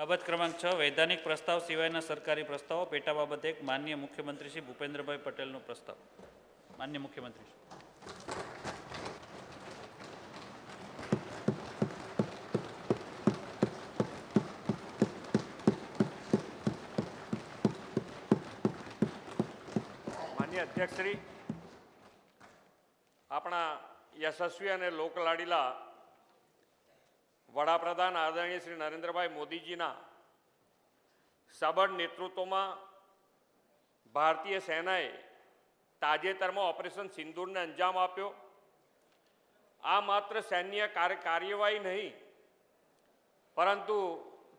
બાબત ક્રમાંક 6 વૈધાનિક પ્રસ્તાવ સિવાયના સરકારી પ્રસ્તાવો પેટા બાબત 1 માનનીય મુખ્યમંત્રી શ્રી ભૂપેન્દ્રભાઈ પટેલનો પ્રસ્તાવ. માનનીય મુખ્યમંત્રી શ્રી. માનનીય અધ્યક્ષશ્રી, આપણા યશસ્વી અને લોકલાડીલા વડાપ્રધાન આદરણીય શ્રી નરેન્દ્રભાઈ મોદીજીના સબળ નેતૃત્વમાં ભારતીય સેનાએ તાજેતરમાં ઓપરેશન સિંદૂરને અંજામ આપ્યો. આ માત્ર સૈન્ય કાર્યવાહી નહીં, પરંતુ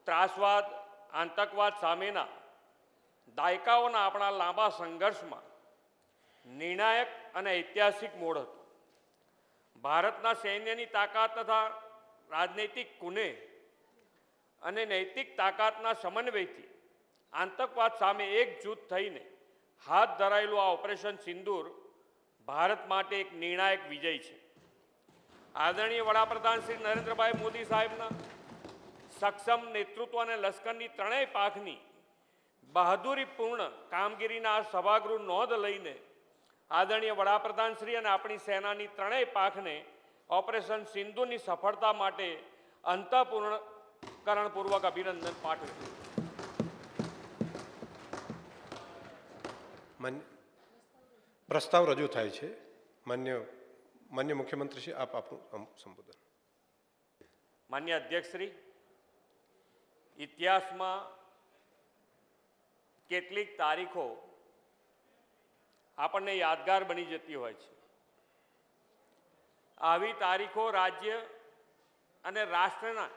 ત્રાસવાદ, આતંકવાદ સામેના દાયકાઓના આપણા લાંબા સંઘર્ષમાં નિર્ણાયક અને ઐતિહાસિક મોડ હતો. ભારતના સૈન્યની તાકાત તથા રાજનૈતિક કુને અને નૈતિક તાકાતના સમન્વયથી આતંકવાદ સામે એકજૂથ થઈને હાથ ધરાયેલું આ ઓપરેશન સિંદૂર ભારત માટે એક નિર્ણાયક વિજય છે. આદરણીય વડાપ્રધાન શ્રી નરેન્દ્રભાઈ મોદી સાહેબના સક્ષમ નેતૃત્વ અને લશ્કરની ત્રણેય પાંખની બહાદુરીપૂર્ણ કામગીરીના આ સભાગૃહ નોંધ લઈને આદરણીય વડાપ્રધાન શ્રી અને આપણી સેનાની ત્રણેય પાંખને ઓપરેશન સિંધુની સફળતા માટે અંતઃકરણપૂર્વક અભિનંદન પાઠવું. પ્રસ્તાવ રજૂ થાય છે. માન્ય મુખ્યમંત્રી શ્રી, આપ આપણું સંબોધન. માન્ય અધ્યક્ષશ્રી, ઇતિહાસમાં કેટલીક તારીખો આપણને યાદગાર બની જતી હોય છે. આવી તારીખો રાજ્ય અને રાષ્ટ્રના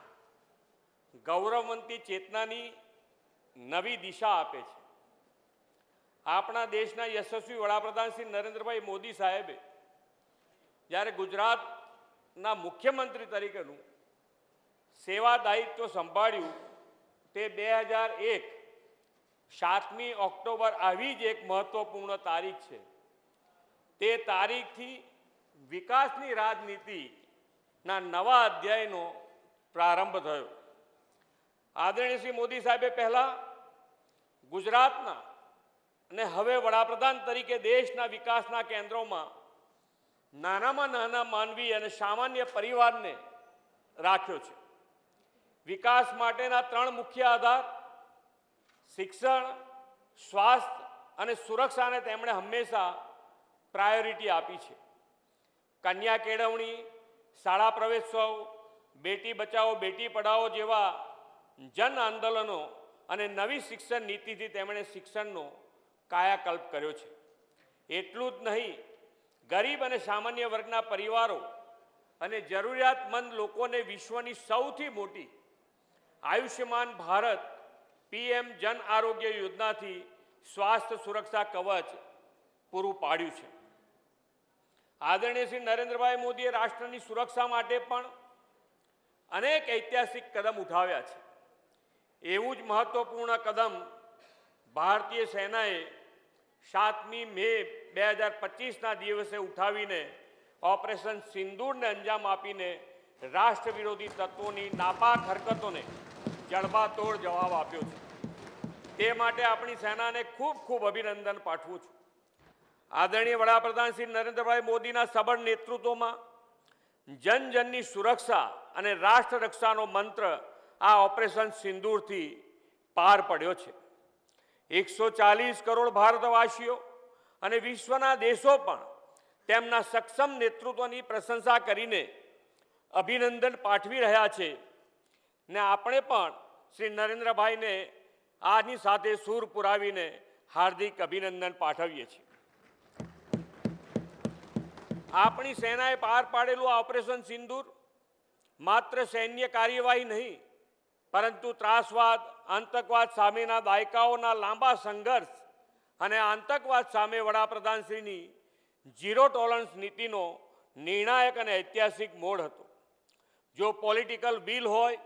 ગૌરવવંતી ચેતનાની નવી દિશા આપે છે. આપણા દેશના યશસ્વી વડાપ્રધાન શ્રી નરેન્દ્રભાઈ મોદી સાહેબે જ્યારે ગુજરાતના મુખ્યમંત્રી તરીકેનું સેવા દાયિત્વ સંભાળ્યું તે 2001 7મી ઓક્ટોબર આવી જ એક મહત્વપૂર્ણ તારીખ છે. તે તારીખથી વિકાસની રાજનીતિના નવા અધ્યાયનો પ્રારંભ થયો. આદરણીય શ્રી મોદી સાહેબે પહેલા ગુજરાતના અને હવે વડાપ્રધાન તરીકે દેશના વિકાસના કેન્દ્રોમાં નાનામાં નાના માનવી અને સામાન્ય પરિવારને રાખ્યો છે. વિકાસ માટેના 3 મુખ્ય આધાર શિક્ષણ, સ્વાસ્થ્ય અને સુરક્ષાને તેમણે હંમેશા પ્રાયોરિટી આપી છે. કન્યા કેળવણી, શાળા પ્રવેશોત્સવ, બેટી બચાવો બેટી પઢાઓ જેવા જન આંદોલનો અને નવી શિક્ષણ નીતિથી તેમણે શિક્ષણનો કાયાકલ્પ કર્યો છે. એટલું જ નહીં, ગરીબ અને સામાન્ય વર્ગના પરિવારો અને જરૂરિયાતમંદ લોકોને વિશ્વની સૌથી મોટી આયુષ્યમાન ભારત PM જન આરોગ્ય યોજનાથી સ્વાસ્થ્ય સુરક્ષા કવચ પૂરું પાડ્યું છે. આદરણીય શ્રી નરેન્દ્રભાઈ મોદીએ રાષ્ટ્રની સુરક્ષા માટે પણ અનેક ઐતિહાસિક કદમ ઉઠાવ્યા છે. એવું જ મહત્વપૂર્ણ કદમ ભારતીય સેનાએ 7મી મે 2025ના દિવસે ઉઠાવીને ઓપરેશન સિંદૂરને અંજામ આપીને રાષ્ટ્ર વિરોધી તત્વોની નાપાક હરકતોને જડબાતોડ જવાબ આપ્યો છે. તે માટે આપણી સેનાને ખૂબ ખૂબ અભિનંદન પાઠવું છું. આદરણીય વડાપ્રધાન શ્રી નરેન્દ્રભાઈ મોદીના સબળ નેતૃત્વમાં જન જનની સુરક્ષા અને રાષ્ટ્ર રક્ષાનો મંત્ર આ ઓપરેશન સિંદૂરથી પાર પડ્યો છે. 140 કરોડ ભારતવાસીઓ અને વિશ્વના દેશો પણ તેમના સક્ષમ નેતૃત્વની પ્રશંસા કરીને અભિનંદન પાઠવી રહ્યા છે. ને આપણે પણ શ્રી નરેન્દ્રભાઈને આની સાથે સૂર પુરાવીને હાર્દિક અભિનંદન પાઠવીએ છીએ. આપણી સેનાએ પાર પાડેલું આ ઓપરેશન સિંદૂર માત્ર સૈન્ય કાર્યવાહી નહીં, પરંતુ ત્રાસવાદ, આતંકવાદ સામેના દાયકાઓના લાંબા સંઘર્ષ અને આતંકવાદ સામે વડાપ્રધાનશ્રીની ઝીરો ટોલરન્સ નીતિનો નિર્ણાયક અને ઐતિહાસિક મોડ હતો. જો પોલિટિકલ વિલ હોય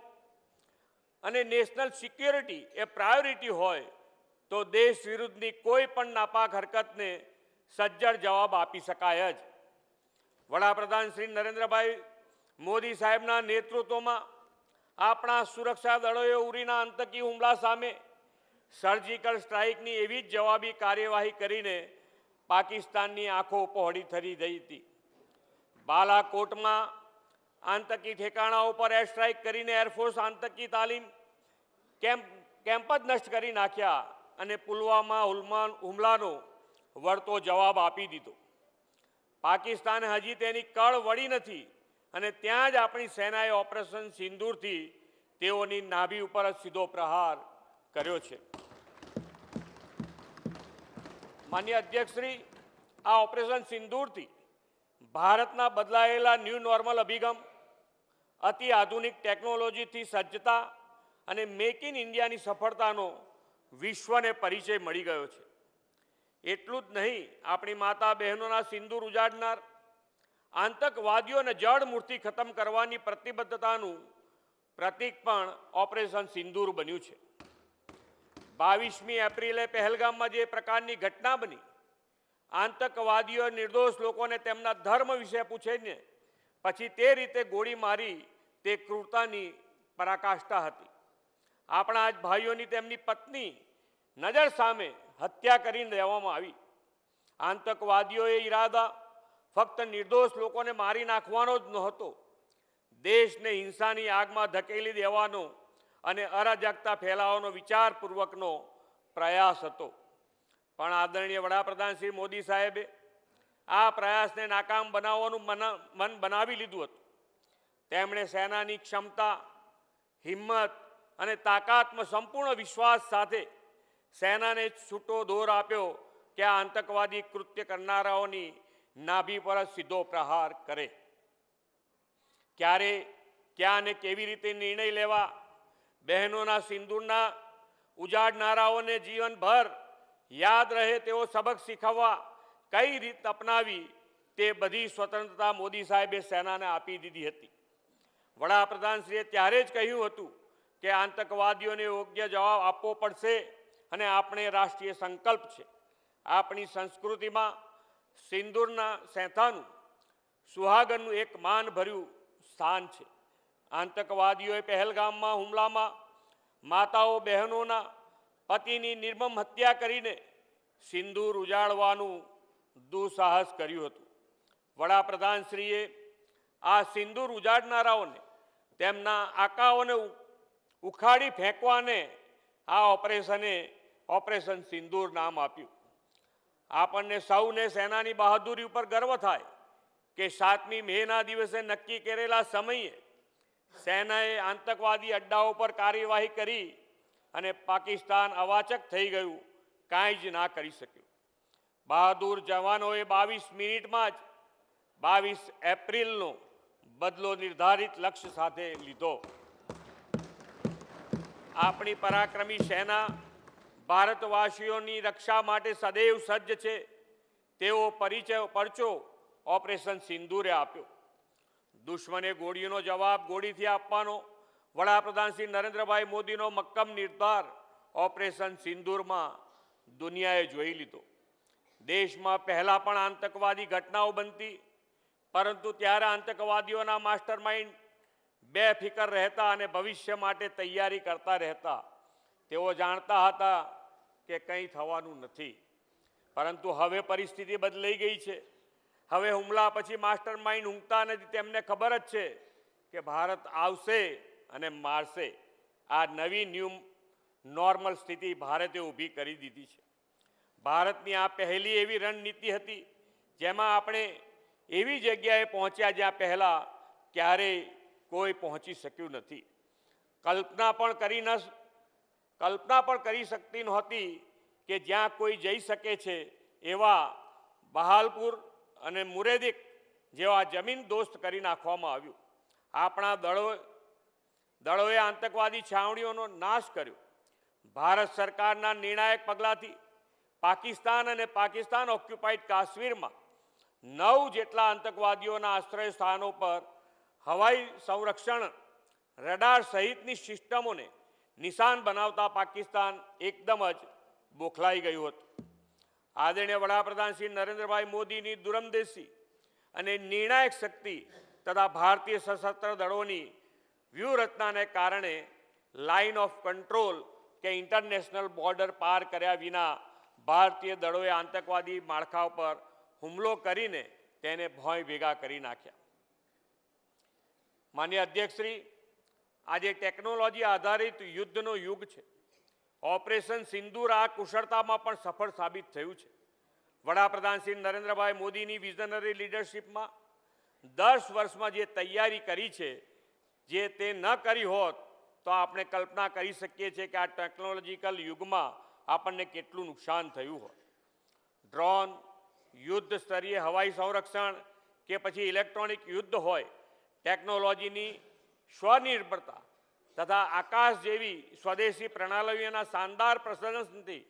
અને નેશનલ સિક્યોરિટી એ પ્રાયોરિટી હોય તો દેશ વિરુદ્ધની કોઈ પણ નાપાક હરકતને સજ્જડ જવાબ આપી શકાય જ. વડાપ્રધાન શ્રી નરેન્દ્રભાઈ મોદી સાહેબના નેતૃત્વમાં આપણા સુરક્ષા દળોએ ઉરીના આતંકી હુમલા સામે સર્જિકલ સ્ટ્રાઇકની એવી જ જવાબી કાર્યવાહી કરીને પાકિસ્તાનની આંખો પહોળી થઈ ગઈ હતી. બાલાકોટમાં આતંકી ઠેકાણાઓ પર એર સ્ટ્રાઇક કરીને એરફોર્સ આતંકી તાલીમ કેમ્પ જ નષ્ટ કરી નાખ્યા અને પુલવામા હુમલાનો વળતો જવાબ આપી દીધો. પાકિસ્તાને હજી તેની કળ વળી નથી અને ત્યાં જ આપણી સેનાએ ઓપરેશન સિંદૂરથી તેઓની નાભી ઉપર જ સીધો પ્રહાર કર્યો છે. માન્ય અધ્યક્ષશ્રી, આ ઓપરેશન સિંદૂરથી ભારતના બદલાયેલા ન્યૂ નોર્મલ અભિગમ, અતિ આધુનિક ટેકનોલોજીથી સજ્જતા અને મેક ઇન ઇન્ડિયાની સફળતાનો વિશ્વને પરિચય મળી ગયો છે. એટલું જ નહીં, આપણી માતા બહેનોના સિંદૂર ઉજાડનાર આતંકવાદીઓને જડ મૂળથી ખતમ કરવાની પ્રતિબદ્ધતાનું પ્રતીક પણ ઓપરેશન સિંદૂર બન્યું છે. 22મી એપ્રિલે પહેલગામમાં જે પ્રકારની ઘટના બની, આતંકવાદીઓ નિર્દોષ લોકોને તેમના ધર્મ વિશે પૂછીને પછી તે રીતે ગોળી મારી, તે ક્રૂરતાની પરાકાષ્ઠા હતી. આપણા જ ભાઈઓની તેમની પત્ની નજર સામે હત્યા કરીને દેવામાં આવી. આતંકવાદીઓએ ઈરાદા ફક્ત નિર્દોષ લોકોને મારી નાખવાનો જ નહોતો, દેશને હિંસાની આગમાં ધકેલી દેવાનો અને અરાજકતા ફેલાવવાનો વિચારપૂર્વકનો પ્રયાસ હતો. પણ આદરણીય વડાપ્રધાન શ્રી મોદી સાહેબે આ પ્રયાસને નાકામ બનાવવાનું મન બનાવી લીધું હતું. તેમણે સેનાની ક્ષમતા, હિંમત અને તાકાતમાં સંપૂર્ણ વિશ્વાસ સાથે સેનાને છૂટો દોર આપ્યો કે આ આતંકવાદી કૃત્ય કરનારાઓની નાભી પર જ સીધો પ્રહાર કરે. ક્યારે, ક્યાં અને કેવી રીતે નિર્ણય લેવા, બહેનોના સિંદૂરના ઉજાડનારાઓને જીવનભર યાદ રહે તેવો સબક શીખવવા કઈ રીત અપનાવી, તે બધી સ્વતંત્રતા મોદી સાહેબે સેનાને આપી દીધી હતી. વડાપ્રધાનશ્રીએ ત્યારે જ કહ્યું હતું કે આતંકવાદીઓને યોગ્ય જવાબ આપવો પડશે અને આપણે રાષ્ટ્રીય સંકલ્પ છે. આપણી સંસ્કૃતિમાં સિંદૂરના સેંથાનું, સુહાગનનું એક માનભર્યું સ્થાન છે. આતંકવાદીઓએ પહેલગામમાં હુમલામાં માતાઓ બહેનોના પતિની નિર્મમ હત્યા કરીને સિંદૂર ઉજાડવાનું દુઃસાહસ કર્યું હતું. વડાપ્રધાનશ્રીએ આ સિંદૂર ઉજાડનારાઓને તેમના આકાઓને ઉખાડી ફેંકવાને આ ઓપરેશન સિંદૂર નામ આપ્યું. આપણને સૌને સેનાની બહાદુરી ઉપર ગર્વ થાય કે 7મી મેના દિવસે નક્કી કરેલા સમયે સેનાએ આતંકવાદી અડ્ડાઓ પર કાર્યવાહી કરી અને પાકિસ્તાન અવાચક થઈ ગયું, કાંઈ જ ના કરી શક્યું. બહાદુર જવાનોએ 22 મિનિટમાં જ 22 એપ્રિલનો બદલો નિર્ધારિત લક્ષ્ય સાથે લીધો. આપણી પરાક્રમી સેના ભારતવાસીઓની રક્ષા માટે સદૈવ સજ્જ છે, તેવો પરચો ઓપરેશન સિંદૂરે આપ્યો. દુશ્મને ગોળીનો જવાબ ગોળીથી આપવાનો વડાપ્રધાન શ્રી નરેન્દ્રભાઈ મોદીનો મક્કમ નિર્ધાર ઓપરેશન સિંદૂરમાં દુનિયાએ જોઈ લીધો. દેશમાં પહેલાં પણ આતંકવાદી ઘટનાઓ બનતી, પરંતુ ત્યારે આતંકવાદીઓના માસ્ટર માઇન્ડ બેફિકર રહેતા અને ભવિષ્ય માટે તૈયારી કરતા રહેતા. તેઓ જાણતા હતા કે કંઈ થવાનું નથી. પરંતુ હવે પરિસ્થિતિ બદલાઈ ગઈ છે. હવે હુમલા પછી માસ્ટર માઇન્ડ ઊંઘતા નથી. તેમને ખબર જ છે કે ભારત આવશે અને મારશે. આ નવી ન્યૂ નોર્મલ સ્થિતિ ભારતે ઊભી કરી દીધી છે. ભારતની આ પહેલી એવી રણનીતિ હતી જેમાં આપણે એવી જગ્યાએ પહોંચ્યા જ્યાં પહેલાં ક્યારેય કોઈ પહોંચી શક્યું નથી. કલ્પના પણ કરી શકતી નહોતી કે જ્યાં કોઈ જઈ શકે છે એવા બહાલપુર અને મુરેદિક જેવા જમીન દોસ્ત કરી નાખવામાં આવ્યું. આપણા દળોએ આતંકવાદી છાવણીઓનો નાશ કર્યો. ભારત સરકારના નિર્ણાયક પગલાંથી પાકિસ્તાન અને પાકિસ્તાન ઓક્યુપાઈડ કાશ્મીરમાં 9 જેટલા આતંકવાદીઓના આશ્રય સ્થાનો પર હવાઈ સંરક્ષણ, રડાર સહિતની સિસ્ટમોને નિશાન બનાવતા પાકિસ્તાન એકદમ જ બોખલાઈ ગયું હતું. આદરણીય વડાપ્રધાન શ્રી નરેન્દ્રભાઈ મોદીની દૂરંદેશી અને નિર્ણાયક શક્તિ તથા ભારતીય સશસ્ત્ર દળોની વ્યૂહરચનાને કારણે લાઇન ઓફ કંટ્રોલ કે ઇન્ટરનેશનલ બોર્ડર પાર કર્યા વિના ભારતીય દળોએ આતંકવાદી માળખા પર હુમલો કરીને તેને ભોંય ભેગા કરી નાખ્યા. માનનીય અધ્યક્ષશ્રી, આજે ટેકનોલોજી આધારિત યુદ્ધનો યુગ છે. ઓપરેશન સિંદૂર આ કુશળતામાં પણ સફળ સાબિત થયું છે. વડાપ્રધાન શ્રી નરેન્દ્રભાઈ મોદીની વિઝનરી લીડરશિપમાં 10 વર્ષમાં જે તૈયારી કરી છે, જે તે ન કરી હોત તો આપણે કલ્પના કરી શકીએ છીએ કે આ ટેકનોલોજીકલ યુગમાં આપણને કેટલું નુકસાન થયું હોય. ડ્રોન, યુદ્ધ સ્તરીય હવાઈ સંરક્ષણ કે પછી ઇલેક્ટ્રોનિક યુદ્ધ હોય, ટેકનોલોજીની સ્વનિર્ભરતા તથા આકાશ જેવી સ્વદેશી પ્રણાલીઓના શાનદાર પ્રદર્શનથી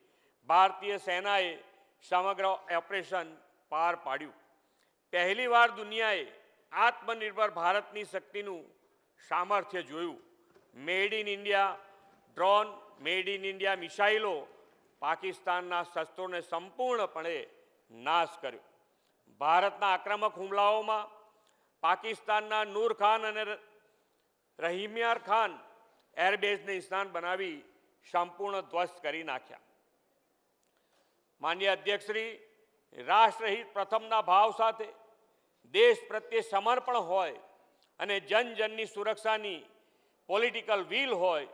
ભારતીય સેનાએ સમગ્ર ઓપરેશન પાર પાડ્યું. પહેલીવાર દુનિયાએ આત્મનિર્ભર ભારતની શક્તિનું સામર્થ્ય જોયું. Made in India drone, made in India મિસાઇલો પાકિસ્તાનના શસ્ત્રોને સંપૂર્ણપણે નાશ કર્યો. ભારતના આક્રમક હુમલાઓમાં પાકિસ્તાનના નૂર ખાન અને રહીમિયાર ખાન એરબેઝને નિશાન બનાવી સંપૂર્ણ ધ્વસ્ત કરી નાખ્યા. માનનીય અધ્યક્ષશ્રી, રાષ્ટ્રહિત પ્રથમના ભાવ સાથે દેશ પ્રત્યે સમર્પણ હોય અને જનજનની સુરક્ષાની પોલિટિકલ વિલ હોય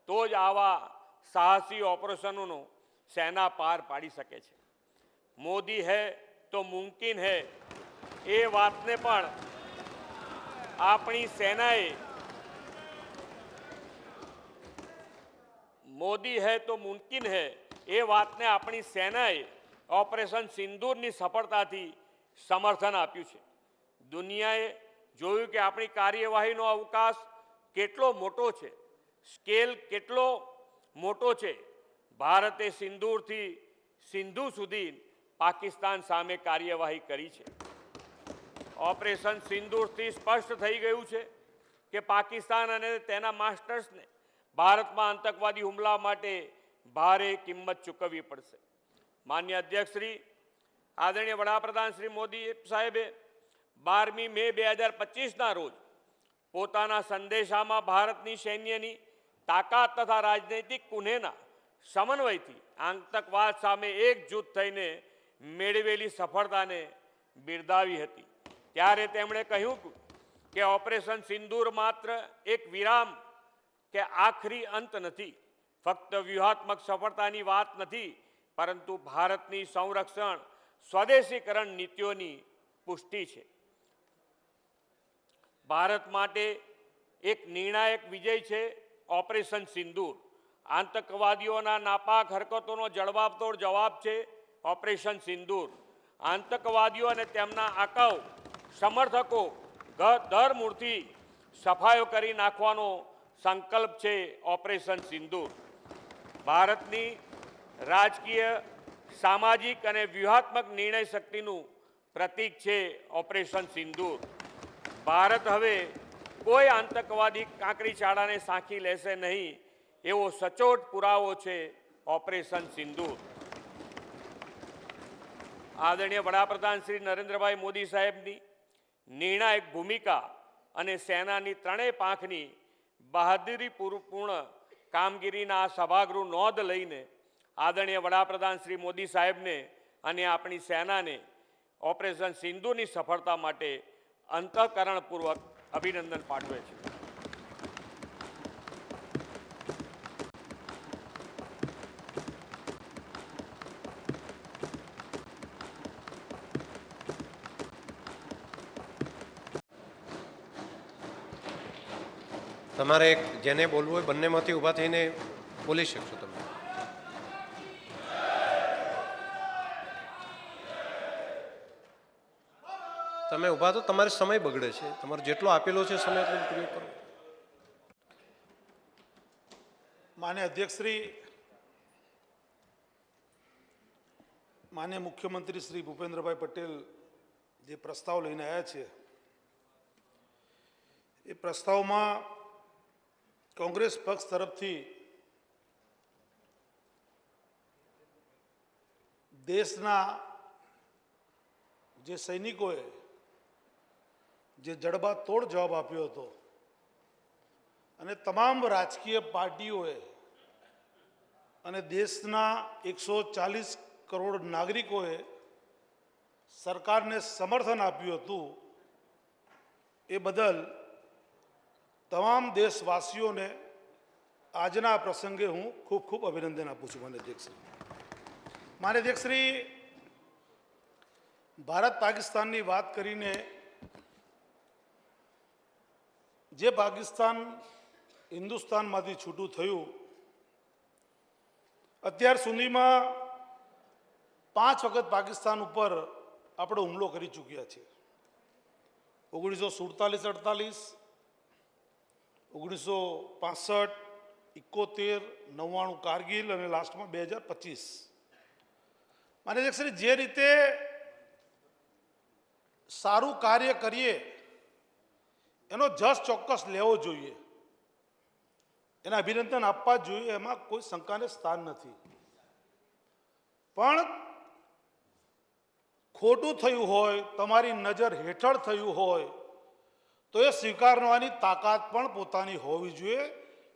તો જ આવા સાહસી ઓપરેશનોનો સેના પાર પાડી શકે છે. મોદી હૈ તો મુમકિન હૈ એ વાતને પણ આપણી સેનાએ મોદી હૈ તો મુમકિન હૈ એ વાતને આપણી સેનાએ ઓપરેશન સિંદૂરની સફળતાથી સમર્થન આપ્યું છે. દુનિયાએ જોયું કે આપણી કાર્યવાહીનો અવકાશ કેટલો મોટો છે, સ્કેલ કેટલો મોટો છે. ભારતે સિંદૂરથી સિંધુ સુધી પાકિસ્તાન સામે કાર્યવાહી કરી છે. ઓપરેશન સિંદૂરથી સ્પષ્ટ થઈ ગયું છે કે પાકિસ્તાન અને તેના માસ્ટર્સને ભારતમાં આતંકવાદી હુમલા માટે ભારે કિંમત ચૂકવવી પડશે. માન્ય અધ્યક્ષશ્રી, આદરણીય વડાપ્રધાન શ્રી મોદી સાહેબે 12મી મે 2025ના રોજ પોતાના સંદેશામાં ભારતની સૈન્યની તાકાત તથા રાજનૈતિક કુનેહના સમન્વયથી આતંકવાદ સામે એકજૂથ થઈને મેળવેલી સફળતાને બિરદાવી હતી. ત્યારે તેમણે કહ્યું કે ઓપરેશન સિંદૂર માત્ર એક વિરામ કે આખરી અંત નથી, ફક્ત વ્યૂહાત્મક સફળતાની વાત નથી, પરંતુ ભારતની સંરક્ષણ સ્વદેશીકરણ નીતિઓની પુષ્ટિ છે. ભારત માટે એક નિર્ણાયક વિજય છે ઓપરેશન સિંદૂર. આતંકવાદીઓના નાપાક હરકતોનો જડબાતોડ જવાબ છે ઓપરેશન સિંદૂર. આતંકવાદીઓ અને તેમના આકાઓ સમર્થકો ધરમૂળથી સફાયો કરી નાખવાનો સંકલ્પ છે ઓપરેશન સિંદૂર. ભારતની રાજકીય, સામાજિક અને વ્યૂહાત્મક નિર્ણય શક્તિનું પ્રતીક છે ઓપરેશન સિંદૂર. ભારત હવે કોઈ આતંકવાદી કાંકરી ચાળાને સાંખી લેશે નહીં એવો સચોટ પુરાવો છે ઓપરેશન સિંદૂર. આદરણીય વડાપ્રધાન શ્રી નરેન્દ્રભાઈ મોદી સાહેબની નિર્ણાયક ભૂમિકા અને સેનાની ત્રણેય પાંખની બહાદુરીપૂર્ણ કામગીરીના આ સભાગૃહ નોંધ લઈને આદરણીય વડાપ્રધાન શ્રી મોદી સાહેબને અને આપણી સેનાને ઓપરેશન સિંદૂરની સફળતા માટે અંતઃકરણપૂર્વક અભિનંદન પાઠવે છે. તમારે જેને બોલવું હોય બંનેમાંથી ઊભા થઈને બોલી શકશો તમે. તમે ઊભા તો તમારે સમય બગડે છે. તમારે જેટલો આપેલો છે સમય એટલો ઉપયોગ કરો. માન્ય અધ્યક્ષશ્રી, માન્ય મુખ્યમંત્રી શ્રી ભૂપેન્દ્રભાઈ પટેલ જે પ્રસ્તાવ લઈને આવ્યા છે એ પ્રસ્તાવમાં કોંગ્રેસ પક્ષ તરફથી દેશના જે સૈનિકોએ જે જડબાતોડ જવાબ આપ્યો હતો અને તમામ રાજકીય પાર્ટીઓએ અને દેશના 140 કરોડ નાગરિકોએ સરકારને સમર્થન આપ્યું હતું એ બદલ તમામ દેશવાસીઓને આજના પ્રસંગે હું ખૂબ ખૂબ અભિનંદન આપું છું માન્ય અધ્યક્ષશ્રી. માન્ય અધ્યક્ષશ્રી, ભારત પાકિસ્તાનની વાત કરીને જે પાકિસ્તાન હિન્દુસ્તાનમાંથી છૂટું થયું, અત્યાર સુધીમાં 5 વખત પાકિસ્તાન ઉપર આપણે હુમલો કરી ચૂક્યા છે. 1947-48, 1965, 71, 99 કારગિલ અને લાસ્ટમાં 2025. માન્ય અધ્યક્ષશ્રી, જે રીતે સારું કાર્ય કરીએ એનો જસ ચોક્કસ લેવો જોઈએ, એના અભિનંદન આપવા જ જોઈએ, એમાં કોઈ શંકાને સ્થાન નથી. પણ ખોટું થયું હોય, તમારી નજર હેઠળ થયું હોય તો એ સ્વીકારવાની તાકાત પણ પોતાની હોવી જોઈએ.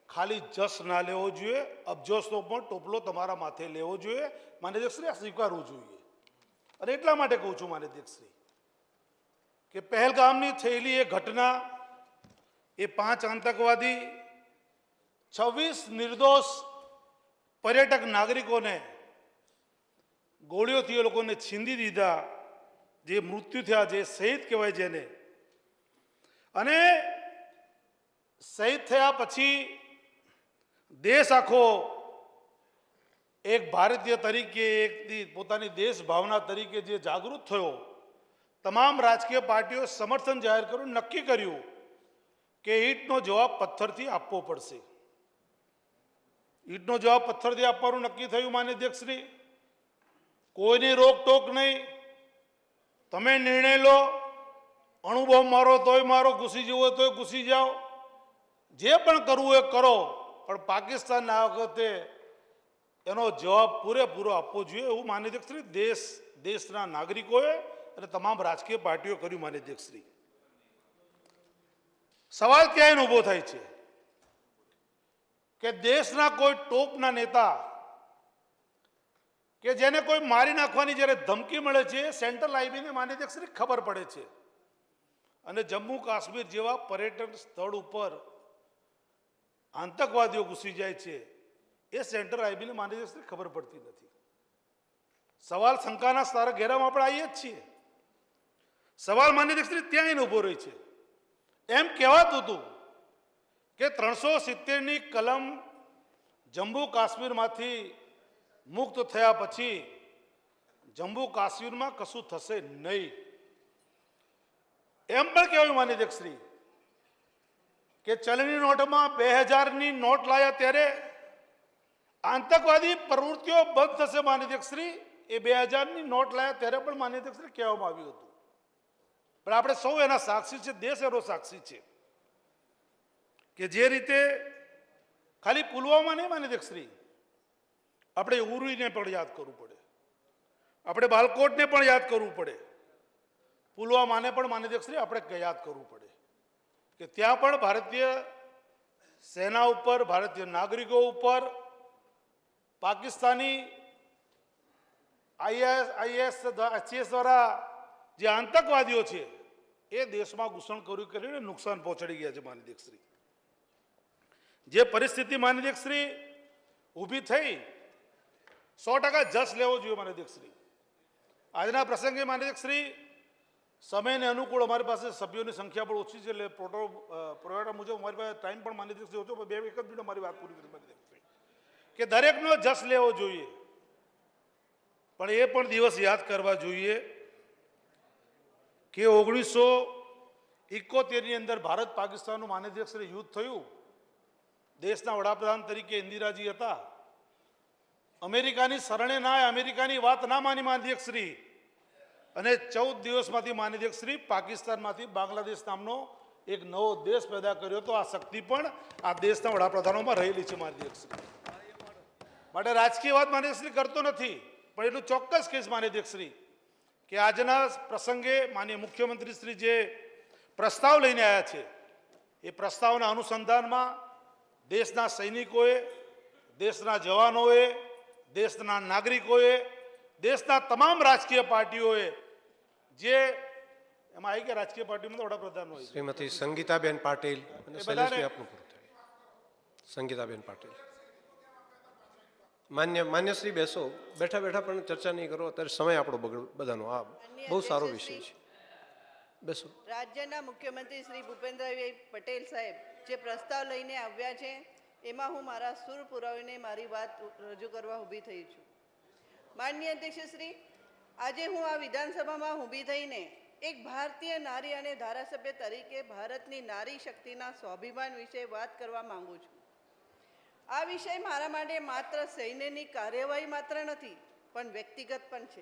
ખાલી જસ ના લેવો જોઈએ, અબજોસનો પણ ટોપલો તમારા માથે લેવો જોઈએ. માન્ય અધ્યક્ષશ્રી, આ સ્વીકારવું જોઈએ. અને એટલા માટે કહું છું માન્ય અધ્યક્ષશ્રી કે પહેલગામની થયેલી એ ઘટના, એ 5 આતંકવાદી 26 નિર્દોષ પર્યટક નાગરિકોને ગોળીઓથી એ લોકોને છીંદી દીધા, જે મૃત્યુ થયા, જે શહીદ કહેવાય જેને. અને શહીદ થયા પછી દેશ આખો એક ભારતીય તરીકે, એક પોતાની દેશ ભાવના તરીકે જે જાગૃત થયો, તમામ રાજકીય પાર્ટીઓ સમર્થન જાહેર કર્યું, નક્કી કર્યું કે ઈંટનો જવાબ પથ્થરથી આપવો પડશે. ઈંટનો જવાબ પથ્થરથી આપવાનું નક્કી થયું. માન્ય અધ્યક્ષશ્રી, કોઈની રોકટોક નહીં, તમે નિર્ણય લો. અણુબોમ્બ મારો તોય મારો, ઘૂસી જવું હોય તોય ઘૂસી જાઓ, જે પણ કરવું એ કરો, પણ પાકિસ્તાન આ વખતે એનો જવાબ પૂરેપૂરો આપવો જોઈએ, એવું માન્ય અધ્યક્ષશ્રી દેશના નાગરિકોએ અને તમામ રાજકીય પાર્ટીઓ કર્યું. માન્ય અધ્યક્ષશ્રી, સવાલ ક્યાંય ઊભો થાય છે કે દેશના કોઈ ટોપના નેતા કે જેને કોઈ મારી નાખવાની જ્યારે ધમકી મળે છે, સેન્ટ્રલ હાઈવેને માન્ય અધ્યક્ષશ્રી ખબર પડે છે, અને જમ્મુ કાશ્મીર જેવા પર્યટન સ્થળ ઉપર આતંકવાદીઓ ઘૂસી જાય છે, એ સેન્ટ્રલ હાઈવેને માન્ય અધ્યક્ષશ્રી ખબર પડતી નથી. સવાલ શંકાના સારા ઘેરામાં આપણે આવીએ જ છીએ. સવાલ માન્ય અધ્યક્ષશ્રી ત્યાં ઊભો રહી છે. એમ કહેવાતું હતું કે 370ની કલમ જમ્મુ કાશ્મીરમાંથી મુક્ત થયા પછી જમ્મુ કાશ્મીરમાં કશું થશે નહીં. એમ પણ કહેવાયું માન્ય અધ્યક્ષશ્રી કે ચલણી નોટમાં 2000ની નોટ લાયા ત્યારે આતંકવાદી પ્રવૃત્તિઓ બંધ થશે. માન્ય અધ્યક્ષશ્રી, એ 2000ની નોટ લાયા ત્યારે પણ માન્ય અધ્યક્ષશ્રી કહેવામાં આવ્યું હતું. પણ આપણે સૌ એના સાક્ષી છે, દેશ એનો સાક્ષી છે કે જે રીતે ખાલી પુલવામા નહીં માન્ય અધ્યક્ષશ્રી, આપણે ઉરીને પણ યાદ કરવું પડે, આપણે બાલકોટને પણ યાદ કરવું પડે, પુલવામાને પણ માન્ય અધ્યક્ષશ્રી આપણે યાદ કરવું પડે કે ત્યાં પણ ભારતીય સેના ઉપર, ભારતીય નાગરિકો ઉપર પાકિસ્તાની ISIS દ્વારા જે આતંકવાદીઓ છે એ દેશમાં ઘૂસણખોરી કરીને નુકસાન પહોંચાડી ગયા છે. માન્ય અધ્યક્ષશ્રી, જે પરિસ્થિતિ માન્ય અધ્યક્ષશ્રી ઊભી થઈ, 100% જસ લેવો જોઈએ. માન્ય અધ્યક્ષશ્રી, આજના પ્રસંગે માન્ય અધ્યક્ષશ્રી સમયને અનુકૂળ અમારી પાસે સભ્યોની સંખ્યા પણ ઓછી છે, એટલે પ્રોટોકોલ મુજબ અમારી પાસે ટાઈમ પણ માન્ય અધ્યક્ષશ્રી ઓછો, 2 એક જ મિનિટ અમારી વાત પૂરી કરી. માન્ય અધ્યક્ષશ્રી, કે દરેકનો જસ લેવો જોઈએ, પણ એ પણ દિવસ યાદ કરવા જોઈએ કે 1971ની અંદર ભારત પાકિસ્તાનનું માન્ય અધ્યક્ષશ્રી યુદ્ધ થયું. દેશના વડાપ્રધાન તરીકે ઇન્દિરાજી હતા. અમેરિકાની શરણે ના, અમેરિકાની વાત ના માની માન્ય અધ્યક્ષશ્રી, અને 14 દિવસમાંથી માન્ય અધ્યક્ષશ્રી પાકિસ્તાનમાંથી બાંગ્લાદેશ નામનો એક નવો દેશ પેદા કર્યો હતો. આ શક્તિ પણ આ દેશના વડાપ્રધાનોમાં રહેલી છે. માન્ય અધ્યક્ષશ્રી માટે રાજકીય વાત માન્ય અધ્યક્ષશ્રી કરતો નથી, પણ એટલું ચોક્કસ કહીશ માન્ય અધ્યક્ષશ્રી કે આજના પ્રસંગે માન્ય મુખ્યમંત્રી શ્રી જે પ્રસ્તાવ લઈને આવ્યા છે, એ પ્રસ્તાવના અનુસંધાનમાં દેશના સૈનિકોએ, દેશના જવાનોએ, દેશના નાગરિકોએ, દેશના તમામ રાજકીય પાર્ટીઓએ જે એમાં આવી ગયા રાજકીય પાર્ટીમાં તો વડાપ્રધાન હોય છે. શ્રીમતી સંગીતાબેન પાટીલ અને એ શૈલેષભાઈ બધાને- આપનું પૂરું થાય. સંગીતાબેન પાટીલ. માન્ય શ્રી બેસો. બેઠા બેઠા પણ ચર્ચા નહીં કરો, અત્યારે સમય આપણો બધાનો. આ બહુ સારો વિષય છે. બેસો. રાજ્યના મુખ્યમંત્રી શ્રી ભૂપેન્દ્રભાઈ પટેલ સાહેબ જે પ્રસ્તાવ લઈને આવ્યા છે એમાં હું મારા સૂર પુરાવીને મારી વાત રજૂ કરવા ઊભી થઈ છું. માનનીય અધ્યક્ષશ્રી, આજે હું આ વિધાનસભામાં ઊભી થઈને એક ભારતીય નારી અને ધારાસભ્ય તરીકે ભારતની નારી શક્તિના સ્વાભિમાન વિશે વાત કરવા માંગુ છું. આ વિષય મારા માટે માત્ર સૈન્યની કાર્યવાહી માત્ર નથી, પણ વ્યક્તિગત પણ છે.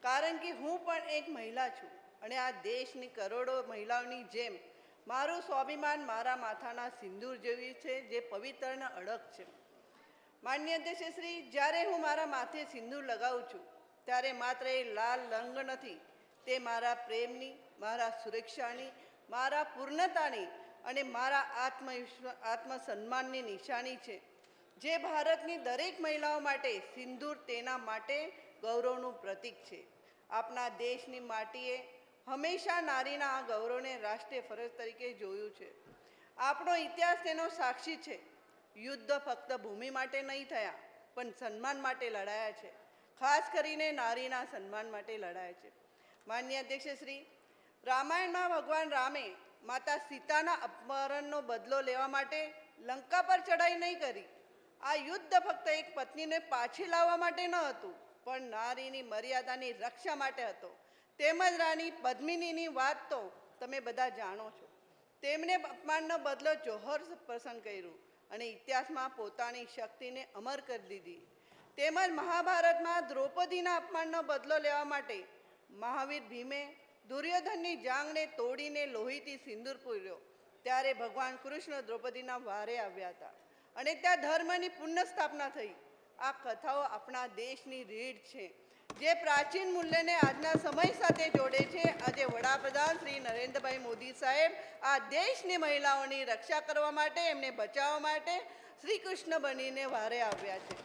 કારણ કે હું પણ એક મહિલા છું અને આ દેશની કરોડો મહિલાઓની જેમ મારું સ્વાભિમાન મારા માથાના સિંદૂર જેવી છે, જે પવિત્ર અને અડગ છે. માનનીય અધ્યક્ષશ્રી, જ્યારે હું મારા માથે સિંદૂર લગાવું છું ત્યારે માત્ર એ લાલ રંગ નથી, તે મારા પ્રેમની, મારા સુરક્ષાની, મારા પૂર્ણતાની અને મારા આત્મસન્માનની નિશાની છે. જે ભારતની દરેક મહિલાઓ માટે સિંદૂર તેના માટે ગૌરવનું પ્રતીક છે. આપણા દેશની માટીએ હંમેશા નારીના આ ગૌરવને રાષ્ટ્રીય ફરજ તરીકે જોયું છે. આપણો ઇતિહાસ તેનો સાક્ષી છે. યુદ્ધ ફક્ત ભૂમિ માટે નહીં થયા, પણ સન્માન માટે લડાયા છે. ખાસ કરીને નારીના સન્માન માટે લડાયા છે. માનનીય અધ્યક્ષશ્રી, રામાયણમાં ભગવાન રામે માતા સીતાના અપહરણનો બદલો લેવા માટે લંકા પર ચડાઈ નહીં કરી. આ યુદ્ધ ફક્ત એક પત્નીને પાછી લાવવા માટે ન હતું, પણ નારીની મર્યાદાની રક્ષા માટે હતો. તેમજ રાણી પદ્મિનીની વાત તો તમે બધા જાણો છો. તેમણે અપમાનનો બદલો જોહર પસંદ કર્યું અને ઇતિહાસમાં પોતાની શક્તિને અમર કરી દીધી. તેમજ મહાભારતમાં દ્રૌપદીના અપમાનનો બદલો લેવા માટે મહાવીર ભીમે દુર્યોધનની જાંઘને તોડીને લોહીથી સિંદૂર પૂર્યો. ત્યારે ભગવાન કૃષ્ણ દ્રૌપદીના વારે આવ્યા હતા અને ત્યાં ધર્મની પુનઃ સ્થાપના થઈ. આ કથાઓ આપણા દેશની રીઢ છે, જે પ્રાચીન મૂલ્યને આજના સમય સાથે જોડે છે. આજે વડાપ્રધાન શ્રી નરેન્દ્રભાઈ મોદી સાહેબ આ દેશની મહિલાઓની રક્ષા કરવા માટે, એમને બચાવવા માટે શ્રી કૃષ્ણ બનીને વારે આવ્યા છે.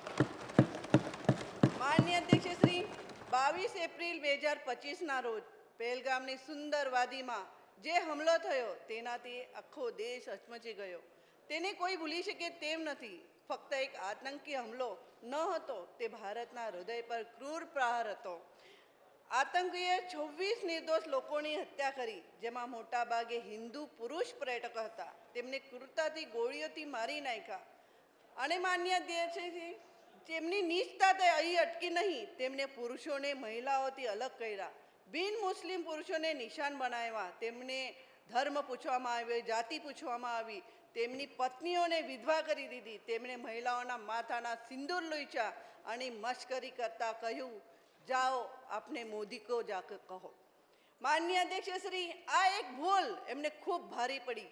માનનીય અધ્યક્ષશ્રી, 22 એપ્રિલ 2025ના રોજ પહેલગામની સુંદર વાદીમાં જે હુમલો થયો તેનાથી આખો દેશ હચમચી ગયો. તેને કોઈ ભૂલી શકે તેમ નથી. ફક્ત એક આતંકી હુમલો ન હતો, તે ભારતના હૃદય પર ક્રૂર પ્રહાર હતો. આતંકીએ 26 નિર્દોષ લોકોની હત્યા કરી, જેમાં મોટાભાગે હિન્દુ પુરુષ પર્યટકો હતા. તેમને ક્રૂરતાથી ગોળીઓથી મારી નાખ્યા. અને માન્ય છે તેમની નીચતા તે અહીં અટકી નહીં, તેમને પુરુષોને મહિલાઓથી અલગ કર્યા. બિન મુસ્લિમ પુરુષોને નિશાન બનાવ્યા. તેમને ધર્મ પૂછવામાં આવ્યો, જાતિ પૂછવામાં આવી. તેમની પત્નીઓને વિધવા કરી દીધી. તેમણે મહિલાઓના માથાના સિંદૂર લૂછ્યા અને મશ્કરી કરતા કહ્યું, જાઓ આપને મોદી કો જાકે કહો. માનનીય અધ્યક્ષશ્રી, આ એક ભૂલ એમને ખૂબ ભારી પડી.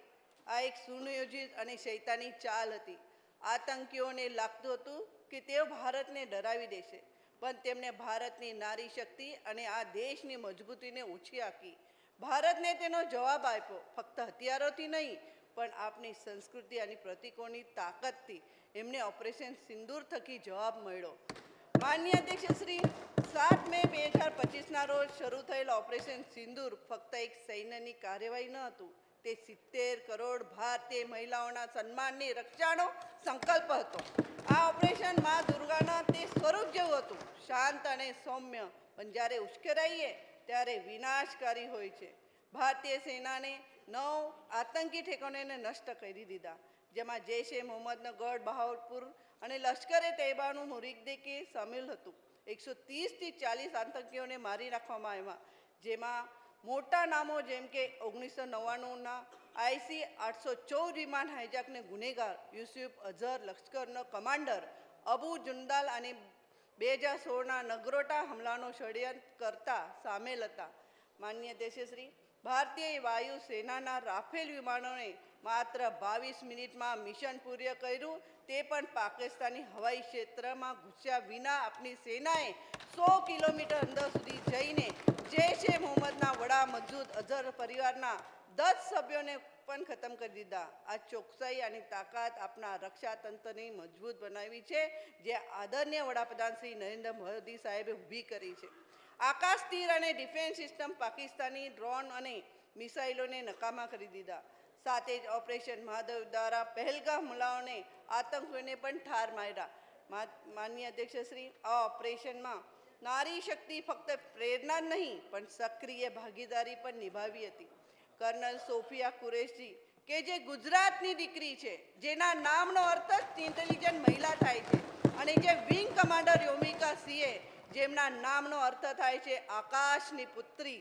આ એક સુનિયોજિત અને શૈતાની ચાલ હતી. આતંકીઓને લાગતું હતું કે તેઓ ભારતને ડરાવી દેશે, પણ તેમણે ભારતની નારી શક્તિ અને આ દેશની મજબૂતીને ઓછી આંકી. ભારતને તેનો જવાબ આપ્યો, ફક્ત હથિયારોથી નહીં, પણ આપની સંસ્કૃતિ અને પ્રતીકોની તાકાતથી. એમને ઓપરેશન સિંદૂર થકી જવાબ મળ્યો. માનનીય અધ્યક્ષશ્રી, 7 મે 2025ના રોજ શરૂ થયેલ ઓપરેશન સિંદૂર ફક્ત એક સૈન્યની કાર્યવાહી ન હતું, તે 70 કરોડ ભારતીય મહિલાઓના સન્માનની રક્ષાનો સંકલ્પ હતો. આ ઓપરેશન મા દુર્ગાના તે સ્વરૂપ જેવું હતું, શાંત અને સૌમ્ય, પણ જ્યારે ઉશ્કેરાઈએ ત્યારે વિનાશકારી હોય છે. ભારતીય સેનાને 9 આતંકી ઠેકાણોને નષ્ટ કરી દીધા, જેમાં જૈશ-એ મોહમ્મદનો ગઢ બહાવલપુર અને લશ્કરે તૈબાનું મુરીદકે સામેલ હતું. 130થી 40 આતંકીઓને મારી નાખવામાં આવ્યા, જેમાં મોટા નામો જેમ કે 1999ના IC-814 વિમાન હાઇજાકને ગુનેગાર યુસુફ અઝહર, લશ્કરનો કમાન્ડર અબુ જુંદાલ અને 2016ના નગરોટા હુમલાનો ષડયંત્રકર્તા સામેલ હતા. માનનીય અધ્યક્ષશ્રી, ભારતીય વાયુ સેનાના રાફેલ વિમાનોને માત્ર 22 મિનિટમાં મિશન પૂર્ણ કર્યું, તે પણ પાકિસ્તાની હવાઈ ક્ષેત્રમાં ઘૂસ્યા વિના. આપણી સેનાએ 100 કિલોમીટર અંદર સુધી જઈને જૈશ-એ મોહમ્મદના વડા મસૂદ અઝહર પરિવારના 10 સભ્યોને પણ ખતમ કરી દીધા. આ ચોકસાઈ અને તાકાત આપણા રક્ષાતંત્રને મજબૂત બનાવી છે, જે આદરણીય વડાપ્રધાન શ્રી નરેન્દ્ર મોદી સાહેબે ઊભી કરી છે. આકાશ તીર અને ડિફેન્સ સિસ્ટમ પાકિસ્તાની ડ્રોન અને મિસાઇલોને નકામા કરી દીધા. સાથે જ ઓપરેશન મહાદેવ દ્વારા પહેલગામ હુમલાઓને આતંકીઓને પણ ઠાર માર્યા. માનનીય અધ્યક્ષશ્રી, આ ઓપરેશનમાં નારી શક્તિ ફક્ત પ્રેરણા જ નહીં પણ સક્રિય ભાગીદારી પણ નિભાવી હતી. કર્નલ સોફિયા કુરેશી, કે જે ગુજરાતની દીકરી છે, જેના નામનો અર્થ જ ઇન્ટેલિજન્ટ મહિલા થાય છે, અને જે વિંગ કમાન્ડર યોમિકા સિંહે, જેમના નામનો અર્થ થાય છે આકાશની પુત્રી.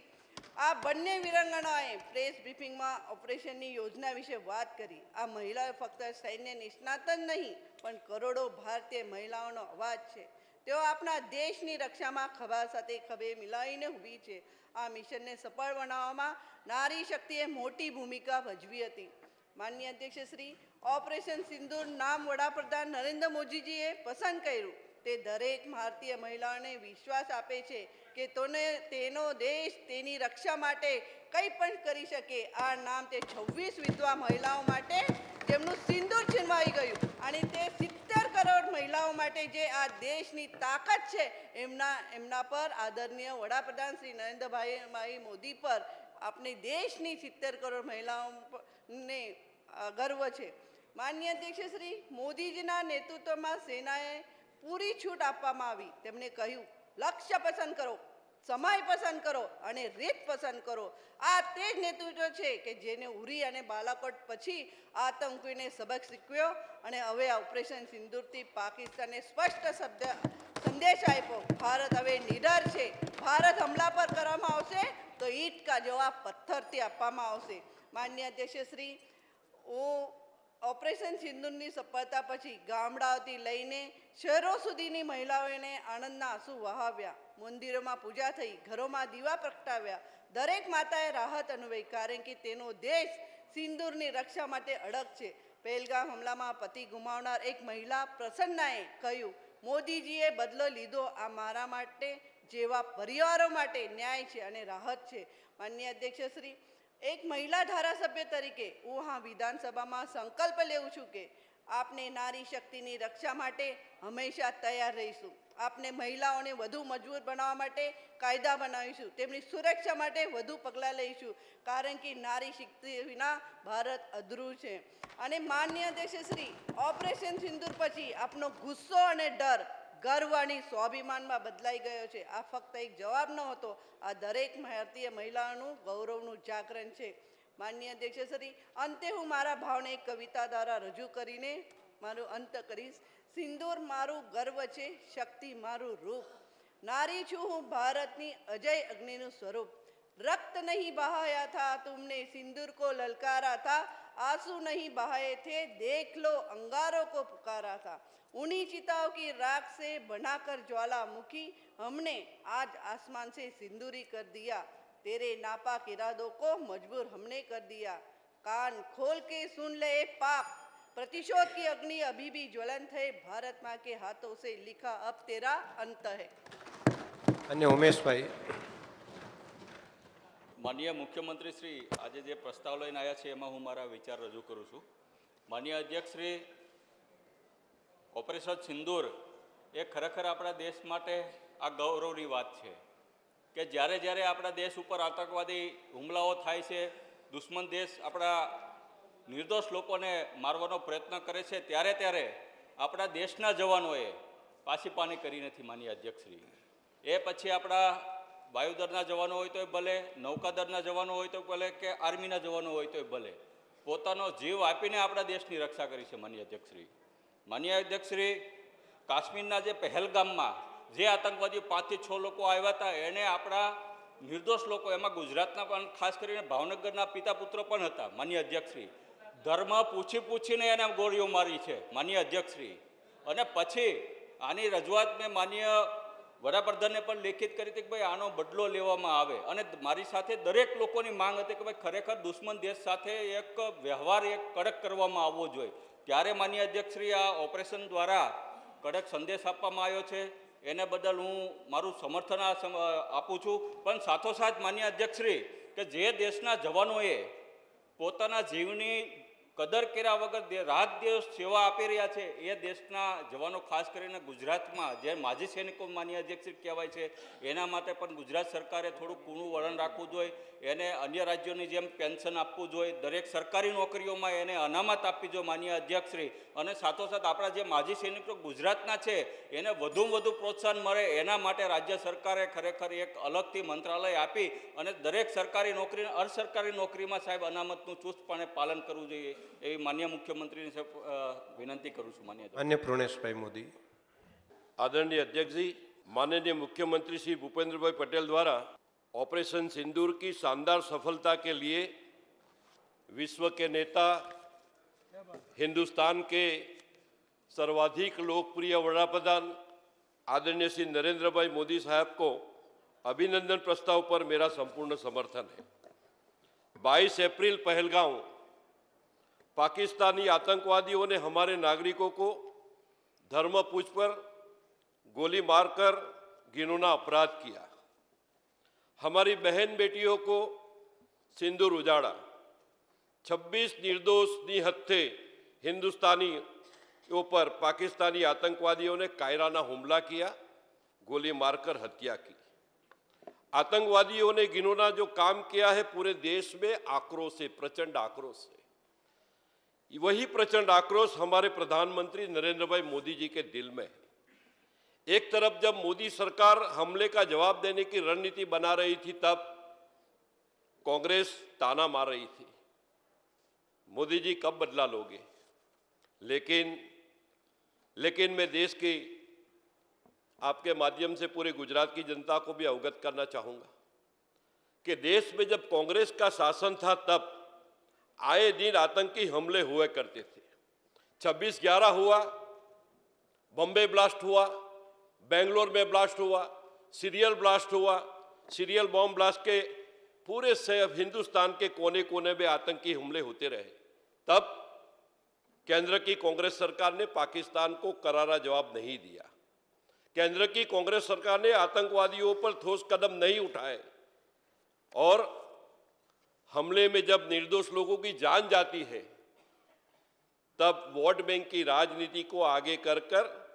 આ બંને વીરાંગનાઓએ પ્રેસ બ્રીફિંગમાં ઓપરેશનની યોજના વિશે વાત કરી. આ મહિલાઓ ફક્ત સૈન્ય નિષ્ણાત જ નહીં પણ કરોડો ભારતીય મહિલાઓનો અવાજ છે. તેઓ આપણા દેશની રક્ષામાં ખભા સાથે ખભે મિલાવીને ઊભી છે. આ મિશનને સફળ બનાવવામાં નારી શક્તિએ મોટી ભૂમિકા ભજવી હતી. માનનીય અધ્યક્ષશ્રી, ઓપરેશન સિંદૂર નામ વડાપ્રધાન નરેન્દ્ર મોદીજીએ પસંદ કર્યું. તે દરેક ભારતીય મહિલાઓને વિશ્વાસ આપે છે કે તેનો દેશ તેની રક્ષા માટે કંઈ પણ કરી શકે. આ નામ તે 26 વિધવા મહિલાઓ માટે જેમનું સિંદૂર છીનવાઈ ગયું, અને તે 70 કરોડ મહિલાઓ માટે જે આ દેશની તાકાત છે, એમના પર આદરણીય વડાપ્રધાન શ્રી નરેન્દ્રભાઈ મોદી પર આપણી દેશની 70 કરોડ મહિલાઓને ગર્વ છે. માનનીય અધ્યક્ષશ્રી, મોદીજીના નેતૃત્વમાં સેનાએ પૂરી છૂટ આપવામાં આવી. તેમણે કહ્યું, લક્ષ્ય પસંદ કરો, સમય પસંદ કરો અને રીત પસંદ કરો. આ તે જ નેતૃત્વ છે કે જેને ઉરી અને બાલાકોટ પછી આતંકીઓને સબક શીખવ્યો, અને હવે આ ઓપરેશન સિંદૂરથી પાકિસ્તાનને સ્પષ્ટ સંદેશ આપ્યો, ભારત હવે નિડર છે. ભારત હમલા પર કરવામાં આવશે તો ઈંટ કા જવાબ પથ્થરથી આપવામાં આવશે. માનનીય અધ્યક્ષશ્રી, ઓપરેશન સિંદૂરની સફળતા પછી ગામડાઓથી લઈને શહેરો સુધીની મહિલાઓને આનંદના આંસુ વહાવ્યા. મંદિરોમાં પૂજા થઈ, ઘરોમાં દીવા પ્રગટાવ્યા. દરેક માતાએ રાહત અનુભવી, કારણ કે તેનો દેશ સિંદૂરની રક્ષા માટે અડગ છે. પહેલગામ હુમલામાં પતિ ગુમાવનાર એક મહિલા પ્રસન્નાએ કહ્યું, મોદીજીએ બદલો લીધો. આ મારા માટે જેવા પરિવારો માટે ન્યાય છે અને રાહત છે. માનનીય અધ્યક્ષશ્રી, એક મહિલા ધારાસભ્ય તરીકે હું આ વિધાનસભામાં સંકલ્પ લેવું છું કે આપને નારી શક્તિની રક્ષા માટે હંમેશા તૈયાર રહીશું. આપને મહિલાઓને વધુ મજબૂત બનાવવા માટે કાયદા બનાવીશું. તેમની સુરક્ષા માટે વધુ પગલાં લઈશું, કારણ કે નારી શક્તિ વિના ભારત અધૂરું છે. અને માનનીય અધ્યક્ષશ્રી, ઓપરેશન સિંદૂર પછી આપનો ગુસ્સો અને ડર ગર્વ અને સ્વાભિમાનમાં બદલાઈ ગયો છે. આ ફક્ત એક જવાબ ન હતો, આ દરેક ભારતીય મહિલાઓનું ગૌરવનું જાગરણ છે. માનનીય અધ્યક્ષશ્રી, અંતે હું મારા ભાવને એક કવિતા દ્વારા રજૂ કરીને મારું અંત કરીશ. સિંદૂર મારું ગર્વ છે, શક્તિ મારું રૂપ. નારી છું હું ભારતની અજય અગ્નિનું સ્વરૂપ. रक्त नहीं बहाया था तुमने सिंदूर को ललकारा था, आंसू नहीं बहाए थे देख लो अंगारों को पुकारा था. उन्हीं चिताओं की राख से बनाकर ज्वालामुखी हमने आज आसमान से सिंदूरी कर दिया. तेरे नापाक इरादों को मजबूर हमने कर दिया. कान खोल के सुन ले पाप, प्रतिशोध की अग्नि अभी भी ज्वलंत है. भारत माँ के हाथों से लिखा अब तेरा अंत है. अन्य उमेश भाई. માનનીય મુખ્યમંત્રી શ્રી આજે જે પ્રસ્તાવ લઈને આવ્યા છે એમાં હું મારા વિચાર રજૂ કરું છું. માનનીય અધ્યક્ષ શ્રી, ઓપરેશન સિંદૂર એ ખરેખર આપણા દેશ માટે આ ગૌરવની વાત છે કે જ્યારે જ્યારે આપણા દેશ ઉપર આતંકવાદી હુમલાઓ થાય છે, દુશ્મન દેશ આપણા નિર્દોષ લોકોને મારવાનો પ્રયત્ન કરે છે, ત્યારે ત્યારે આપણા દેશના જવાનોએ પાછી કરી નથી. માનનીય અધ્યક્ષ શ્રી, એ પછી આપણા વાયુદળના જવાનો હોય તોય ભલે, નૌકાદળના જવાનો હોય તો ભલે, કે આર્મીના જવાનો હોય તોય ભલે, પોતાનો જીવ આપીને આપણા દેશની રક્ષા કરી છે. માનનીય અધ્યક્ષશ્રી, માનનીય અધ્યક્ષશ્રી, કાશ્મીરના જે પહેલગામમાં જે આતંકવાદી 5 થી 6 લોકો આવ્યા હતા, એને આપણા નિર્દોષ લોકો, એમાં ગુજરાતના પણ ખાસ કરીને ભાવનગરના પિતા પુત્રો પણ હતા. માનનીય અધ્યક્ષશ્રી, ધર્મ પૂછીને એને ગોળીઓ મારી છે. માનનીય અધ્યક્ષશ્રી, અને પછી આની રજૂઆત મેં માનનીય વડાપ્રધાનને પણ લેખિત કરી હતી કે ભાઈ આનો બદલો લેવામાં આવે. અને મારી સાથે દરેક લોકોની માંગ હતી કે ભાઈ ખરેખર દુશ્મન દેશ સાથે એક વ્યવહાર કડક કરવામાં આવવો જોઈએ. ત્યારે માનનીય અધ્યક્ષશ્રી, આ ઓપરેશન દ્વારા કડક સંદેશ આપવામાં આવ્યો છે. એને બદલ હું મારું સમર્થન આપું છું. પણ સાથોસાથ માનનીય અધ્યક્ષશ્રી, કે જે દેશના જવાનોએ પોતાના જીવની કદર કર્યા વગર રાત દિવસ સેવા આપી રહ્યા છે એ દેશના જવાનો, ખાસ કરીને ગુજરાતમાં જે માજી સૈનિકો માન્ય અધ્યક્ષ કહેવાય છે, એના માટે પણ ગુજરાત સરકારે થોડું કૂણું વલણ રાખવું જોઈએ. એને અન્ય રાજ્યોની જેમ પેન્શન આપવું જોઈએ. દરેક સરકારી નોકરીઓમાં એને અનામત આપવી જોઈએ માન્ય અધ્યક્ષશ્રી. અને સાથોસાથ આપણા જે માજી સૈનિકો ગુજરાતના છે એને વધુમાં વધુ પ્રોત્સાહન મળે એના માટે રાજ્ય સરકારે ખરેખર એક અલગથી મંત્રાલય આપી અને દરેક સરકારી નોકરી, અર્ધસરકારી નોકરીમાં સાહેબ અનામતનું ચુસ્તપણે પાલન કરવું જોઈએ એવી માન્ય મુખ્યમંત્રીને વિનંતી કરું છું. માન્ય પ્રોણેશભાઈ મોદી. आदरणीय अध्यक्ष जी, माननीय मुख्यमंत्री श्री भूपेंद्र भाई पटेल द्वारा ऑपरेशन सिंदूर की शानदार सफलता के लिए विश्व के नेता, हिंदुस्तान के सर्वाधिक लोकप्रिय वड़ा प्रधान आदरणीय श्री नरेंद्र भाई मोदी साहब को अभिनंदन प्रस्ताव पर मेरा संपूर्ण समर्थन है। 22 अप्रैल पहलगांव पाकिस्तानी आतंकवादियों ने हमारे नागरिकों को धर्म पूछ पर गोली मारकर घिनौना अपराध किया। हमारी बहन बेटियों को सिंदूर उजाड़ा। 26 निर्दोष निहत्थे हिंदुस्तानियों पर पाकिस्तानी आतंकवादियों ने कायराना हमला किया, गोली मारकर हत्या की। आतंकवादियों ने घिनौना जो काम किया है पूरे देश में आक्रोश है, प्रचंड आक्रोश है। वही प्रचंड आक्रोश हमारे प्रधानमंत्री नरेंद्र भाई मोदी जी के दिल में है। एक तरफ जब मोदी सरकार हमले का जवाब देने की रणनीति बना रही थी तब कांग्रेस ताना मार रही थी, मोदी जी कब बदला लोगे। लेकिन मैं देश की आपके माध्यम से पूरे गुजरात की जनता को भी अवगत करना चाहूंगा कि देश में जब कांग्रेस का शासन था तब आए दिन आतंकी हमले हुए करते थे। 26/11 हुआ, बॉम्बे ब्लास्ट हुआ, बेंगलोर में ब्लास्ट हुआ, सीरियल ब्लास्ट हुआ, सीरियल बॉम्ब ब्लास्ट के पूरे हिंदुस्तान के कोने कोने में आतंकी हमले होते रहे। तब केंद्र की कांग्रेस सरकार ने पाकिस्तान को करारा जवाब नहीं दिया। केंद्र की कांग्रेस सरकार ने आतंकवादियों पर ठोस कदम नहीं उठाए और हमले में जब निर्दोष लोगों की जान जाती है तब वोट बैंक की राजनीति को आगे कर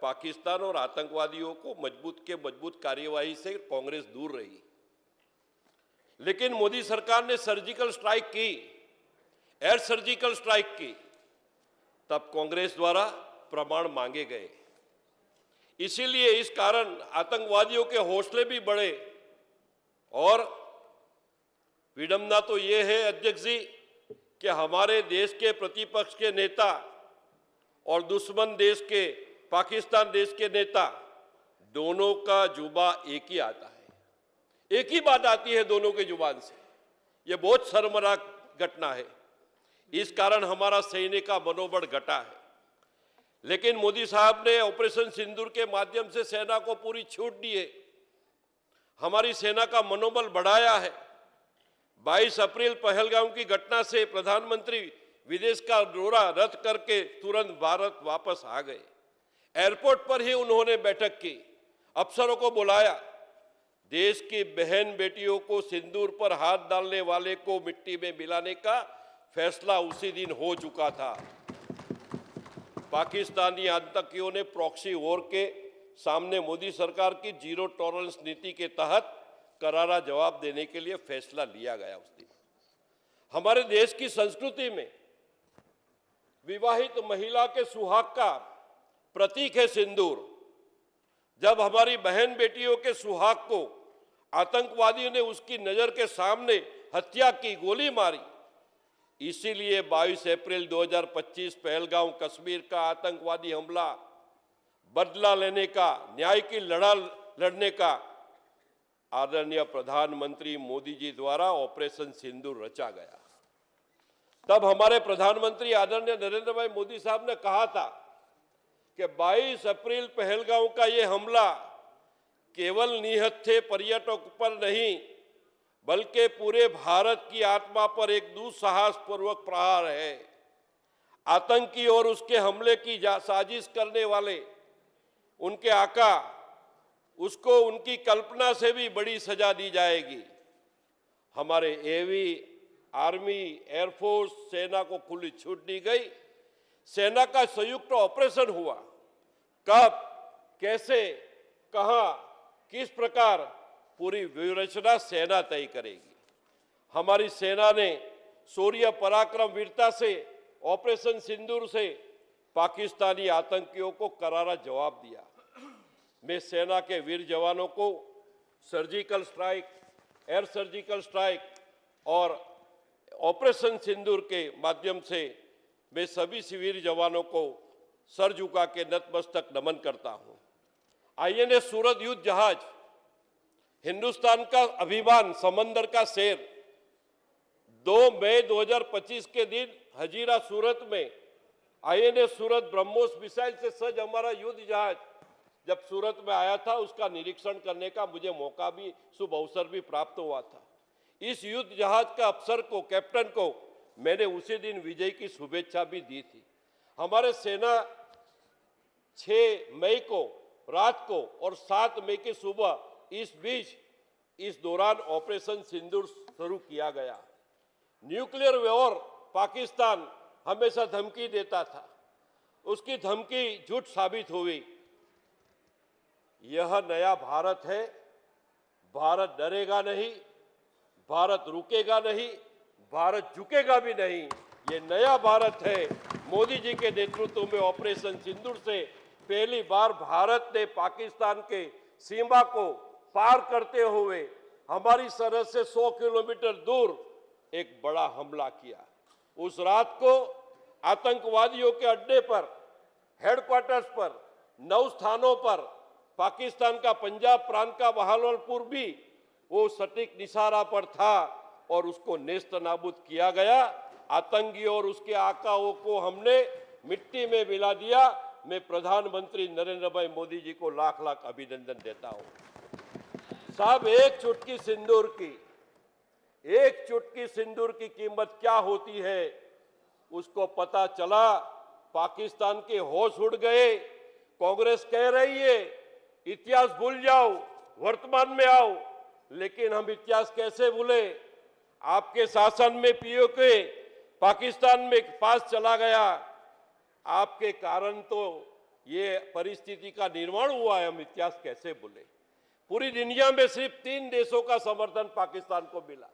पाकिस्तान और आतंकवादियों को मजबूत कार्यवाही से कांग्रेस दूर रही। लेकिन मोदी सरकार ने सर्जिकल स्ट्राइक की, एयर सर्जिकल स्ट्राइक की, तब कांग्रेस द्वारा प्रमाण मांगे गए। इसीलिए इस कारण आतंकवादियों के हौसले भी बढ़े। और विडंबना तो ये है अध्यक्ष जी कि हमारे देश के प्रतिपक्ष के नेता और दुश्मन देश के पाकिस्तान देश के नेता दोनों का जुबा एक ही आता है, एक ही बात आती है दोनों के जुबान से। ये बहुत शर्मनाक घटना है। इस कारण हमारा सैनिक का मनोबल घटा है। लेकिन मोदी साहब ने ऑपरेशन सिंदूर के माध्यम से सेना को पूरी छूट दी है, हमारी सेना का मनोबल बढ़ाया है। 22 अप्रैल पहलगाम की घटना से प्रधानमंत्री विदेश का दौरा रद्द करके तुरंत भारत वापस आ गए। एयरपोर्ट पर ही उन्होंने बैठक की, अफसरों को बुलाया। देश की बहन बेटियों को सिंदूर पर हाथ डालने वाले को मिट्टी में मिलाने का फैसला उसी दिन हो चुका था। पाकिस्तानी आतंकियों ने प्रॉक्सी वॉर के सामने मोदी सरकार की जीरो टॉलरेंस नीति के तहत करारा जवाब देने के लिए फैसला लिया गया। उस दिन हमारे देश की संस्कृति में विवाहित महिला के सुहाग का प्रतीक है सिंदूर। जब हमारी बहन बेटियों के सुहाग को आतंकवादियों ने उसकी नजर के सामने हत्या की, गोली मारी, इसीलिए 22 अप्रैल 2025 पहलगाम कश्मीर का आतंकवादी हमला बदला लेने का, न्याय की लड़ने का आदरणीय प्रधानमंत्री मोदी जी द्वारा ऑपरेशन सिंदूर रचा गया। तब हमारे प्रधानमंत्री आदरणीय नरेंद्र भाई मोदी साहब ने कहा था कि 22 अप्रैल पहलगाम का ये हमला केवल निहत्थे पर्यटक पर नहीं बल्कि पूरे भारत की आत्मा पर एक दुस्साहसपूर्वक प्रहार है। आतंकी और उसके हमले की साजिश करने वाले उनके आका, उसको उनकी कल्पना से भी बड़ी सजा दी जाएगी। हमारे आर्मी, एयरफोर्स, सेना को खुली छूट दी गई। सेना का संयुक्त ऑपरेशन हुआ। कब, कैसे, कहां, किस प्रकार, पूरी व्यूहरचना सेना तय करेगी। हमारी सेना ने शौर्य, पराक्रम, वीरता से ऑपरेशन सिंदूर से पाकिस्तानी आतंकियों को करारा जवाब दिया। मैं सेना के वीर जवानों को surgical strike, air surgical strike और ऑपरेशन सिंदूर के माध्यम से मैं सभी वीर जवानों को सर झुका के नतमस्तक नमन करता हूं। आईएनएस सूरत युद्ध जहाज, हिंदुस्तान का अभिमान, समंदर का शेर, 2 मई 2025 के दिन हजीरा सूरत में आईएनएस सूरत ब्रह्मोस मिसाइल से सज्ज हमारा युद्ध जहाज जब सूरत में आया था, उसका निरीक्षण करने का मुझे मौका भी, शुभ अवसर भी प्राप्त हुआ था। इस युद्ध जहाज का अफसर को, कैप्टन को मैंने उसी दिन विजय की शुभेच्छा भी दी थी। हमारे सेना 6 मई को रात को और 7 मई की सुबह इस बीच, इस दौरान ऑपरेशन सिंदूर शुरू किया गया। न्यूक्लियर वॉर पाकिस्तान हमेशा धमकी देता था, उसकी धमकी झूठ साबित हुई। यह नया भारत है, भारत डरेगा नहीं, भारत रुकेगा नहीं, भारत झुकेगा भी नहीं। ये नया भारत है। मोदी जी के नेतृत्व में ऑपरेशन सिंदूर से पहली बार भारत ने पाकिस्तान के सीमा को पार करते हुए हमारी सरहद से 100 किलोमीटर दूर एक बड़ा हमला किया। उस रात को आतंकवादियों के अड्डे पर, हेडक्वार्टर्स पर, 9 स्थानों पर, पाकिस्तान का पंजाब प्रांत का बहावलपुर भी वो सटीक निशाना पर था और उसको नेस्त नाबूद किया गया। आतंकी और उसके आकाओं को हमने मिट्टी में मिला दिया। मैं प्रधानमंत्री नरेंद्र भाई मोदी जी को लाख लाख अभिनंदन देता हूं। साहब, एक चुटकी सिंदूर की कीमत क्या होती है, उसको पता चला। पाकिस्तान के होश उड़ गए। कांग्रेस कह रही है इतिहास भूल जाओ, वर्तमान में आओ, लेकिन हम इतिहास कैसे भूले। आपके शासन में पीओके पाकिस्तान में पास चला गया। आपके कारण तो ये परिस्थिति का निर्माण हुआ है, हम इतिहास कैसे भूले। पूरी दुनिया में सिर्फ 3 देशों का समर्थन पाकिस्तान को मिला।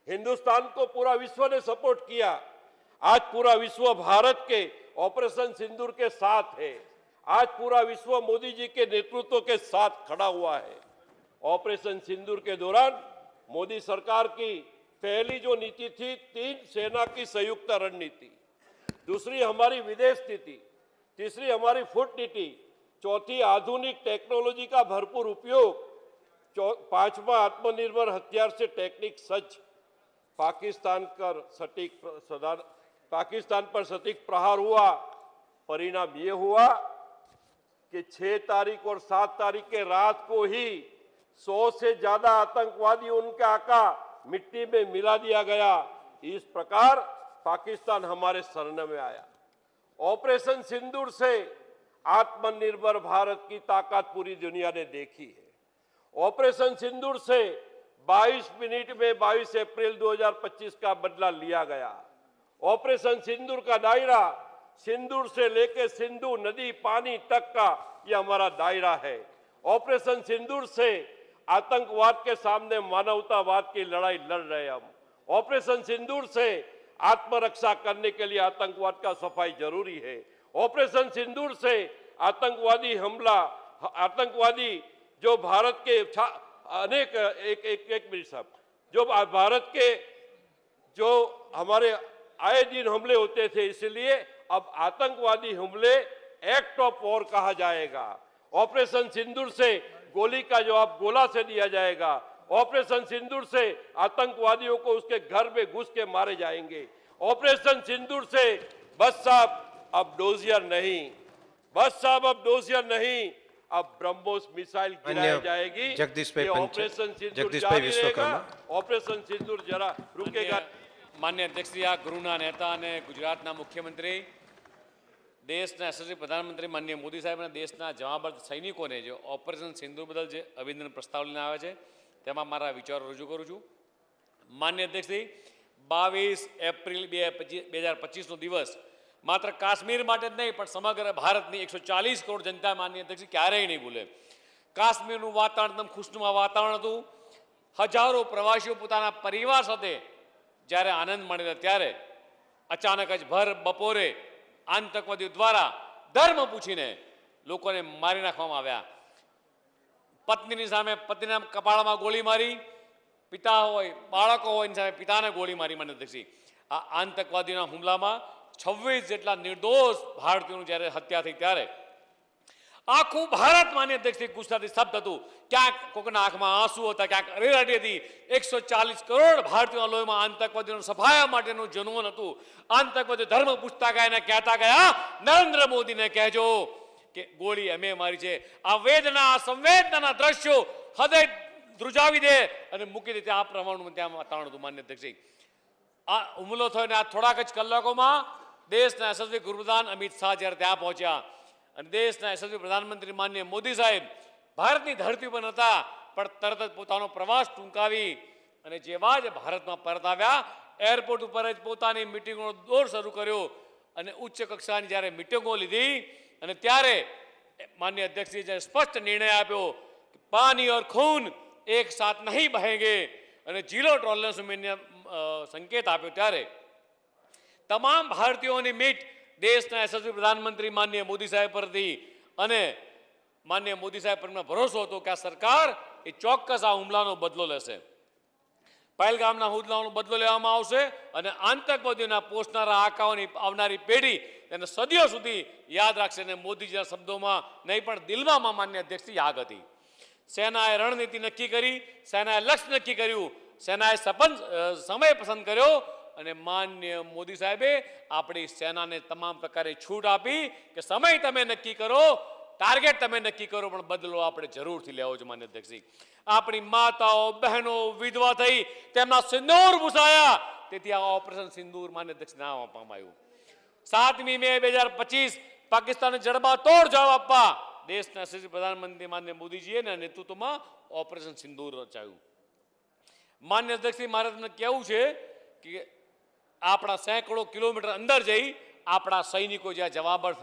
हिंदुस्तान को पूरा विश्व ने सपोर्ट किया। आज पूरा विश्व भारत के ऑपरेशन सिंदूर के साथ है। आज पूरा विश्व मोदी जी के नेतृत्व के साथ खड़ा हुआ है। ऑपरेशन सिंदूर के दौरान मोदी सरकार की पहली जो नीति थी, 3 सेना की संयुक्त रणनीति, दूसरी हमारी विदेश नीति, तीसरी हमारी फूड नीति, चौथी आधुनिक टेक्नोलॉजी का भरपूर उपयोग, 5वां आत्मनिर्भर हथियार से टेक्निक सज्ज। पाकिस्तान पर सटीक प्रहार हुआ। परिणाम ये हुआ कि 6 तारीख और 7 तारीख के रात को ही 100 से ज्यादा आतंकवादी, उनके आका मिट्टी में मिला दिया गया। इस प्रकार पाकिस्तान हमारे शरण में आया। ऑपरेशन सिंदूर से आत्मनिर्भर भारत की ताकत पूरी दुनिया ने देखी है। ऑपरेशन सिंदूर से 22 मिनट में 22 अप्रैल 2025 का बदला लिया गया। ऑपरेशन सिंदूर का दायरा सिंदूर से लेकर सिंधु नदी पानी तक का यह हमारा दायरा है। ऑपरेशन सिंदूर से आतंकवाद के सामने मानवतावाद की लड़ाई लड़ रहे हैं हम। ऑपरेशन सिंदूर से आत्मरक्षा करने के लिए आतंकवाद का सफाई जरूरी है। ऑपरेशन सिंदूर से आतंकवादी जो भारत के अनेक एक मिनट साहब, जो भारत के जो हमारे आए दिन हमले होते थे, इसलिए अब आतंकवादी हमले एक्ट ऑफ वॉर कहा जाएगा। ऑपरेशन सिंदूर से गोली का जवाब गोला से दिया जाएगा। ऑपरेशन सिंदूर से आतंकवादियों को उसके घर में घुस के मारे जाएंगे। ऑपरेशन सिंदूर से बस साहब अब डोजियर नहीं, अब ब्रह्मोस मिसाइल गिराई जाएगी। जगदीश भाई ऑपरेशन सिंदूर जगदीश जारी भाई रहेगा। विश्वकर्मा। ऑपरेशन सिंदूर जरा रुकेगा। માન્ય અધ્યક્ષશ્રી, આ ગૃહના નેતા અને ગુજરાતના મુખ્યમંત્રી, દેશના યશસ્વી પ્રધાનમંત્રી માનનીય મોદી સાહેબ અને દેશના જવાબદાર સૈનિકોને જે ઓપરેશન સિંદૂર બદલ જે અભિનંદન પ્રસ્તાવ લઈને આવે છે તેમાં મારા વિચારો રજૂ કરું છું. માન્ય અધ્યક્ષશ્રી, 22 એપ્રિલ 2025નો દિવસ માત્ર કાશ્મીર માટે જ નહીં પણ સમગ્ર ભારતની 140 કરોડ જનતા માનનીય અધ્યક્ષ ક્યારેય નહીં ભૂલે. કાશ્મીરનું વાતાવરણ એકદમ ખુશનુમા વાતાવરણ હતું. હજારો પ્રવાસીઓ પોતાના પરિવાર સાથે જ્યારે આનંદ માણેલા ત્યારે અચાનક જ ભર બપોરે આતંકવાદીઓ દ્વારા ધર્મ પૂછીને લોકોને મારી નાખવામાં આવ્યા. પત્નીની સામે પતિના કપાળમાં ગોળી મારી, પિતા હોય બાળકો હોય એની સામે પિતાને ગોળી મારી. માન્ય અધ્યક્ષજી, આ આતંકવાદીના હુમલામાં 26 જેટલા નિર્દોષ ભારતીયોનું જ્યારે હત્યા થઈ ત્યારે આખું ભારત માન્ય અધ્યક્ષજી ગુજરાતી શબ્દ હતું. ક્યાંક કોકના આંખમાં આંસુ હતા, ક્યાંક અરેરાટી હતી. 140 કરોડ ભારતીયોના લોહીમાં આતંકવાદીઓનું સફાયા માટેનું જનૂન હતું. આતંકવાદી ધર્મ પૂછતા ગયા અને કહેતા ગયા, નરેન્દ્ર મોદીને કહેજો કે ગોળી અમે મારી છે. આ વેદના સંવેદનાના દ્રશ્યો હૃદય ધ્રુજાવી દે અને મૂકી દે ત્યાં પ્રમાણનું ત્યાં વાતાવરણ હતું. માન્ય અધ્યક્ષજી, આ હુમલો થયો ને આ થોડાક જ કલાકોમાં દેશના યશસ્વી ગૃહપ્રધાન અમિત શાહ જ્યારે ત્યાં પહોંચ્યા અને દેશના યશસ્વી પ્રધાનમંત્રી માનનીય મોદી સાહેબ ભારતની ધરતી પર હતા પણ તરત જ પોતાનો પ્રવાસ ટૂંકાવી અને જેવા જ ભારતમાં પરત આવ્યા એરપોર્ટ ઉપર જ પોતાની મિટિંગોનો દોર શરૂ કર્યો અને ઉચ્ચ કક્ષાની જ્યારે મિટિંગો લીધી અને ત્યારે માનનીય અધ્યક્ષજીએ જ્યારે સ્પષ્ટ નિર્ણય આપ્યો કે પાણી ઓર ખૂન એક સાથ નહીં બહેંગે અને ઝીરો ટોલરન્સનો સંકેત આપ્યો ત્યારે તમામ ભારતીયોની મીટ દેશના યશસ્વી પ્રધાનમંત્રી માનનીય મોદી સાહેબ પરથી અને માનનીય મોદી સાહેબ પર ભરોસો હતો કે આ સરકાર એ ચોક્કસ આ હુમલાનો બદલો લેશે. પહેલગામના હુમલાનો બદલો લેવામાં આવશે અને આતંકવાદીઓના પોષનારા આકાઓની આવનારી પેઢી તેને સદીઓ સુધી યાદ રાખશે. અને મોદીજીના શબ્દોમાં નહીં પણ દિલમાં માન્ય અધ્યક્ષની યાદ હતી. સેનાએ રણનીતિ નક્કી કરી, સેનાએ લક્ષ્ય નક્કી કર્યું, સેનાએ સમય પસંદ કર્યો અને માન્ય મોદી સાહેબે આપણી સેનાને તમામ પ્રકારે છૂટ આપી કે સમય તમે નક્કી કરો, ટાર્ગેટ તમે નક્કી કરો, પણ બદલો આપણે જરૂરથી લેવો છે. માન્ય અધ્યક્ષજી, આપણી માતાઓ બહેનો વિધવા થઈ તેમના સિંદૂર ભૂસાયા, તેથી આ ઓપરેશન સિંદૂર માન્ય અધ્યક્ષ નામ આપવામાં આવ્યું. 7મી મે 2025 પાકિસ્તાનને જડબાતોડ જવાબ આપવા દેશના યશસ્વી પ્રધાનમંત્રી માન્ય મોદીજીએ નેતૃત્વમાં ઓપરેશન સિંદૂર રચાયું. માન્ય અધ્યક્ષજી, મારે તમને કહેવું છે કે આપણા સેંકડો કિલોમીટર અંદર જઈ આપણા સૈનિકો જે આ જવાબદાર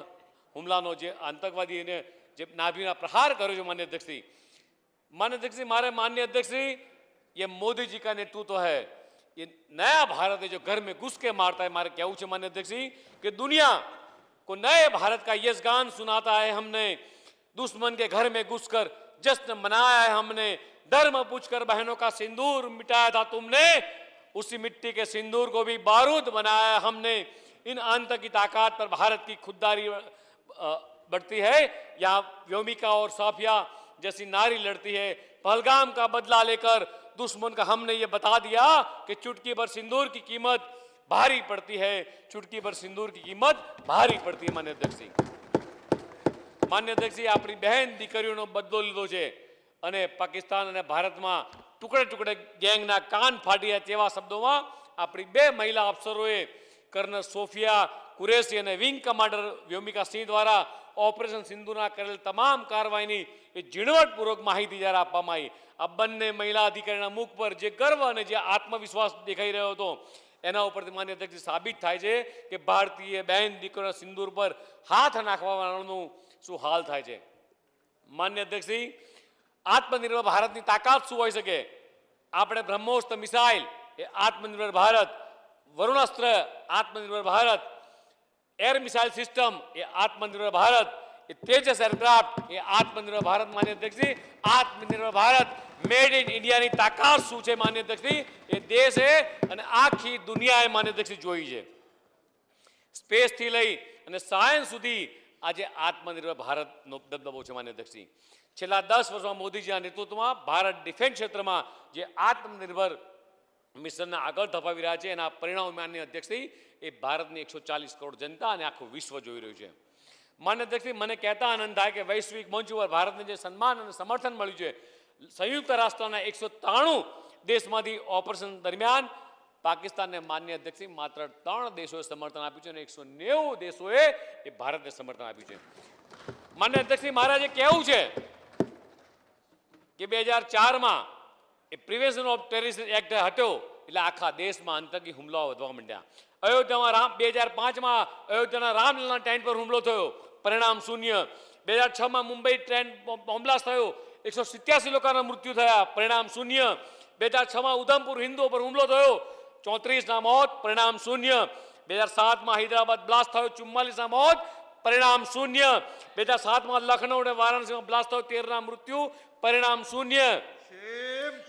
હુમલાનો જે આતંકવાદીને જે નાભીના પ્રહાર કર્યો છે माननीय अध्यक्ष जी मारे माननीय अध्यक्ष जी, ये मोदी जी का नेतृत्व है, ये नया भारत है जो घर में घुस के मारता है. मारे कहूँ है माननीय अध्यक्ष जी कि दुनिया को नए भारत का यश गान सुनाता है हमने. दुश्मन के घर में घुसकर जश्न मनाया है हमने. धर्म पूछकर बहनों का सिंदूर मिटाया था तुमने, उसी मिट्टी के सिंदूर को भी बारूद बनाया हमने. इन आतंक की ताकत पर भारत की खुददारी बढ़ती है. यहाँ व्योमिका और साफिया जैसी नारी लड़ती है. पहलगाम का बदला लेकर दुश्मन का हमने ये बता दिया कि चुटकी भर सिंदूर की कीमत भारी पड़ती है. चुटकी भर सिंदूर की कीमत भारी पड़ती है. माननीय अध्यक्ष जी, माननीय अध्यक्ष जी, अपनी बहन दीकरीओनो बदलो लीधो छे અને પાકિસ્તાન અને ભારતમાં ટુકડે ટુકડે ગેંગના કાન ફાટ્યા તેવા શબ્દોમાં આપણી બે મહિલા અફસરોએ કર્નલ સોફિયા કુરેશી અને વિંગ કમાન્ડર વ્યોમિકા સિંહ દ્વારા ઓપરેશન સિંધુના કરેલ તમામ કાર્યવાહીની એ ઝીણવટપૂર્વક માહિતી જ્યારે આપવામાં આવી. આ બંને મહિલા અધિકારીના મુખ પર જે ગર્વ અને જે આત્મવિશ્વાસ દેખાઈ રહ્યો હતો એના ઉપરથી માન્ય અધ્યક્ષ સાબિત થાય છે કે ભારતીય બહેન દીકરીના સિંદૂર પર હાથ નાખવાનું શું હાલ થાય છે. માન્ય અધ્યક્ષજી, आत्मनिर्भर भारत की ताकत शू हो सके? आपणे ब्रह्मोस्त्र मिसाइल ए आत्मनिर्भर भारत, वरुणास्त्र आत्मनिर्भर भारत, एयर मिसाइल सिस्टम ए आत्मनिर्भर भारत, ए तेजस एरक्राफ्ट ए आत्मनिर्भर भारत. माननीय अध्यक्ष जी, आत्मनिर्भर भारत मेड इन इंडिया की ताकत शू है? माननीय अध्यक्ष जी, ये देश है और आखी दुनियाए माननीय अध्यक्ष जी जोई है. स्पेस थी लई अने सायन्स सुधी आज आत्मनिर्भर भारत नो दबदबो है. माननीय अध्यक्ष जी, છેલ્લા 10 વર્ષમાં મોદીજીના નેતૃત્વમાં ભારત ડિફેન્સ ક્ષેત્રમાં જે આત્મનિર્ભર મિશનને આગળ ધપાવી રહ્યા છે એના પરિણામ માનનીય અધ્યક્ષજી એ ભારતની 140 કરોડ જનતા અને આખું વિશ્વ જોઈ રહ્યું છે. માનનીય અધ્યક્ષજી, મને કહેતા આનંદ થાય કે વૈશ્વિક મંચ ઉપર ભારતને જે સન્માન અને સમર્થન મળ્યું છે, સંયુક્ત રાષ્ટ્રના 193 દેશમાંથી ઓપરેશન દરમિયાન પાકિસ્તાનને માનનીય અધ્યક્ષજી માત્ર 3 દેશોએ સમર્થન આપ્યું છે અને 190 દેશોએ એ ભારતને સમર્થન આપ્યું છે. માનનીય અધ્યક્ષજી, મારે જે કહેવું છે કે 2004 में प्रिवेंशन ऑफ टेररिस्ट एक्ट हटो એટલે આખા દેશમાં આતંકી હુમલાઓ વધવા માંડ્યા. અયોધ્યામાં 2005માં અયોધ્યાના રામલલ્લાના ટેન્ટ પર હુમલો થયો, પરિણામ શૂન્ય. 2006માં મુંબઈ ટ્રેન બોમ્બ બ્લાસ્ટ થયો, 187 લોકોના મૃત્યુ થયા, પરિણામ શૂન્ય. 2006માં ઉધમપુર હિન્દુઓ પર હુમલો થયો, 34ના મોત, પરિણામ શૂન્ય. 2007માં હૈદરાબાદ બ્લાસ્ટ થયો, 44ના મોત, પરિણામ શૂન્ય. 2007માં લખનૌ અને વારાણસીમાં બ્લાસ્ટ થયો, 13ના મૃત્યુ, પરિણામ શૂન્ય.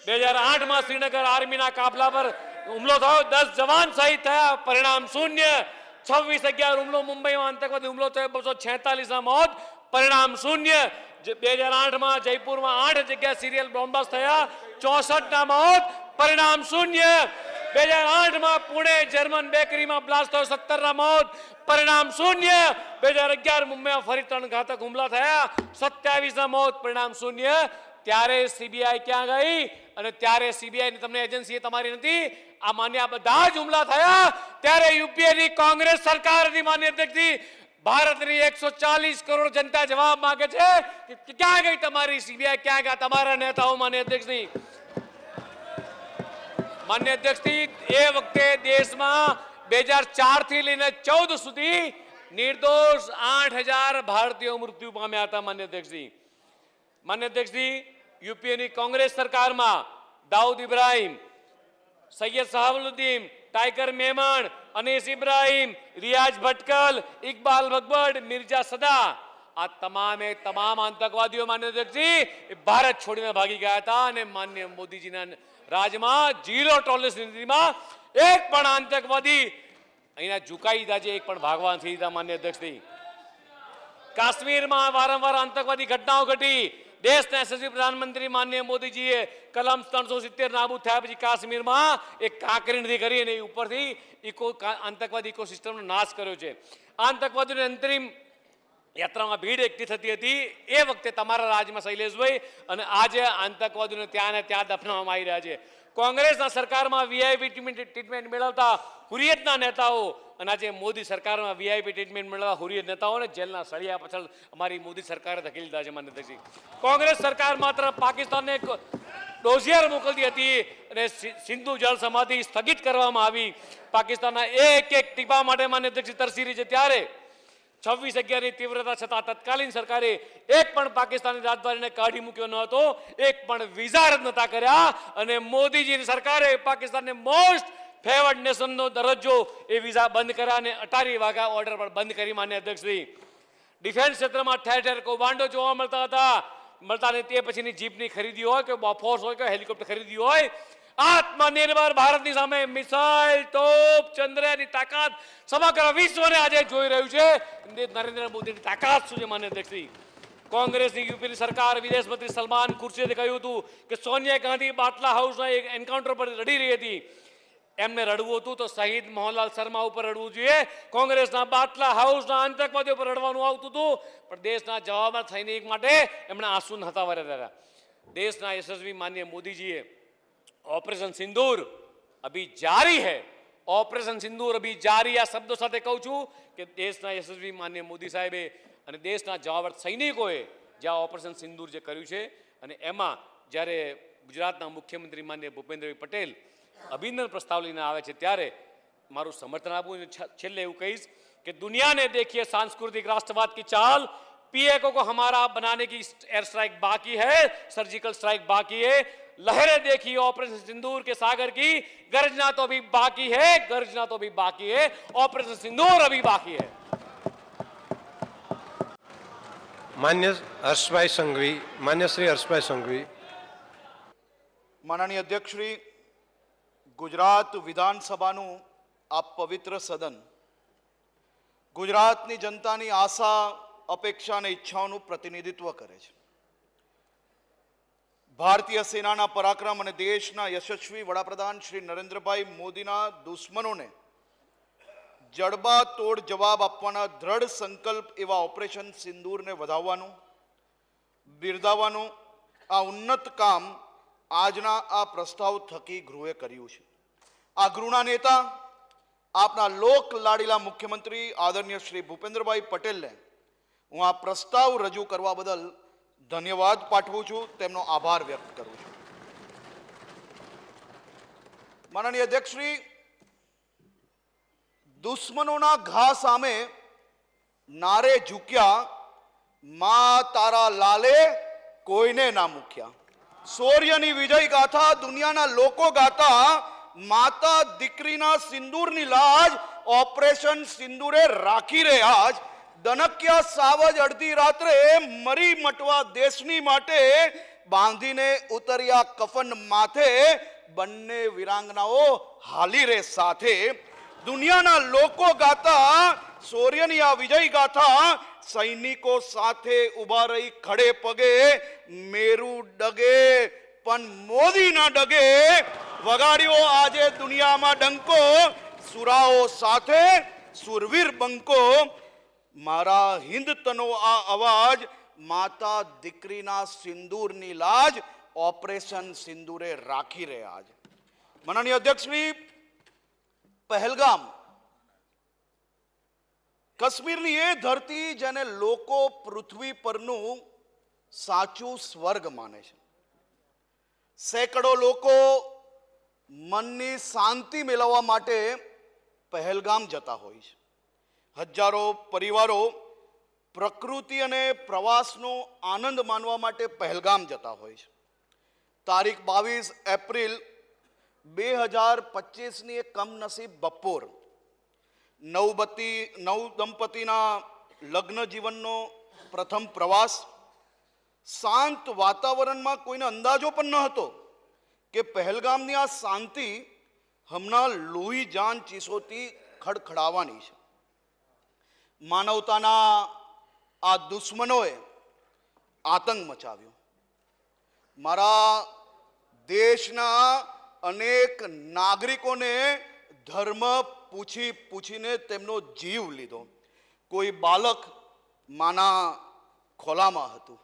2008માં શ્રીનગર આર્મીના કાફલા પર હુમલો થયો, 10 જવાન શહીદ થયા, પરિણામ શૂન્ય. 26/11 હુમલો મુંબઈમાં આતંકવાદી હુમલો થયો, 246ના મોત, પરિણામ શૂન્ય. 2008માં જયપુરમાં 8 જગ્યાએ સિરિયલ બોમ્બ બ્લાસ્ટ થયા, 64ના મોત, પરિણામ શૂન્ય. 2008માં પુણે જર્મન બેકરીમાં બ્લાસ્ટ થયો, 17ના મોત, પરિણામ શૂન્ય. 2011 મુંબઈમાં ફરી 3 ઘાતક હુમલા થયા, 27ના મોત, પરિણામ શૂન્ય. ત્યારે સીબીઆઈ ક્યાં ગઈ? અને ત્યારે સીબીઆઈ તમને એજન્સી તમારી નથી. આ માન્ય બધા જ હુમલા થયા ત્યારે યુપીએની કોંગ્રેસ સરકાર હતી. માન્ય અધ્યક્ષજી, ભારતની 140 કરોડ જનતા જવાબ માંગે છે કે ક્યાં ગઈ તમારી સીબીઆઈ, ક્યાં ગયા તમારા નેતાઓ? માન્ય અધ્યક્ષજી, માન્ય અધ્યક્ષજી, એ વખતે દેશમાં 2004 થી લઈને 14 સુધી નિર્દોષ 8000 ભારતીયો મૃત્યુ પામ્યા હતા. માન્ય અધ્યક્ષજી, માન્ય અધ્યક્ષજી, યુપીએની કોંગ્રેસ સરકારમાં દાઉદ ઇબ્રાહિમ, સૈયદ સહાબુદ્દીન, ટાઈગર મેમણ, અનીસ ઇબ્રાહિમ, રિયાજ ભટકલ, ઇકબાલ બગબડ, મિર્જા સદા, આ તમામે તમામ આતંકવાદીઓ માન્ય અધ્યક્ષજી ભારત છોડીને ભાગી ગયા હતા. અને માન્ય મોદીજીના રાજમાં ઝીરો ટોલરન્સ નીતિમાં એક પણ આતંકવાદી અહીંના ઝુકાઈ દીધા છે, એક પણ ભાગવા નથી દીધા. માન્ય અધ્યક્ષજી, કાશ્મીરમાં વારંવાર આતંકવાદી ઘટનાઓ ઘટી. દેશના યશસ્વી પ્રધાનમંત્રી માનનીય મોદીજીએ કલમ 370 નાબૂદ થયા પછી કાશ્મીરમાં એક કાંકરી નથી કરી અને ઉપરથી આતંકવાદી ઇકોસિસ્ટમનો નાશ કર્યો છે. આતંકવાદીઓની અંતરિમ યાત્રામાં ભીડ એકઠી થતી હતી એ વખતે તમારા રાજ્યમાં શૈલેષભાઈ, અને આજે આતંકવાદીઓને ત્યાં ને ત્યાં દફનાવવામાં આવી રહ્યા છે. કોંગ્રેસના સરકારમાં વીઆઈપી ટ્રીટમેન્ટ મેળવતા હુરિયતના નેતાઓ અને આજે મોદી સરકારમાં વીઆઈપી ટ્રીટમેન્ટ મેળવતા હુરિયત નેતાઓને જેલના સળિયા પાછળ અમારી મોદી સરકારે ધકેલી દીધા છે. માન્ય અધ્યક્ષજી, કોંગ્રેસ સરકાર માત્ર પાકિસ્તાનને એક ડોઝિયર મોકલતી હતી અને સિંધુ જળ સમાધિ સ્થગિત કરવામાં આવી. પાકિસ્તાનના એક ટીપા માટે માન્ય અધ્યક્ષજી તરસી રહી છે. ત્યારે 26/11ની તીવ્રતા છતાં તત્કાલીન સરકારે એક પણ પાકિસ્તાની રાજદ્વારીને કાઢી મૂક્યો ન હતો, એક પણ વિઝા રદ નહોતા કર્યા. અને મોદીજીની સરકારે પાકિસ્તાનને મોસ્ટ ફેવર્ડ નેશનનો દરજ્જો એ વિઝા બંધ કર્યા અને અટારી વાઘા ઓર્ડર પર બંધ કરી. માન્ય અધ્યક્ષશ્રી, ડિફેન્સ ક્ષેત્રમાં ઠેર ઠેર કૌભાંડો જોવા મળતા ને તે પછીની જીપની ખરીદી હોય કે બોફોર્સ હોય કે હેલિકોપ્ટર ખરીદી હોય, આત્મનિર્ભર ભારતની સામે મિસાઇલ, તોપ, ચંદ્રયાનની તાકાત સમગ્ર વિશ્વને આજે જોઈ રહ્યું છે. નરેન્દ્ર મોદીની તાકાત શું છે? માન્ય અધ્યક્ષશ્રી, કોંગ્રેસની યુપીની સરકાર વિદેશ મંત્રી સલમાન ખુરશીદે કહ્યું હતું કે સોનિયા ગાંધી બાટલા હાઉસના એક એન્કાઉન્ટર પર રડી રહી હતી. એમને રડવું હતું તો શહીદ મોહનલાલ શર્મા ઉપર રડવું જોઈએ. કોંગ્રેસના બાટલા હાઉસના આતંકવાદીઓ પર રડવાનું આવતું હતું, પણ દેશના જવાબદાર સૈનિક માટે એમણે આંસુ નહોતા વર્યા. દેશના યશસ્વી માન્ય મોદીજીએ ऑपरेशन सिंदूर अभी जारी है, ऑपरेशन सिंदूर अभी जारी. આ શબ્દો સાથે કહું છું કે દેશના યશસ્વી માન્ય મોદી સાહેબે અને દેશના જવાબદાર સૈનિકોએ જ્યાં ઓપરેશન સિંદૂર જે કર્યું છે, અને એમાં જ્યારે ગુજરાતના મુખ્યમંત્રી માન્ય ભૂપેન્દ્રભાઈ પટેલ અભિનંદન પ્રસ્તાવ લઈને આવે છે ત્યારે મારું સમર્થન આપવું. છેલ્લે એવું કહીશ કે दुनिया ने देखिए सांस्कृतिक राष्ट्रवाद की चाल, पीएको को हमारा बनाने की एयर स्ट्राइक बाकी है, सर्जिकल स्ट्राइक बाकी है. लहरें देखी ऑपरेशन सिंदूर के सागर की, गर्जना तो अभी बाकी है, गर्जना तो अभी बाकी है, ऑपरेशन सिंदूर अभी बाकी है. માન્ય હર્ષભાઈ સંઘવી, માન્ય શ્રી હર્ષભાઈ સંઘવી. માનનીય અધ્યક્ષ શ્રી, ગુજરાત વિધાનસભાનું આ પવિત્ર સદન ગુજરાતની જનતાની આશા, અપેક્ષા અને ઈચ્છાઓનું પ્રતિનિધિત્વ કરે છે. ભારતીય સેનાના પરાક્રમ અને દેશના યશસ્વી વડાપ્રધાન શ્રી નરેન્દ્રભાઈ મોદીના દુશ્મનોને જડબાતોડ જવાબ આપવાના દ્રઢ સંકલ્પ એવા ઓપરેશન સિંદૂરને વધાવવાનું, બિરદાવવાનું આ ઉન્નત કામ આજના આ પ્રસ્તાવ થકી ગૃહે કર્યું છે. આ ગૃહના નેતા આપના લોક લાડીલા મુખ્યમંત્રી આદરણીય શ્રી ભૂપેન્દ્રભાઈ પટેલને હું આ પ્રસ્તાવ રજૂ કરવા બદલ ધન્યવાદ પાઠવું છું, તેમનો આભાર વ્યક્ત કરું છું. માનનીય અધ્યક્ષશ્રી, દુશ્મનોના ઘા સામે નારે ઝૂક્યા, માં તારા લાલે કોઈને ના મૂક્યા. શૌર્યની વિજય ગાથા દુનિયાના લોકો ગાતા, માતા દીકરીના સિંદૂરની લાજ ઓપરેશન સિંદૂરે રાખી રે આજ. દનક્યા સાવજ અડધી રાત્રે મરી મટવા દેશની માટે, બાંધીને ઉતર્યા કફન માથે, બંને વિરાંગનાઓ હાલી રે સાથે. દુનિયાના લોકો ગાતા શૌર્યની આ વિજય ગાથા, સૈનિકો સાથે ઉભા રહી ખડે પગે, મેરુ ડગે પણ મોદી ના ડગે. વગાડ્યો આજે દુનિયામાં ડંકો, સુરાઓ સાથે સુરવીર બંકો. મારા હિન્દ તનો આ અવાજ, માતા દીકરીના સિંદૂરની લાજ ઓપરેશન સિંદૂરે રાખી રે આજ. માનનીય અધ્યક્ષશ્રી, પહેલગામ કાશ્મીરની એ ધરતી જેને લોકો પૃથ્વી પરનું સાચું સ્વર્ગ માને છે. સેંકડો લોકો મનની શાંતિ મેળવવા માટે પહેલગામ જતા હોય છે. હજારો પરિવારો પ્રકૃતિ અને પ્રવાસનો આનંદ માણવા માટે પહેલગામ જતા હોય છે. તારીખ 22 એપ્રિલ 2025ની એક કમનસીબ બપોર, નવ દંપતીના લગ્ન જીવનનો પ્રથમ પ્રવાસ. શાંત વાતાવરણમાં કોઈને અંદાજો પણ ન હતો કે પહેલગામની આ શાંતિ હમણાં લોહી જાન ચીસોથી ખડખડાવાની છે. માનવતાના આ દુશ્મનોએ આતંક મચાવ્યો. મારા દેશના અનેક નાગરિકોને ધર્મ પૂછીને તેમનો જીવ લીધો. કોઈ બાળક માના ખોલામાં હતું,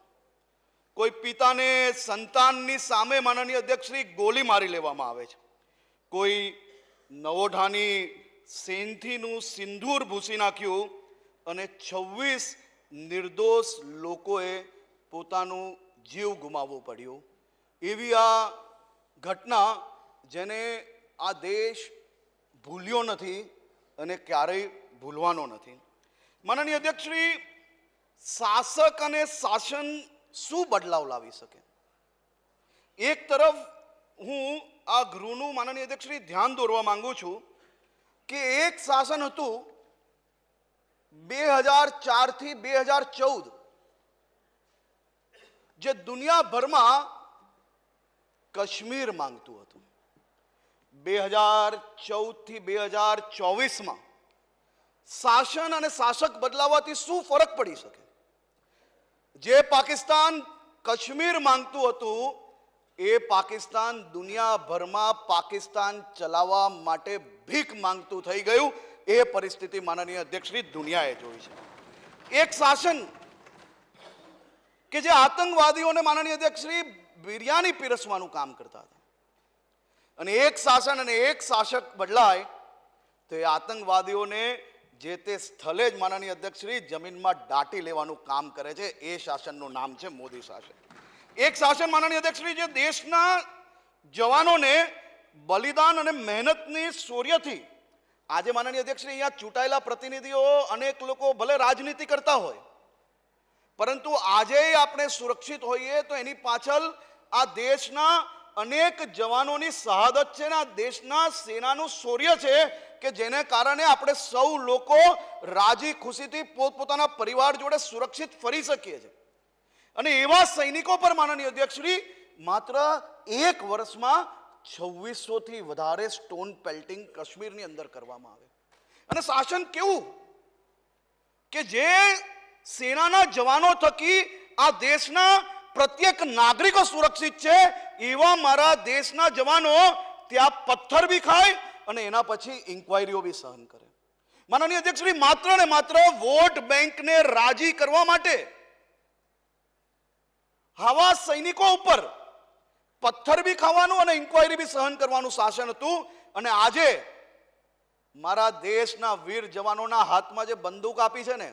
કોઈ પિતાને સંતાનની સામે માનનીય અધ્યક્ષશ્રી ગોળી મારી લેવામાં આવે છે. કોઈ નવોઢાની સેનથીનું સિંદૂર ભૂસી નાખ્યું અને 26 નિર્દોષ લોકોએ પોતાનું જીવ ગુમાવવું પડ્યું. એવી આ ઘટના જેને આ દેશ ભૂલ્યો નથી અને ક્યારેય ભૂલવાનો નથી. માનનીય અધ્યક્ષશ્રી, શાસક અને શાસન શું બદલાવ લાવી શકે? એક તરફ હું આ ગૃહનું માનનીય અધ્યક્ષશ્રી ધ્યાન દોરવા માંગુ છું કે એક શાસન હતું 2004 થી 2014, જે દુનિયાભરમાં કાશ્મીર માંગતું હતું. 2014 થી 2024માં શાસન અને શાસક બદલાવાથી શું ફરક પડી શકે? જે પાકિસ્તાન કાશ્મીર માંગતું હતું, એ પાકિસ્તાન દુનિયાભરમાં પાકિસ્તાન ચલાવવા માટે ભીખ માંગતું થઈ ગયું. એ પરિસ્થિતિ માનનીય અધ્યક્ષશ્રી દુનિયાએ જોઈ છે. એક શાસન કે જે આતંકવાદીઓને માનનીય અધ્યક્ષશ્રી બિરયાની પીરસવાનું કામ કરતા હતા, અને એક શાસન અને એક શાસક બદલાય તો એ આતંકવાદીઓને જે તે સ્થળે જ માનનીય અધ્યક્ષશ્રી જમીનમાં દાટી લેવાનું કામ કરે છે. એ શાસનનું નામ છે મોદી શાસન. એક શાસન માનનીય અધ્યક્ષશ્રી જે દેશના જવાનોને બલિદાન અને મહેનતની શૌર્યથી, આજે માનનીય અધ્યક્ષશ્રી અહીંયા ચૂંટાયેલા પ્રતિનિધિઓ અનેક લોકો ભલે રાજનીતિ કરતા હોય, પરંતુ આજે આપણે સુરક્ષિત હોઈએ તો એની પાછળ આ દેશના અનેક જવાનોની શહાદત છે ને આ દેશના સેનાનું શૌર્ય છે કે જેને કારણે આપણે સૌ લોકો રાજી ખુશીથી પોતપોતાના પરિવાર જોડે સુરક્ષિત ફરી શકીએ છીએ. અને એવા સૈનિકો પર માનનીય અધ્યક્ષશ્રી માત્ર એક વર્ષમાં 2600 થી વધારે સ્ટોન પેલ્ટિંગ કાશ્મીરની અંદર કરવામાં આવે. અને શાસન કેવું કે જે સેનાના જવાનો થકી આ દેશના પ્રત્યેક નાગરિકો સુરક્ષિત છે, એવા મારા દેશના જવાનો ત્યાં પથ્થર બી ખાય અને એના પછી ઇન્ક્વાયરીઓ બી સહન કરે. માનનીય અધ્યક્ષશ્રી, માત્ર ને માત્ર વોટ બેંકને રાજી કરવા માટે આવા સૈનિકો ઉપર પથ્થર બી ખાવાનું અને ઇન્ક્વાયરી બી સહન કરવાનું શાસન હતું. અને આજે મારા દેશના વીર જવાનોના હાથમાં જે બંદૂક આપી છે ને,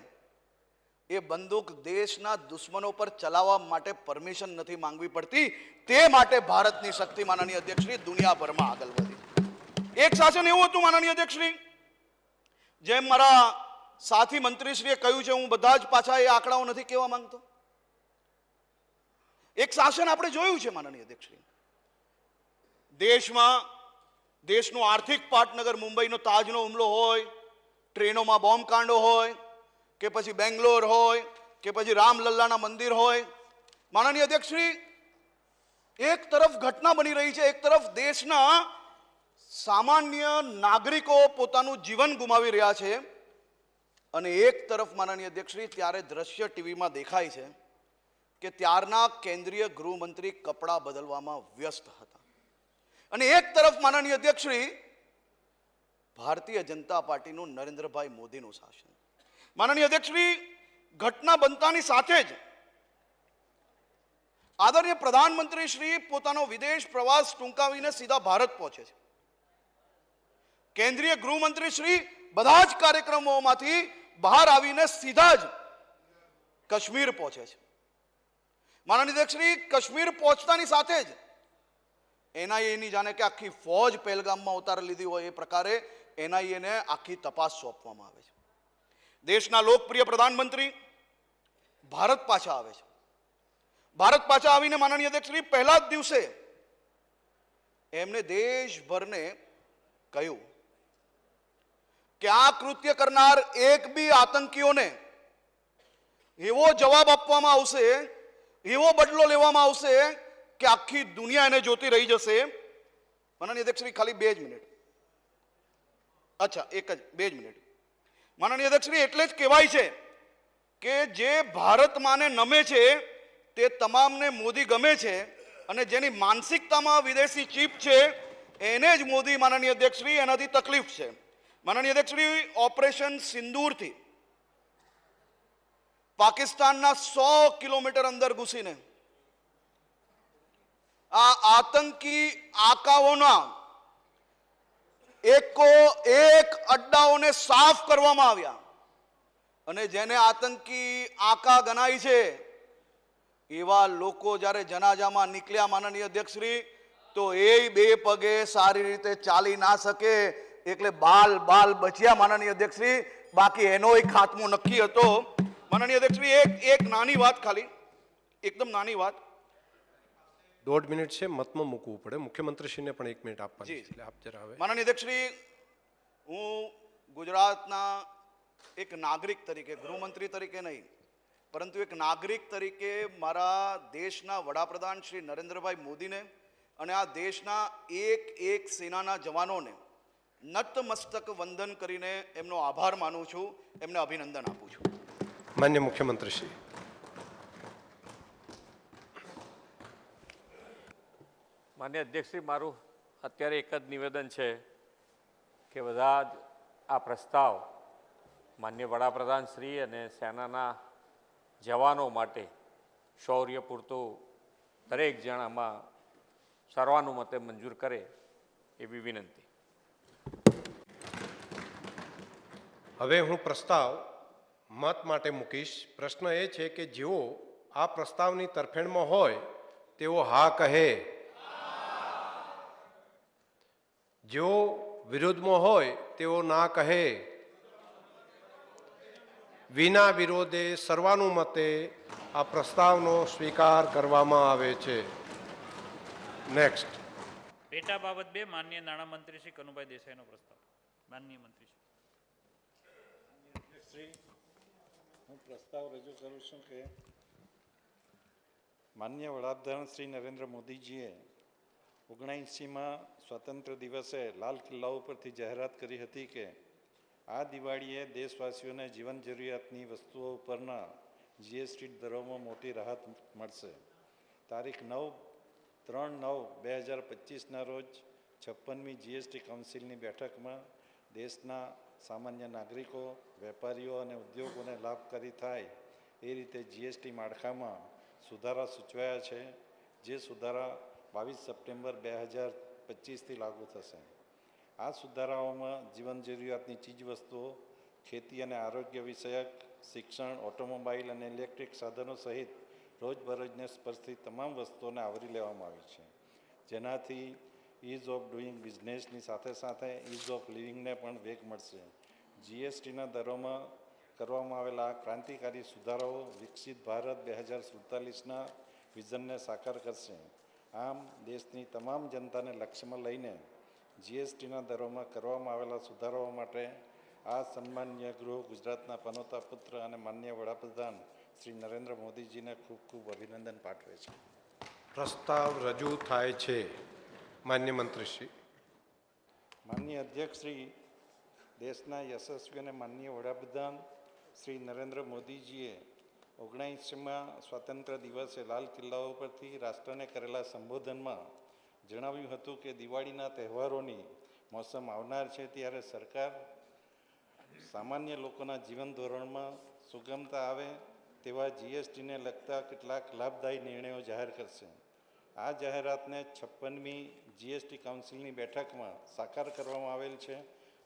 એ બંદૂક દેશના દુશ્મનો પર ચલાવવા માટે પરમિશન નથી માંગવી પડતી. તે માટે ભારતની શક્તિ માનનીય અધ્યક્ષશ્રી દુનિયાભરમાં આગળ વધી. એક શાસન એવું હતું માનનીય અધ્યક્ષશ્રી, જેમ મારા સાથી મંત્રીશ્રીએ કહ્યું છે, હું બધા જ પાછા એ આંકડાઓ નથી કહેવા માંગતો. એક શાસન આપણે જોયું છે માનનીય અધ્યક્ષશ્રી, દેશનું આર્થિક પાટનગર મુંબઈનો તાજનો હુમલો હોય, ટ્રેનોમાં બોમ્બ કાંડો હોય, કે પછી બેંગ્લોર હોય, કે પછી રામલલ્લાના મંદિર હોય. માનનીય અધ્યક્ષશ્રી, એક તરફ ઘટના બની રહી છે, એક તરફ દેશના સામાન્ય નાગરિકો પોતાનું જીવન ગુમાવી રહ્યા છે, અને એક તરફ માનનીય અધ્યક્ષશ્રી ત્યારે દ્રશ્ય ટીવીમાં દેખાય છે કે ત્યારના કેન્દ્રીય ગૃહમંત્રી કપડાં બદલવામાં વ્યસ્ત હતા, અને એક તરફ માનનીય અધ્યક્ષશ્રી ભારતીય જનતા પાર્ટીનું નરેન્દ્રભાઈ મોદીનું શાસન. માનનીય અધ્યક્ષશ્રી, ઘટના બનતાની સાથે જ આદરણીય પ્રધાનમંત્રી શ્રી પોતાનો વિદેશ પ્રવાસ ટૂંકાવીને સીધા ભારત પહોંચે છે. કેન્દ્રીય ગૃહમંત્રી શ્રી બધા જ કાર્યક્રમોમાંથી બહાર આવીને સીધા જ કાશ્મીર પહોંચે છે. માનનીય અધ્યક્ષશ્રી, કાશ્મીર પહોંચતાની સાથે જ એનઆઈએની જાણે કે આખી ફોજ પહેલગામમાં ઉતારી લીધી હોય એ પ્રકારે એનઆઈએને આખી તપાસ સોંપવામાં આવે છે. દેશના લોકપ્રિય પ્રધાનમંત્રી ભારત પાછા આવે છે. ભારત પાછા આવીને માનનીય અધ્યક્ષશ્રી પહેલા જ દિવસે એમને દેશભરને કહ્યું કે આ કૃત્ય કરનાર એક બી આતંકીઓને એવો જવાબ આપવામાં આવશે, એવો બદલો લેવામાં આવશે કે આખી દુનિયા એને જોતી રહી જશે. માનનીય અધ્યક્ષશ્રી, ખાલી 2 જ મિનિટ. અચ્છા, 2 જ મિનિટ. માનનીય અધ્યક્ષશ્રી, એટલે જ કહેવાય છે કે જે ભારત માને નમે છે તે તમામને મોદી ગમે છે, અને જેની માનસિકતામાં વિદેશી ચીપ છે એને જ મોદી માનનીય અધ્યક્ષશ્રી એનાથી તકલીફ છે. માનનીય અધ્યક્ષશ્રી, ઓપરેશન સિંદૂરથી પાકિસ્તાનના 100 કિલોમીટર અંદર ઘૂસીને આ આતંકી આકાઓના એક અડ્ડાઓને સાફ કરવામાં આવ્યા, અને જેને આતંકી આકા ગણાય છે એવા લોકો જ્યારે જનાજામાં નીકળ્યા માનનીય અધ્યક્ષશ્રી, તો એ 2 પગે સારી રીતે ચાલી ના શકે, એટલે બાલ બચ્યા માનનીય અધ્યક્ષશ્રી. બાકી એનોય ખાત્મો નક્કી હતો. માનનીય અધ્યક્ષશ્રી, એક નાની વાત, ખાલી એકદમ નાની વાત. 1.5 મિનિટ છે, મતમાં મૂકવું પડે. મુખ્યમંત્રીશ્રીને પણ 1 મિનિટ આપવાની છે, એટલે આપ જરા હવે. માનનીય અધ્યક્ષશ્રી, હું ગુજરાતના એક નાગરિક તરીકે, ગૃહમંત્રી તરીકે નહીં પરંતુ એક નાગરિક તરીકે મારા દેશના વડાપ્રધાન શ્રી નરેન્દ્રભાઈ મોદીને અને આ દેશના એક સેનાના જવાનોને નતમસ્તક વંદન કરીને એમનો આભાર માનું છું, એમને અભિનંદન આપું છું. માન્ય મુખ્યમંત્રીશ્રી. માન્ય અધ્યક્ષશ્રી, મારું અત્યારે એક જ નિવેદન છે કે બધા જ આ પ્રસ્તાવ માન્ય વડાપ્રધાન શ્રી અને સેનાના જવાનો માટે શૌર્ય પૂરતું દરેક જણ આમાં સર્વાનુમતે મંજૂર કરે એવી વિનંતી. હવે હું પ્રસ્તાવ મત માટે મૂકીશ. પ્રશ્ન એ છે કે જેઓ આ પ્રસ્તાવની તરફેણમાં હોય તેઓ હા કહે, જેઓ વિરોધમાં હોય તેઓ ના કહે. વિના વિરોધે સર્વાનુમતે આ પ્રસ્તાવનો સ્વીકાર કરવામાં આવે છે. નેક્સ્ટ. પેટા બાબત 2, માનનીય નાણામંત્રી શ્રી કનુભાઈ દેસાઈનો પ્રસ્તાવ. માનનીય મંત્રી શ્રી, હું પ્રસ્તાવ રજૂ કરું છું કે માન્ય વડાપ્રધાન શ્રી નરેન્દ્ર મોદીજીએ 79માં સ્વતંત્ર દિવસે લાલ કિલ્લા ઉપરથી જાહેરાત કરી હતી કે આ દિવાળીએ દેશવાસીઓને જીવન જરૂરિયાતની વસ્તુઓ ઉપરના જીએસટી દરોમાં મોટી રાહત મળશે. તારીખ 3/9/2025ના રોજ 56મી જીએસટી કાઉન્સિલની બેઠકમાં દેશના સામાન્ય નાગરિકો, વેપારીઓ અને ઉદ્યોગોને લાભકારી થાય એ રીતે જીએસટી માળખામાં સુધારા સૂચવાયા છે, જે સુધારા 22 સપ્ટેમ્બર 2025થી લાગુ થશે. આ સુધારાઓમાં જીવન જરૂરિયાતની ચીજવસ્તુઓ, ખેતી અને આરોગ્ય વિષયક, શિક્ષણ, ઓટોમોબાઈલ અને ઇલેક્ટ્રિક સાધનો સહિત રોજબરોજને સ્પર્શતી તમામ વસ્તુઓને આવરી લેવામાં આવી છે, જેનાથી ઇઝ ઓફ ડુઈંગ બિઝનેસની સાથે સાથે ઇઝ ઓફ લિવિંગને પણ વેગ મળશે. જીએસટીના દરોમાં કરવામાં આવેલા ક્રાંતિકારી સુધારાઓ વિકસિત ભારત 2047ના વિઝનને સાકાર કરશે. આમ દેશની તમામ જનતાને લક્ષ્યમાં લઈને જીએસટીના દરોમાં કરવામાં આવેલા સુધારાઓ માટે આ સન્માનીય ગૃહ ગુજરાતના પનોતા પુત્ર અને માનનીય વડાપ્રધાન શ્રી નરેન્દ્ર મોદીજીને ખૂબ ખૂબ અભિનંદન પાઠવે છે. પ્રસ્તાવ રજૂ થાય છે. માન્ય મંત્રીશ્રી. માનનીય અધ્યક્ષશ્રી, દેશના યશસ્વી અને માનનીય વડાપ્રધાન શ્રી નરેન્દ્ર મોદીજીએ 19માં સ્વાતંત્ર્ય દિવસે લાલ કિલ્લા ઉપરથી રાષ્ટ્રને કરેલા સંબોધનમાં જણાવ્યું હતું કે દિવાળીના તહેવારોની મોસમ આવનાર છે, ત્યારે સરકાર સામાન્ય લોકોના જીવન ધોરણમાં સુગમતા આવે તેવા જીએસટીને લગતા કેટલાક લાભદાયી નિર્ણયો જાહેર કરશે. આ જાહેરાતને 56મી જીએસટી કાઉન્સિલની બેઠકમાં સાકાર કરવામાં આવેલ છે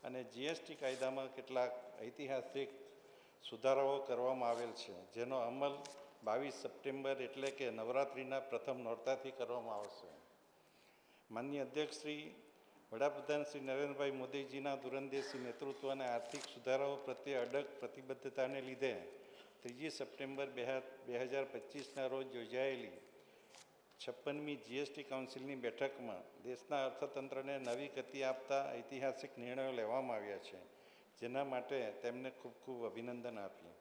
અને જીએસટી કાયદામાં કેટલાક ઐતિહાસિક સુધારાઓ કરવામાં આવેલ છે, જેનો અમલ 22 સપ્ટેમ્બર એટલે કે નવરાત્રિના પ્રથમ નોરતાથી કરવામાં આવશે. માનનીય અધ્યક્ષશ્રી, વડાપ્રધાન શ્રી નરેન્દ્રભાઈ મોદીજીના દૂરંદેશી નેતૃત્વ અને આર્થિક સુધારાઓ પ્રત્યે અડગ પ્રતિબદ્ધતાને લીધે 3 સપ્ટેમ્બર 2025ના રોજ યોજાયેલી 56મી જીએસટી કાઉન્સિલની બેઠકમાં દેશના અર્થતંત્રને નવી ગતિ આપતા ઐતિહાસિક નિર્ણયો લેવામાં આવ્યા છે, જેના માટે તેમને ખૂબ ખૂબ અભિનંદન આપ્યા.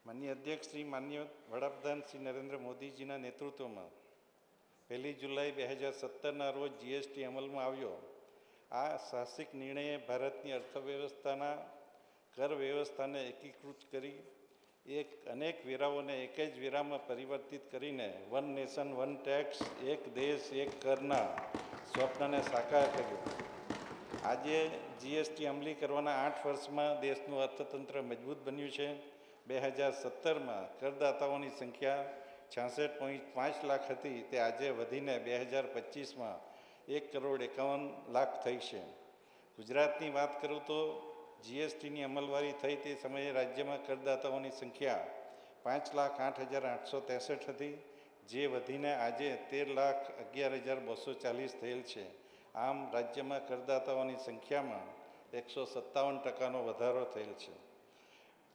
માનનીય અધ્યક્ષશ્રી, માનનીય વડાપ્રધાન શ્રી નરેન્દ્ર મોદીજીના નેતૃત્વમાં 1 જુલાઈ 2017ના રોજ જીએસટી અમલમાં આવ્યો. આ સાહસિક નિર્ણયે ભારતની અર્થવ્યવસ્થાના કર વ્યવસ્થાને એકીકૃત કરી અનેક વેરાઓને એક જ વેરામાં પરિવર્તિત કરીને વન નેશન વન ટેક્સ, એક દેશ એક કરના સ્વપ્નને સાકાર કર્યું. આજે જીએસટી અમલી કરવાના 8 વર્ષમાં દેશનું અર્થતંત્ર મજબૂત બન્યું છે. 2017માં કરદાતાઓની સંખ્યા 66.5 લાખ હતી, તે આજે વધીને 2025માં 1,51,00,000 થઈ છે. ગુજરાતની વાત કરું તો જીએસટીની અમલવારી થઈ તે સમયે રાજ્યમાં કરદાતાઓની સંખ્યા 5,08,863 હતી, જે વધીને આજે 13,11,240 થયેલ છે. આમ રાજ્યમાં કરદાતાઓની સંખ્યામાં 157% વધારો થયેલ છે.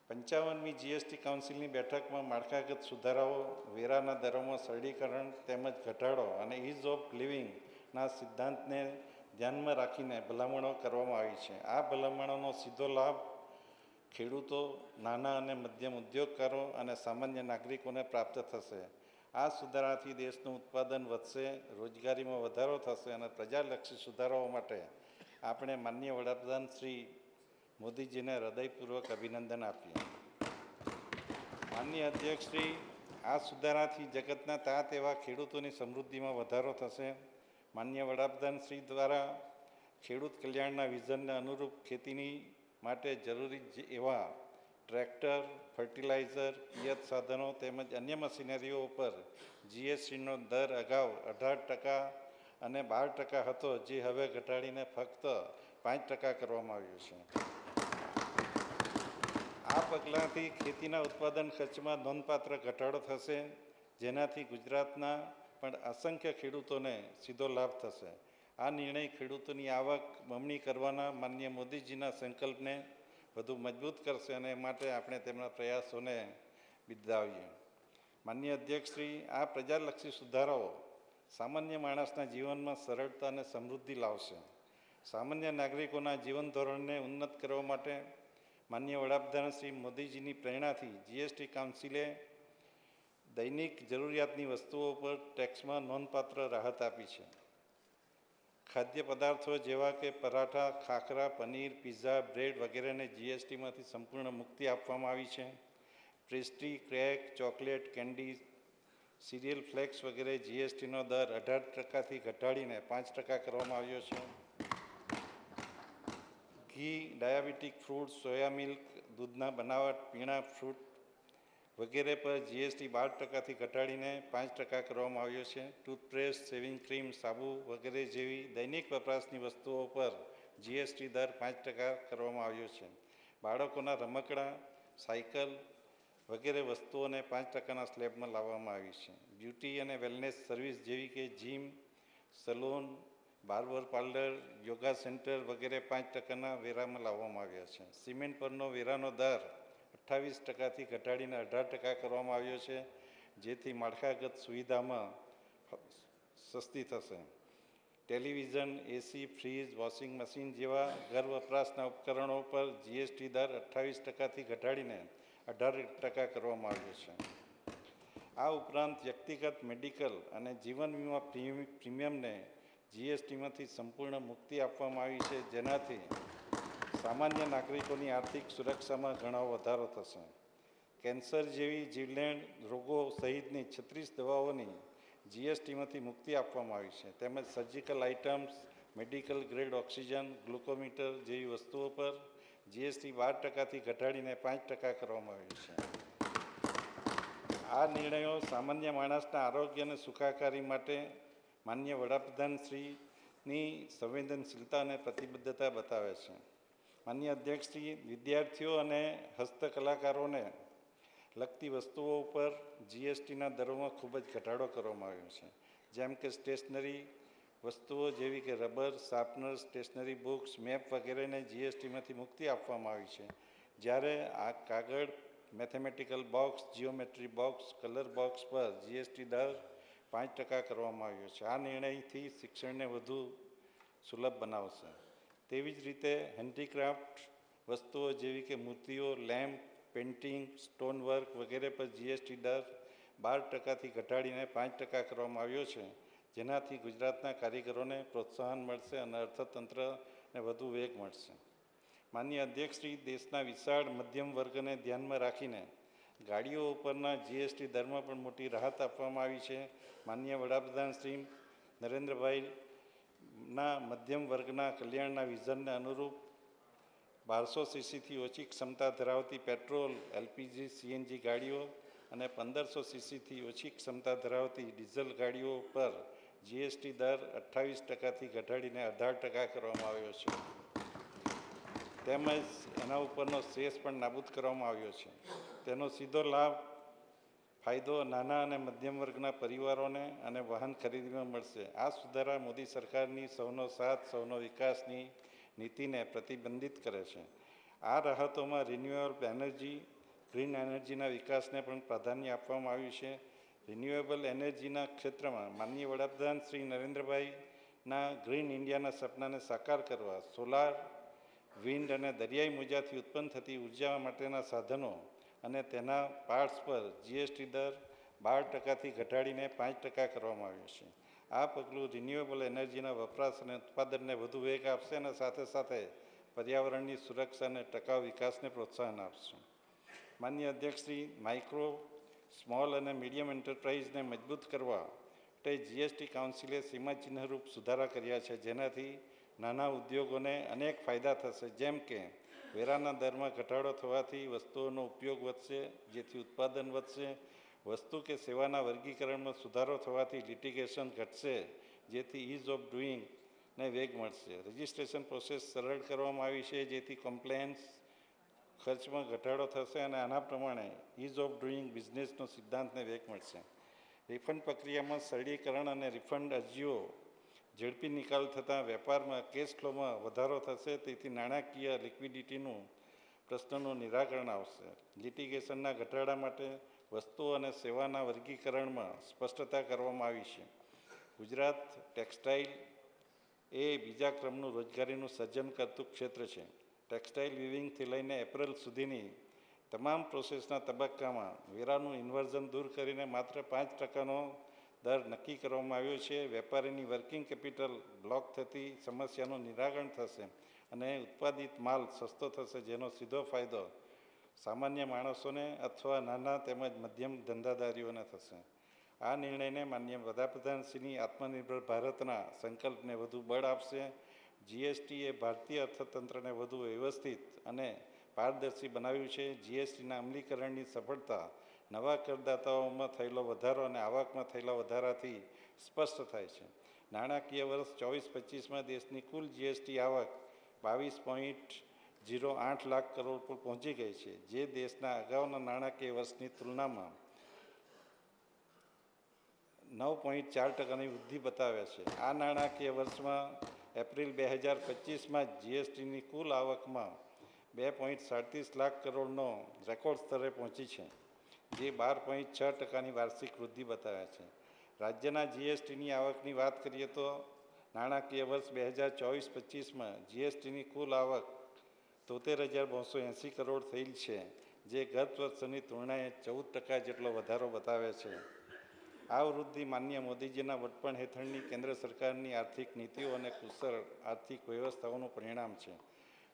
55મી જીએસટી કાઉન્સિલની બેઠકમાં માળખાગત સુધારાઓ, વેરાના દરોમાં સરળીકરણ તેમજ ઘટાડો અને ઇઝ ઓફ લિવિંગના સિદ્ધાંતને ધ્યાનમાં રાખીને ભલામણો કરવામાં આવી છે. આ ભલામણોનો સીધો લાભ ખેડૂતો, નાના અને મધ્યમ ઉદ્યોગકારો અને સામાન્ય નાગરિકોને પ્રાપ્ત થશે. આ સુધારાથી દેશનું ઉત્પાદન વધશે, રોજગારીમાં વધારો થશે અને પ્રજાલક્ષી સુધારાઓ માટે આપણે માનનીય વડાપ્રધાન શ્રી મોદીજીને હૃદયપૂર્વક અભિનંદન આપીએ. માનનીય અધ્યક્ષશ્રી, આ સુધારાથી જગતના તાત એવા ખેડૂતોની સમૃદ્ધિમાં વધારો થશે. માનનીય વડાપ્રધાન શ્રી દ્વારા ખેડૂત કલ્યાણના વિઝનને અનુરૂપ ખેતીની માટે જરૂરી એવા ટ્રેક્ટર, ફર્ટિલાઇઝર, પિયત સાધનો તેમજ અન્ય મશીનરીઓ ઉપર જીએસટીનો દર અગાઉ 18% અને 12% હતો, જે હવે ઘટાડીને ફક્ત 5% કરવામાં આવ્યો છે. આ પગલાંથી ખેતીના ઉત્પાદન ખર્ચમાં નોંધપાત્ર ઘટાડો થશે, જેનાથી ગુજરાતના પણ અસંખ્ય ખેડૂતોને સીધો લાભ થશે. આ નિર્ણય ખેડૂતોની આવક બમણી કરવાના માનનીય મોદીજીના સંકલ્પને વધુ મજબૂત કરશે અને એ માટે આપણે તેમના પ્રયાસોને બિરદાવીએ. માનનીય અધ્યક્ષશ્રી, આ પ્રજાલક્ષી સુધારાઓ સામાન્ય માણસના જીવનમાં સરળતા અને સમૃદ્ધિ લાવશે. સામાન્ય નાગરિકોના જીવન ધોરણને ઉન્નત કરવા માટે માનનીય વડાપ્રધાન શ્રી મોદીજીની પ્રેરણાથી જીએસટી કાઉન્સિલે દૈનિક જરૂરિયાતની વસ્તુઓ પર ટેક્સમાં નોંધપાત્ર રાહત આપી છે. ખાદ્ય પદાર્થો જેવા કે પરાઠા, ખાખરા, પનીર, પીઝા, બ્રેડ વગેરેને જીએસટીમાંથી સંપૂર્ણ મુક્તિ આપવામાં આવી છે. Pastry, cake, chocolate, candy, cereal flakes વગેરે જીએસટીનો દર 18%થી ઘટાડીને 5% કરવામાં આવ્યો છે. ઘી, ડાયાબિટીક ફ્રૂટ, સોયા મિલ્ક, દૂધના બનાવટ, પીણા, ફ્રૂટ વગેરે પર જીએસટી 12%થી ઘટાડીને 5% કરવામાં આવ્યો છે. ટૂથપેસ્ટ, શેવિંગ ક્રીમ, સાબુ વગેરે જેવી દૈનિક વપરાશની વસ્તુઓ પર જીએસટી દર 5% કરવામાં આવ્યો છે. બાળકોના રમકડાં, સાયકલ વગેરે વસ્તુઓને 5%ના સ્લેબમાં લાવવામાં આવી છે. બ્યુટી અને વેલનેસ સર્વિસ જેવી કે gym, salon, barber parlour, yoga centre વગેરે 5% વેરામાં લાવવામાં આવ્યા છે. સિમેન્ટ પરનો વેરાનો દર 28%થી ઘટાડીને 18% કરવામાં આવ્યો છે, જેથી માળખાગત સુવિધામાં સસ્તી થશે. ટેલિવિઝન, એસી, ફ્રીજ, વોશિંગ મશીન જેવા ઘર વપરાશના ઉપકરણો પર જીએસટી દર 28%થી ઘટાડીને 18% કરવામાં આવ્યો છે. આ ઉપરાંત વ્યક્તિગત મેડિકલ અને જીવન વીમા પ્રીમિયમને જીએસટીમાંથી સંપૂર્ણ મુક્તિ આપવામાં આવી છે, જેનાથી સામાન્ય નાગરિકોની આર્થિક સુરક્ષામાં ઘણો વધારો થશે. કેન્સર જેવી જીવલેણ રોગો સહિતની 36 દવાઓની જીએસટીમાંથી મુક્તિ આપવામાં આવી છે. તેમજ surgical items, medical grade oxygen, glucometer જેવી વસ્તુઓ પર જીએસટી 12%થી ઘટાડીને 5% કરવામાં આવ્યું છે. આ નિર્ણયો સામાન્ય માણસના આરોગ્ય અને સુખાકારી માટે માન્ય વડાપ્રધાનશ્રીની સંવેદનશીલતા અને પ્રતિબદ્ધતા બતાવે છે. માન્ય અધ્યક્ષશ્રી, વિદ્યાર્થીઓ અને હસ્તકલાકારોને લગતી વસ્તુઓ ઉપર જીએસટીના દરોમાં ખૂબ જ ઘટાડો કરવામાં આવ્યો છે. જેમ કે સ્ટેશનરી વસ્તુઓ જેવી કે rubber, sharpener, stationery books, map વગેરેને જીએસટીમાંથી મુક્તિ આપવામાં આવી છે. જ્યારે આ કાગળ, mathematical box, geometry box, colour box પર જીએસટી દર 5% કરવામાં આવ્યો છે. આ નિર્ણયથી શિક્ષણને વધુ સુલભ બનાવશે. તેવી જ રીતે હેન્ડીક્રાફ્ટ વસ્તુઓ જેવી કે મૂર્તિઓ, લેમ્પ, પેઇન્ટિંગ, સ્ટોન વર્ક વગેરે પર જીએસટી દર 12%થી ઘટાડીને 5% કરવામાં આવ્યો છે, જેનાથી ગુજરાતના કારીગરોને પ્રોત્સાહન મળશે અને અર્થતંત્રને વધુ વેગ મળશે. માન્ય અધ્યક્ષશ્રી, દેશના વિશાળ મધ્યમ વર્ગને ધ્યાનમાં રાખીને ગાડીઓ ઉપરના જીએસટી દરમાં પણ મોટી રાહત આપવામાં આવી છે. માન્ય વડાપ્રધાન શ્રી નરેન્દ્રભાઈના મધ્યમ વર્ગના કલ્યાણના વિઝનને અનુરૂપ 1200 સીસીથી ઓછી ક્ષમતા ધરાવતી પેટ્રોલ, એલપીજી, સીએનજી ગાડીઓ અને 1500 સીસીથી ઓછી ક્ષમતા ધરાવતી ડીઝલ ગાડીઓ પર જીએસટી દર 28%થી ઘટાડીને 18% કરવામાં આવ્યો છે. તેમજ એના ઉપરનો સેસ પણ નાબૂદ કરવામાં આવ્યો છે. તેનો સીધો ફાયદો નાના અને મધ્યમ વર્ગના પરિવારોને અને વાહન ખરીદીમાં મળશે. આ સુધારા મોદી સરકારની સૌનો સાથ, સૌનો વિકાસની નીતિને પ્રતિબંધિત કરે છે. આ રાહતોમાં રિન્યુએબલ એનર્જી, ગ્રીન એનર્જીના વિકાસને પણ પ્રાધાન્ય આપવામાં આવ્યું છે. રિન્યુએબલ એનર્જીના ક્ષેત્રમાં માનનીય વડાપ્રધાન શ્રી નરેન્દ્રભાઈના ગ્રીન ઇન્ડિયાના સપનાને સાકાર કરવા સોલાર, વિન્ડ અને દરિયાઈ મોજાથી ઉત્પન્ન થતી ઉર્જા માટેના સાધનો અને તેના પાર્ટ્સ પર જીએસટી દર 12%થી ઘટાડીને 5% કરવામાં આવ્યો છે. આ પગલું રિન્યુએબલ એનર્જીના વપરાશ અને ઉત્પાદનને વધુ વેગ આપશે અને સાથે સાથે પર્યાવરણની સુરક્ષા અને ટકાઉ વિકાસને પ્રોત્સાહન આપશે. માન્ય અધ્યક્ષશ્રી, માઇક્રો, સ્મોલ અને મીડિયમ એન્ટરપ્રાઇઝને મજબૂત કરવા માટે જીએસટી કાઉન્સિલે સીમાચિહ્નરૂપ સુધારા કર્યા છે, જેનાથી નાના ઉદ્યોગોને અનેક ફાયદા થશે. જેમ કે વેરાના દરમાં ઘટાડો થવાથી વસ્તુઓનો ઉપયોગ વધશે, જેથી ઉત્પાદન વધશે. વસ્તુ કે સેવાના વર્ગીકરણમાં સુધારો થવાથી લિટિગેશન ઘટશે, જેથી ઇઝ ઓફ ડુઈંગને વેગ મળશે. રજિસ્ટ્રેશન પ્રોસેસ સરળ કરવામાં આવી છે, જેથી કમ્પ્લાયન્સ ખર્ચમાં ઘટાડો થશે અને આના પ્રમાણે ઇઝ ઓફ ડુઈંગ બિઝનેસનો સિદ્ધાંતને વેગ મળશે. રિફંડ પ્રક્રિયામાં સરળીકરણ અને રિફંડ અરજીઓ ઝડપી નિકાલ થતાં વેપારમાં કેશ ફ્લોમાં વધારો થશે, તેથી નાણાકીય લિક્વિડિટીનું પ્રશ્નનું નિરાકરણ આવશે. લિટિગેશનના ઘટાડા માટે વસ્તુઓ અને સેવાના વર્ગીકરણમાં સ્પષ્ટતા કરવામાં આવી છે. ગુજરાત ટેક્સટાઇલ એ બીજા ક્રમનું રોજગારીનું સર્જન કરતું ક્ષેત્ર છે. ટેક્સટાઇલ વિવિંગથી લઈને એપ્રિલ સુધીની તમામ પ્રોસેસના તબક્કામાં વેરાનું ઇન્વર્ઝન દૂર કરીને માત્ર 5%નો દર નક્કી કરવામાં આવ્યો છે. વેપારીની વર્કિંગ કેપિટલ બ્લોક થતી સમસ્યાનું નિરાકરણ થશે અને ઉત્પાદિત માલ સસ્તો થશે, જેનો સીધો ફાયદો સામાન્ય માણસોને અથવા નાના તેમજ મધ્યમ ધંધાદારીઓને થશે. આ નિર્ણયને માનનીય વડાપ્રધાનશ્રીની આત્મનિર્ભર ભારતના સંકલ્પને વધુ બળ આપશે. જીએસટી એ ભારતીય અર્થતંત્રને વધુ વ્યવસ્થિત અને પારદર્શી બનાવ્યું છે. જીએસટીના અમલીકરણની સફળતા નવા કરદાતાઓમાં થયેલો વધારો અને આવકમાં થયેલા વધારાથી સ્પષ્ટ થાય છે. નાણાકીય વર્ષ 24-25માં દેશની કુલ જીએસટી આવક 22.08 લાખ કરોડ પર પહોંચી ગઈ છે, જે દેશના અગાઉના નાણાકીય વર્ષની તુલનામાં 9.4%ની વૃદ્ધિ બતાવે છે. આ નાણાકીય વર્ષમાં એપ્રિલ 2025માં જીએસટીની કુલ આવકમાં 2.37 લાખ કરોડનો રેકોર્ડ સ્તરે પહોંચી છે, જે 12.6%ની વાર્ષિક વૃદ્ધિ બતાવે છે. રાજ્યના જીએસટીની આવકની વાત કરીએ તો નાણાકીય વર્ષ 2024-25માં જીએસટીની કુલ આવક 73,280 કરોડ થયેલ છે, જે ગત વર્ષની તુલનાએ 14% જેટલો વધારો બતાવે છે. આ વૃદ્ધિ માનનીય મોદીજીના વડપણ હેઠળની કેન્દ્ર સરકારની આર્થિક નીતિઓ અને કુશળ આર્થિક વ્યવસ્થાઓનું પરિણામ છે.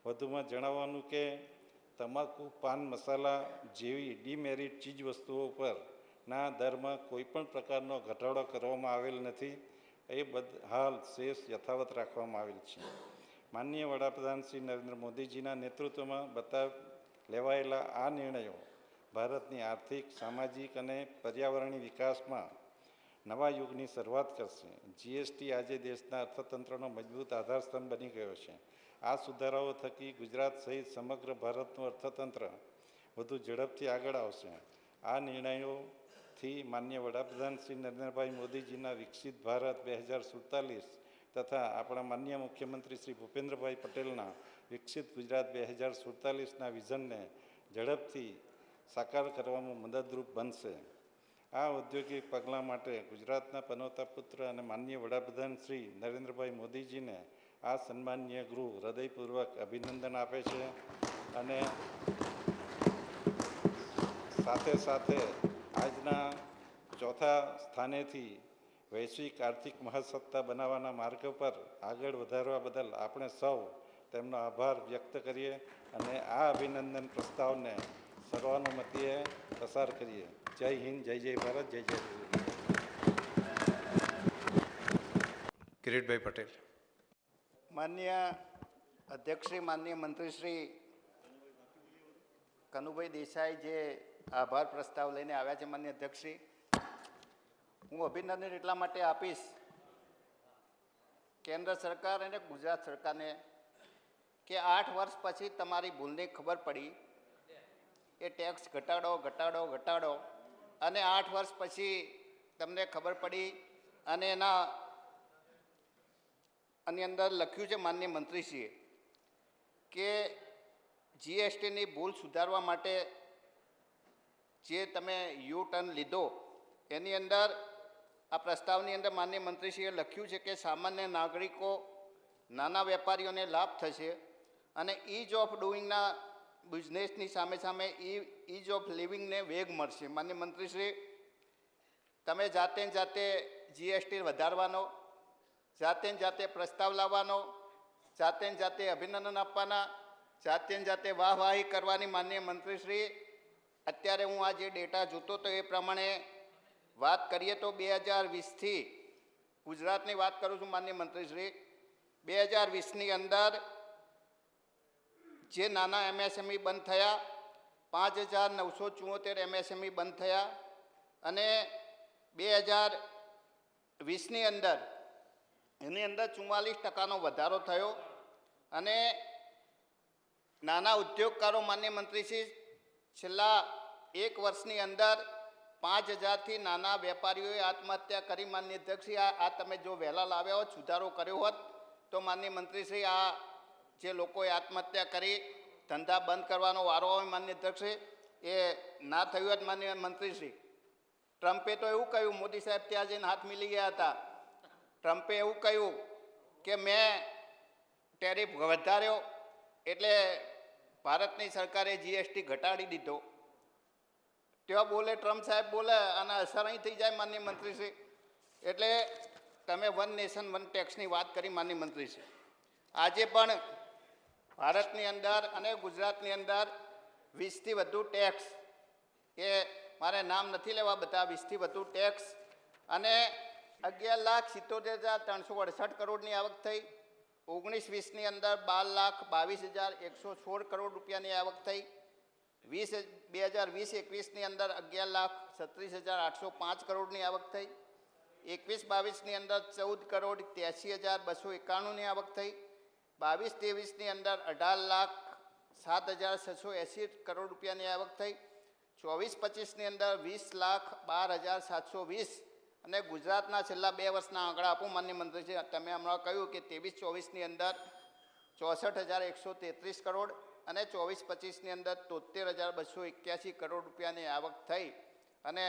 વધુમાં જણાવવાનું કે તમાકુ, પાન મસાલા જેવી ડીમેરિટ ચીજ વસ્તુઓ પરના દરમાં કોઈપણ પ્રકારનો ઘટાડો કરવામાં આવેલ નથી. એ હાલ શેષ યથાવત રાખવામાં આવેલ છે. માનનીય વડાપ્રધાન શ્રી નરેન્દ્ર મોદીજીના નેતૃત્વમાં લેવાયેલા આ નિર્ણયો ભારતની આર્થિક, સામાજિક અને પર્યાવરણીય વિકાસમાં નવા યુગની શરૂઆત કરશે. જીએસટી આજે દેશના અર્થતંત્રનો મજબૂત આધારસ્તંભ બની ગયો છે. આ સુધારાઓ થકી ગુજરાત સહિત સમગ્ર ભારતનું અર્થતંત્ર વધુ ઝડપથી આગળ આવશે. આ નિર્ણયોથી માનનીય વડાપ્રધાન શ્રી નરેન્દ્રભાઈ મોદીજીના વિકસિત ભારત 2047 તથા આપણા માનનીય મુખ્યમંત્રી શ્રી ભૂપેન્દ્રભાઈ પટેલના વિકસિત ગુજરાત 2047ના વિઝનને ઝડપથી સાકાર કરવામાં મદદરૂપ બનશે. આ ઔદ્યોગિક પગલાં માટે ગુજરાતના પનોતા પુત્ર અને માનનીય વડાપ્રધાન શ્રી નરેન્દ્રભાઈ મોદીજીને આ સન્માનીય ગૃહ હૃદયપૂર્વક અભિનંદન આપે છે અને સાથે સાથે આજના ચોથા સ્થાનેથી વૈશ્વિક આર્થિક મહાસત્તા બનાવવાના માર્ગ પર આગળ વધારવા બદલ આપણે સૌ તેમનો આભાર વ્યક્ત કરીએ અને આ અભિનંદન પ્રસ્તાવને સર્વાનુમતિએ પસાર કરીએ. જય હિન્દ, જય જય ભારત, જય જય ભારત. કિરીટભાઈ પટેલ. માનનીય અધ્યક્ષશ્રી, માનનીય મંત્રીશ્રી કનુભાઈ દેસાઈ જે આભાર પ્રસ્તાવ લઈને આવ્યા છે, માનનીય અધ્યક્ષશ્રી, હું અભિનંદન એટલા માટે આપીશ કેન્દ્ર સરકાર અને ગુજરાત સરકારને કે 8 વર્ષ પછી તમારી ભૂલની ખબર પડી, એ ટેક્સ ઘટાડો ઘટાડો ઘટાડો અને 8 વર્ષ પછી તમને ખબર પડી અને આની અંદર લખ્યું છે માનનીય મંત્રીશ્રીએ કે જીએસટીની ભૂલ સુધારવા માટે જે તમે યુ ટર્ન લીધો એની અંદર આ પ્રસ્તાવની અંદર માનનીય મંત્રીશ્રીએ લખ્યું છે કે સામાન્ય નાગરિકો, નાના વેપારીઓને લાભ થશે અને ઇઝ ઓફ ડુઈંગના બિઝનેસની સામે સામે ઇઝ ઓફ લિવિંગને વેગ મળશે. માનનીય મંત્રીશ્રી, તમે જાતે ને જાતે જીએસટી વધારવાનો, જાતે ને જાતે પ્રસ્તાવ લાવવાનો, જાતે ને જાતે અભિનંદન આપવાના, જાતે ને જાતે વાહવાહી કરવાની. માનનીય મંત્રીશ્રી, અત્યારે હું આ જે ડેટા જોતો તો એ પ્રમાણે વાત કરીએ તો 2020થી ગુજરાતની વાત કરું છું માનનીય મંત્રીશ્રી, 2020ની અંદર જે નાના એમએસએમઈ બંધ થયા 5,974 એમએસએમઈ બંધ થયા અને 2020ની અંદર એની અંદર 44% વધારો થયો અને નાના ઉદ્યોગકારો માનનીય મંત્રીશ્રી છેલ્લા 1 વર્ષની અંદર 5,000થી નાના વેપારીઓએ આત્મહત્યા કરી. માનનીય અધ્યક્ષશ્રી, આ તમે જો વહેલા લાવ્યા હોત, સુધારો કર્યો હોત તો માનનીય મંત્રીશ્રી આ જે લોકોએ આત્મહત્યા કરી ધંધા બંધ કરવાનો વારો હોય માનનીય અધ્યક્ષશ્રી એ ના થયું હોત. માનનીય મંત્રીશ્રી, ટ્રમ્પે તો એવું કહ્યું, મોદી સાહેબ ત્યાં જઈને હાથ મિલી ગયા હતા, ટ્રમ્પે એવું કહ્યું કે મેં ટેરિફ વધાર્યો એટલે ભારતની સરકારે જીએસટી ઘટાડી દીધો. તેવા બોલે ટ્રમ્પ સાહેબ બોલે અને અસર અહીં થઈ જાય માનનીય મંત્રીશ્રી. એટલે તમે વન નેશન વન ટેક્સની વાત કરી માનનીય મંત્રીશ્રી. આજે પણ ભારતની અંદર અને ગુજરાતની અંદર 20થી વધુ ટેક્સ, એ મારે નામ નથી લેવા, બધા 20થી વધુ ટેક્સ અને 11,77,368 કરોડની આવક થઈ. 19-20ની અંદર 12,22,116 કરોડ રૂપિયાની આવક થઈ. 2020-21ની અંદર 11,36,805 કરોડની આવક થઈ. 21-22ની અંદર 14,83,291ની આવક થઈ. 22-23ની અંદર 18,07,680 કરોડ રૂપિયાની આવક થઈ. 24-25ની અંદર 20,12,720 અને ગુજરાતના છેલ્લા 2 વર્ષના આંકડા આપું માન્ય મંત્રીશ્રી. તમે હમણાં કહ્યું કે 23-24ની અંદર 64,133 કરોડ અને 24-25ની અંદર 73,281 કરોડ રૂપિયાની આવક થઈ. અને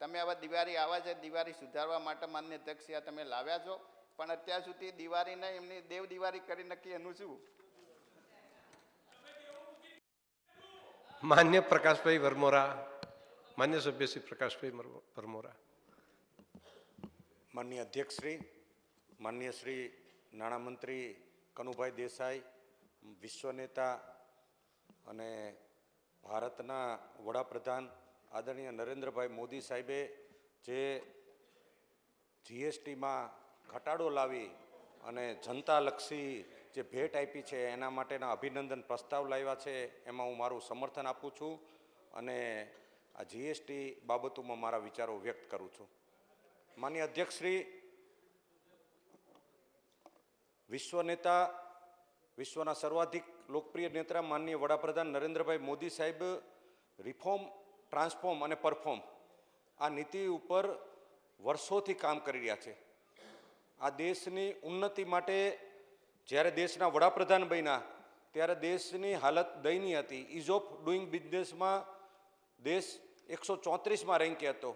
તમે હવે દિવાળી આવે છે, દિવાળી સુધારવા માટે માન્ય અધ્યક્ષ આ તમે લાવ્યા છો, પણ અત્યાર સુધી દિવાળીને એમની દેવ દિવાળી કરી નક્કી એનું શું? માન્ય પ્રકાશભાઈ વરમોરા, માન્ય સભ્ય શ્રી પ્રકાશભાઈ વરમોરા. માનનીય અધ્યક્ષશ્રી, માનનીય શ્રી નાણામંત્રી કનુભાઈ દેસાઈ, વિશ્વ નેતા અને ભારતના વડાપ્રધાન આદરણીય નરેન્દ્રભાઈ મોદી સાહેબે જે જીએસટીમાં ઘટાડો લાવી અને જનતાલક્ષી જે ભેટ આપી છે એના માટેના અભિનંદન પ્રસ્તાવ લાવ્યા છે, એમાં હું મારું સમર્થન આપું છું અને આ જીએસટી બાબતોમાં મારા વિચારો વ્યક્ત કરું છું. માનનીય અધ્યક્ષશ્રી, વિશ્વ નેતા, વિશ્વના સર્વાધિક લોકપ્રિય નેતા માનનીય વડાપ્રધાન નરેન્દ્રભાઈ મોદી સાહેબ રિફોર્મ, ટ્રાન્સફોર્મ અને પરફોર્મ આ નીતિ ઉપર વર્ષોથી કામ કરી રહ્યા છે. આ દેશની ઉન્નતિ માટે જ્યારે દેશના વડાપ્રધાન બન્યા ત્યારે દેશની હાલત દયનીય હતી. ઇઝ ઓફ ડુઈંગ બિઝનેસમાં દેશ 134માં રેન્કે હતો.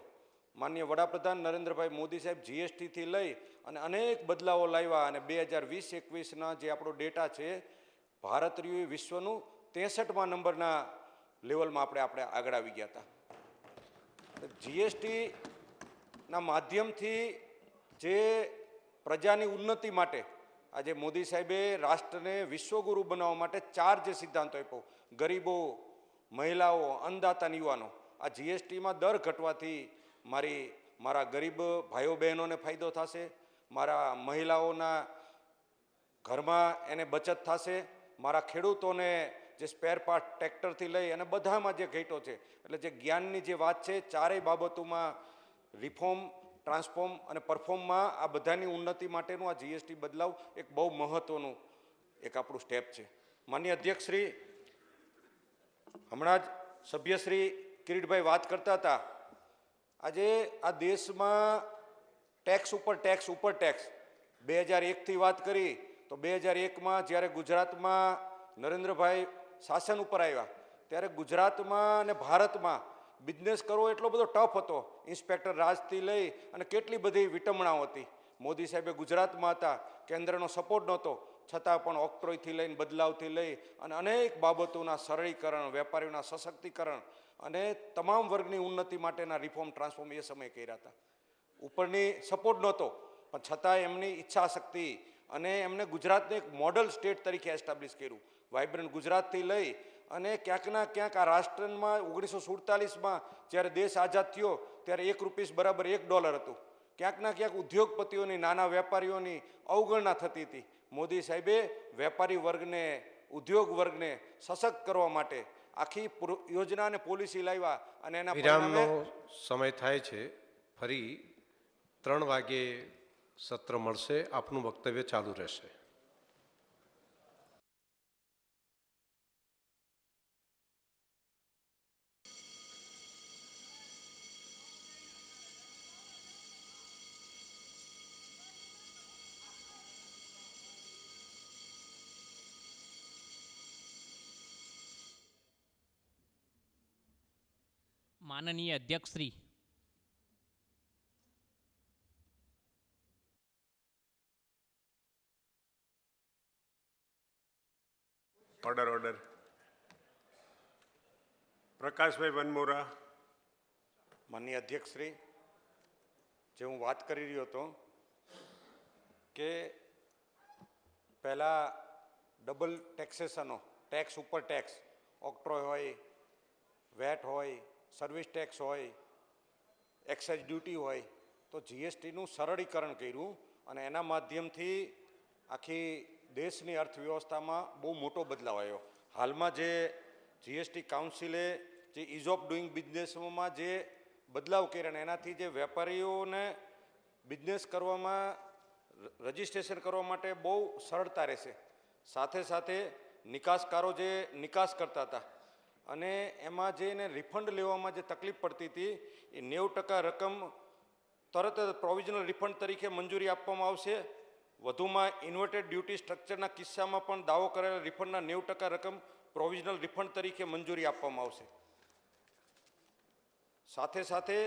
માનનીય વડાપ્રધાન નરેન્દ્રભાઈ મોદી સાહેબ જીએસટીથી લઈ અને અનેક બદલાવો લાવ્યા અને 2020-21ના જે આપણો ડેટા છે, ભારત રહ્યું વિશ્વનું 63મા નંબરના લેવલમાં આપણે આગળ આવી ગયા હતા. જીએસટીના માધ્યમથી જે પ્રજાની ઉન્નતિ માટે આજે મોદી સાહેબે રાષ્ટ્રને વિશ્વગુરુ બનાવવા માટે 4 જે સિદ્ધાંતો આપ્યો, ગરીબો, મહિલાઓ, અન્નદાતા, યુવાનો, આ જીએસટીમાં દર ઘટવાથી મારા ગરીબ ભાઈઓ બહેનોને ફાયદો થશે, મારા મહિલાઓના ઘરમાં એને બચત થશે, મારા ખેડૂતોને જે સ્પેર પાર્ટ ટ્રેક્ટરથી લઈ અને બધામાં જે ઘટ્યો છે, એટલે જે જ્ઞાનની જે વાત છે, ચારેય બાબતોમાં રિફોર્મ, ટ્રાન્સફોર્મ અને પરફોર્મમાં આ બધાની ઉન્નતિ માટેનું આ જીએસટી બદલાવ એક બહુ મહત્ત્વનું એક આપણું સ્ટેપ છે. માનનીય અધ્યક્ષશ્રી, હમણાં જ સભ્યશ્રી કિરીટભાઈ વાત કરતા હતા, આજે આ દેશમાં ટેક્સ ઉપર ટેક્સ 2001થી વાત કરી તો 2001માં જ્યારે ગુજરાતમાં નરેન્દ્રભાઈ શાસન ઉપર આવ્યા ત્યારે ગુજરાતમાં અને ભારતમાં બિઝનેસ કરવો એટલો બધો ટફ હતો. ઇન્સ્પેક્ટર રાજથી લઈ અને કેટલી બધી વિટંબણાઓ હતી. મોદી સાહેબે ગુજરાતમાં હતા, કેન્દ્રનો સપોર્ટ નહોતો, છતાં પણ ઓક્ટ્રોયથી લઈને બદલાવથી લઈ અને અનેક બાબતોના સરળીકરણ, વેપારીઓના સશક્તિકરણ અને તમામ વર્ગની ઉન્નતિ માટેના રિફોર્મ, ટ્રાન્સફોર્મ એ સમયે કર્યા હતા. ઉપરની સપોર્ટ નહોતો, પણ છતાં એમની ઈચ્છા શક્તિ અને એમને ગુજરાતને એક મોડલ સ્ટેટ તરીકે એસ્ટાબ્લિશ કર્યું. વાઇબ્રન્ટ ગુજરાતથી લઈ અને ક્યાંકના ક્યાંક આ રાષ્ટ્રમાં 1947માં જ્યારે દેશ આઝાદ થયો ત્યારે ₹1 બરાબર $1 હતું. ક્યાંકના ક્યાંક ઉદ્યોગપતિઓની, નાના વેપારીઓની અવગણના થતી હતી. મોદી સાહેબે વેપારી વર્ગને, ઉદ્યોગ વર્ગને સશક્ત કરવા માટે આખી યોજના અને પોલિસી લાવ્યા અને એના વિરામનો સમય થાય છે. ફરી 3 વાગ્યે સત્ર મળશે. આપનું વક્તવ્ય ચાલુ રહેશે. માનનીય અધ્યક્ષશ્રી, ઓર્ડર. પ્રકાશભાઈ વનમોરા. માનનીય અધ્યક્ષશ્રી, જે હું વાત કરી રહ્યો હતો કે પહેલાં ડબલ ટેક્સેશનો, ટેક્સ ઉપર ટેક્સ, ઓક્ટ્રોય હોય, વેટ હોય, સર્વિસ ટેક્સ હોય, એક્સાઇઝ ડ્યુટી હોય, તો જીએસટીનું સરળીકરણ કર્યું અને એના માધ્યમથી આખી દેશની અર્થવ્યવસ્થામાં બહુ મોટો બદલાવ આવ્યો. હાલમાં જે જીએસટી કાઉન્સિલે જે ઇઝ ઓફ ડુઈંગ બિઝનેસમાં જે બદલાવ કર્યા એનાથી જે વેપારીઓને બિઝનેસ કરવામાં, રજિસ્ટ્રેશન કરવા માટે બહુ સરળતા રહેશે. સાથે સાથે નિકાસકારો જે નિકાસ કરતા હતા અને એમાં જે એને રિફંડ લેવામાં જે તકલીફ પડતી હતી એ 90% રકમ તરત જ પ્રોવિઝનલ રિફંડ તરીકે મંજૂરી આપવામાં આવશે. વધુમાં ઇન્વર્ટેડ ડ્યુટી સ્ટ્રક્ચરના કિસ્સામાં પણ દાવો કરેલા રિફંડના 90% રકમ પ્રોવિઝનલ રિફંડ તરીકે મંજૂરી આપવામાં આવશે. સાથે સાથે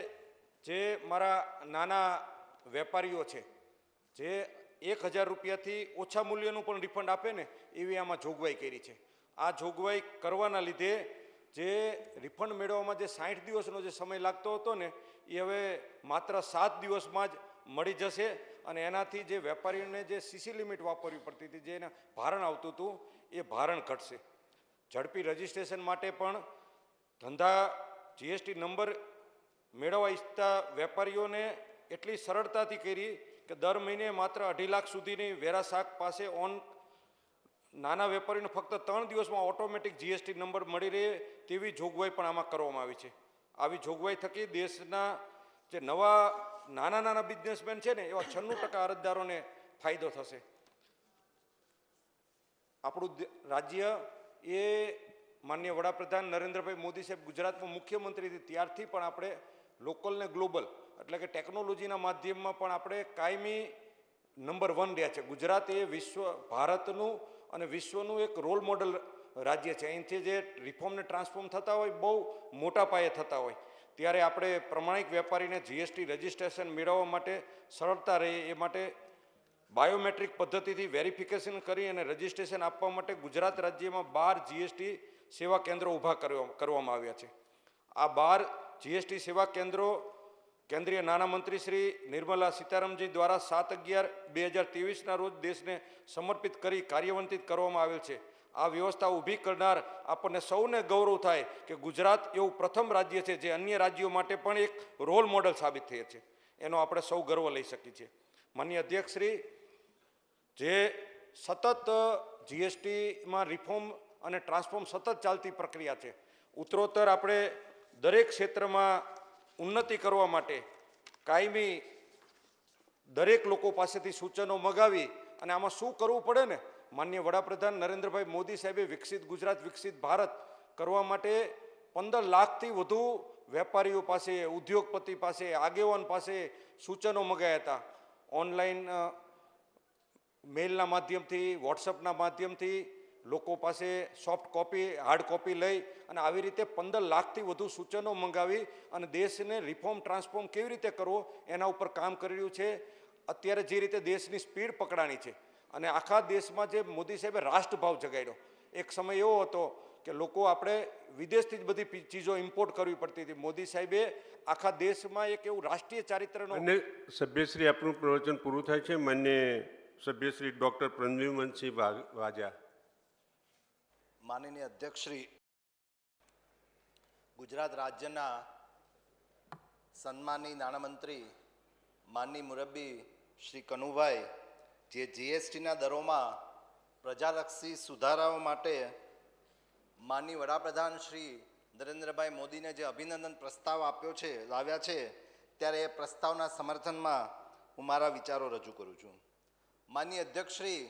જે મારા નાના વેપારીઓ છે જે 1000 રૂપિયાથી ઓછા મૂલ્યનું પણ રિફંડ આપે ને એવી આમાં જોગવાઈ કરી છે. આ જોગવાઈ કરવાના લીધે જે રિફંડ મેળવવામાં જે 60 દિવસનો જે સમય લાગતો હતો ને એ હવે માત્ર 7 દિવસમાં જ મળી જશે અને એનાથી જે વેપારીઓને જે સીસી લિમિટ વાપરવી પડતી હતી, જે એને ભારણ આવતું હતું એ ભારણ ઘટશે. ઝડપી રજિસ્ટ્રેશન માટે પણ ધંધા જીએસટી નંબર મેળવવા ઈચ્છતા વેપારીઓને એટલી સરળતાથી કરી કે દર મહિને માત્ર 2.5 લાખ સુધીની વેરા શાખ પાસે નાના વેપારીને ફક્ત 3 દિવસમાં ઓટોમેટિક જીએસટી નંબર મળી રહે તેવી જોગવાઈ પણ આમાં કરવામાં આવી છે. આવી જોગવાઈ થકી દેશના જે નવા નાના બિઝનેસમેન છે ને એવા 96% અરજદારોને ફાયદો થશે. આપણું રાજ્ય એ માનનીય વડાપ્રધાન નરેન્દ્રભાઈ મોદી સાહેબ ગુજરાતમાં મુખ્યમંત્રી ત્યારથી પણ આપણે લોકલ ને ગ્લોબલ એટલે કે ટેકનોલોજીના માધ્યમમાં પણ આપણે કાયમી નંબર 1 રહ્યા છે. ગુજરાત એ ભારતનું અને વિશ્વનું એક રોલ મોડલ રાજ્ય છે. અહીંથી જે રિફોર્મ ને ટ્રાન્સફોર્મ થતા હોય બહુ મોટા પાયે થતા હોય ત્યારે આપણે પ્રમાણિક વેપારીને જીએસટી રજિસ્ટ્રેશન મેળવવા માટે સરળતા રહે એ માટે બાયોમેટ્રિક પદ્ધતિથી વેરિફિકેશન કરી અને રજિસ્ટ્રેશન આપવા માટે ગુજરાત રાજ્યમાં 12 જીએસટી સેવા કેન્દ્રો ઊભા કરવામાં આવ્યા છે. આ 12 જીએસટી સેવા કેન્દ્રો કેન્દ્રીય નાણામંત્રી શ્રી નિર્મલા સીતારામજી દ્વારા 7/11/2023ના રોજ દેશને સમર્પિત કરી કાર્યાન્વિત કરવામાં આવેલ છે. આ વ્યવસ્થા ઊભી કરનાર આપણને સૌને ગૌરવ થાય કે ગુજરાત એવું પ્રથમ રાજ્ય છે જે અન્ય રાજ્યો માટે પણ એક રોલ મોડલ સાબિત થયા છે. એનો આપણે સૌ ગર્વ લઈ શકીએ છીએ. માનનીય અધ્યક્ષશ્રી, જે સતત જીએસટીમાં રિફોર્મ અને ટ્રાન્સફોર્મ સતત ચાલતી પ્રક્રિયા છે. ઉત્તરોત્તર આપણે દરેક ક્ષેત્રમાં ઉન્નતિ કરવા માટે કાયમી દરેક લોકો પાસેથી સૂચનો મગાવી અને આમાં શું કરવું પડે ને માનનીય વડાપ્રધાન નરેન્દ્રભાઈ મોદી સાહેબે વિકસિત ગુજરાત વિકસિત ભારત કરવા માટે 15 લાખથી વધુ વેપારીઓ પાસે, ઉદ્યોગપતિ પાસે, આગેવાન પાસે સૂચનો મગાવ્યા હતા. ઓનલાઈન મેલના માધ્યમથી, વોટ્સઅપના માધ્યમથી લોકો પાસે સોફ્ટ કોપી, હાર્ડ કોપી લઈ અને આવી રીતે 15 લાખથી વધુ સૂચનો મંગાવી અને દેશને રિફોર્મ ટ્રાન્સફોર્મ કેવી રીતે કરવો એના ઉપર કામ કરી રહ્યું છે. અત્યારે જે રીતે દેશની સ્પીડ પકડાણી છે અને આખા દેશમાં જે મોદી સાહેબે રાષ્ટ્રભાવ જગાડ્યો. એક સમય એવો હતો કે લોકો આપણે વિદેશથી જ બધી ચીજો ઇમ્પોર્ટ કરવી પડતી હતી. મોદી સાહેબે આખા દેશમાં એક એવું રાષ્ટ્રીય ચારિત્રનો અને સભ્યશ્રી આપનું પ્રવચન પૂરું થાય છે. માન્ય સભ્યશ્રી ડૉક્ટર પ્રદ્યુમનસિંહ વાજા. માનનીય અધ્યક્ષશ્રી, ગુજરાત રાજ્યના સન્માનીય નાણામંત્રી માનનીય મુરબ્બી શ્રી કનુભાઈ જે જીએસટીના દરોમાં પ્રજાલક્ષી સુધારાઓ માટે માનનીય વડાપ્રધાન શ્રી નરેન્દ્રભાઈ મોદીને જે અભિનંદન પ્રસ્તાવ લાવ્યા છે ત્યારે એ પ્રસ્તાવના સમર્થનમાં હું મારા વિચારો રજૂ કરું છું. માનનીય અધ્યક્ષશ્રી,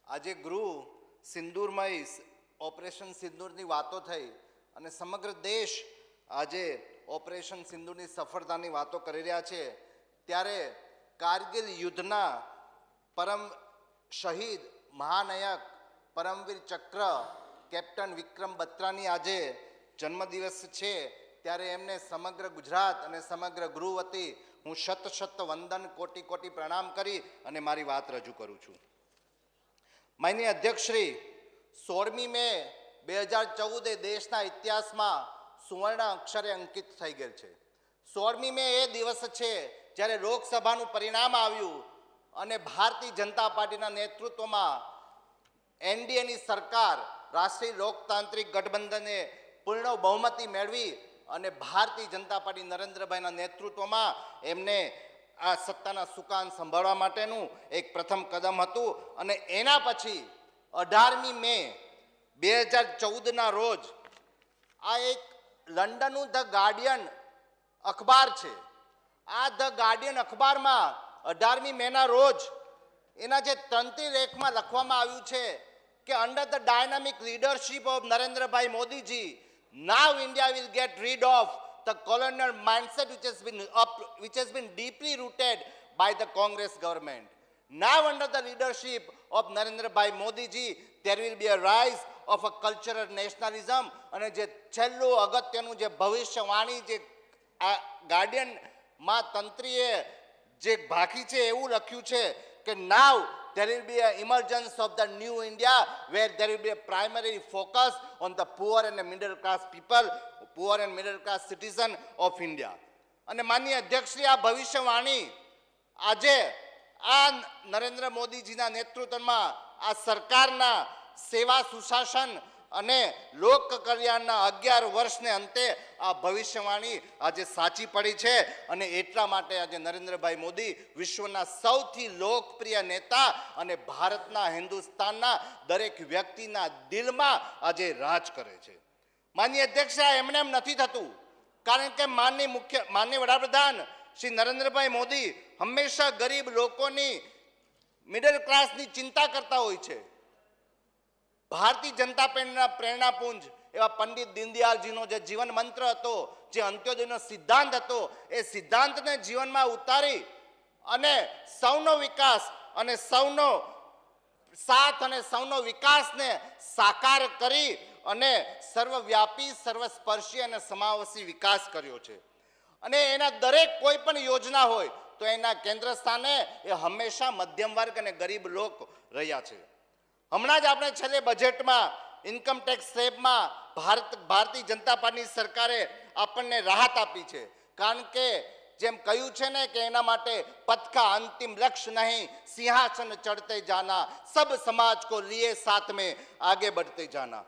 આજે ગૃહ સિંદૂરમય ઓપરેશન સિંદૂરની વાતો થઈ અને સમગ્ર દેશ આજે ઓપરેશન સિંદૂરની સફળતાની વાતો કરી રહ્યા છે ત્યારે કારગિલ યુદ્ધના પરમ શહીદ મહાનાયક પરમવીર ચક્ર કેપ્ટન વિક્રમ બત્રાની આજે જન્મદિવસ છે ત્યારે એમને સમગ્ર ગુજરાત અને સમગ્ર ગૃહ વતી હું શત વંદન કોટી કોટી પ્રણામ કરી અને મારી વાત રજૂ કરું છું. માનનીય અધ્યક્ષશ્રી, 16મી મે 2014 એ દેશના ઇતિહાસમાં સુવર્ણ અક્ષરે અંકિત થઈ ગયેલ છે. 16મી મે એ દિવસ છે જ્યારે લોકસભાનું પરિણામ આવ્યું અને ભારતીય જનતા પાર્ટીના નેતૃત્વમાં એનડીએની સરકાર રાષ્ટ્રીય લોકતાંત્રિક ગઠબંધને પૂર્ણ બહુમતી મેળવી અને ભારતીય જનતા પાર્ટી નરેન્દ્રભાઈના નેતૃત્વમાં એમને આ સત્તાના સુકાન સંભાળવા માટેનું એક પ્રથમ કદમ હતું. અને એના પછી 18મી મે 2014ના રોજ આ એક લંડનનું ધ ગાર્ડિયન અખબાર છે. આ ધ ગાર્ડિયન અખબારમાં 18મી મેના રોજ એના જે તંત્રી લેખમાં લખવામાં આવ્યું છે કે under the dynamic leadership of Narendrabhai Modiji, now India will get rid of the colonial mindset which has been deeply rooted by the Congress government. Now under the leadership of Narendra Bhai Modi ji, there will be a rise of a cultural nationalism અને જે છેલ્લું અગત્યનું જે ભવિષ્યવાણી જે આ ગાર્ડિયનમાં તંત્રીએ જે બાકી છે એવું લખ્યું છે કે now there will be an emergence of the new India where there will be a primary focus on the poor and the middle class people, poor and middle class citizen of India. અને માનનીય અધ્યક્ષશ્રી આ ભવિષ્યવાણી આજે આ નરેન્દ્ર મોદીજીના નેતૃત્વમાં આ સરકારના સેવા સુશાસન અને લોક કલ્યાણના 11 વર્ષને અંતે આ ભવિષ્યવાણી આજે સાચી પડી છે અને એટલા માટે આજે નરેન્દ્રભાઈ મોદી વિશ્વના સૌથી લોકપ્રિય નેતા અને ભારતના હિન્દુસ્તાનના દરેક વ્યક્તિના દિલમાં આજે રાજ કરે છે. માનનીય અધ્યક્ષ એમને એમ નથી થતું કારણ કે માનનીય વડાપ્રધાન શ્રી નરેન્દ્રભાઈ મોદી હંમેશા ગરીબ લોકોની મિડલ ક્લાસની ચિંતા કરતા હોય છે. ભારતીય જનતા પાર્ટીના પ્રેરણાપુંજ એવા પંડિત દીનદયાળજીનો જે જીવન મંત્ર હતો, જે અંત્યોદયનો સિદ્ધાંત હતો, એ સિદ્ધાંતને જીવનમાં ઉતારી અને સૌનો વિકાસ અને સૌનો સાથ અને સૌનો વિકાસને સાકાર કરી અને સર્વવ્યાપી, સર્વસ્પર્શી અને સમાવેશી વિકાસ કર્યો છે. અને એના દરેક કોઈ પણ યોજના હોય તો એના કેન્દ્ર સ્થાને એ હંમેશા મધ્યમ વર્ગ અને ગરીબ લોક રહ્યા છે. હમણાં જ આપણે છેલ્લે બજેટમાં ઇન્કમ ટેક્સ સ્લેબમાં ભારતીય જનતા પાર્ટીની સરકારે આપણને રાહત આપી છે કારણ કે જેમ કહ્યું છે ને કે એના માટે પથ કા અંતિમ લક્ષ્ય નહીં, સિંહાસન ચढ़ते जाना, सब समाज को लिए साथ में आगे बढ़ते जाना.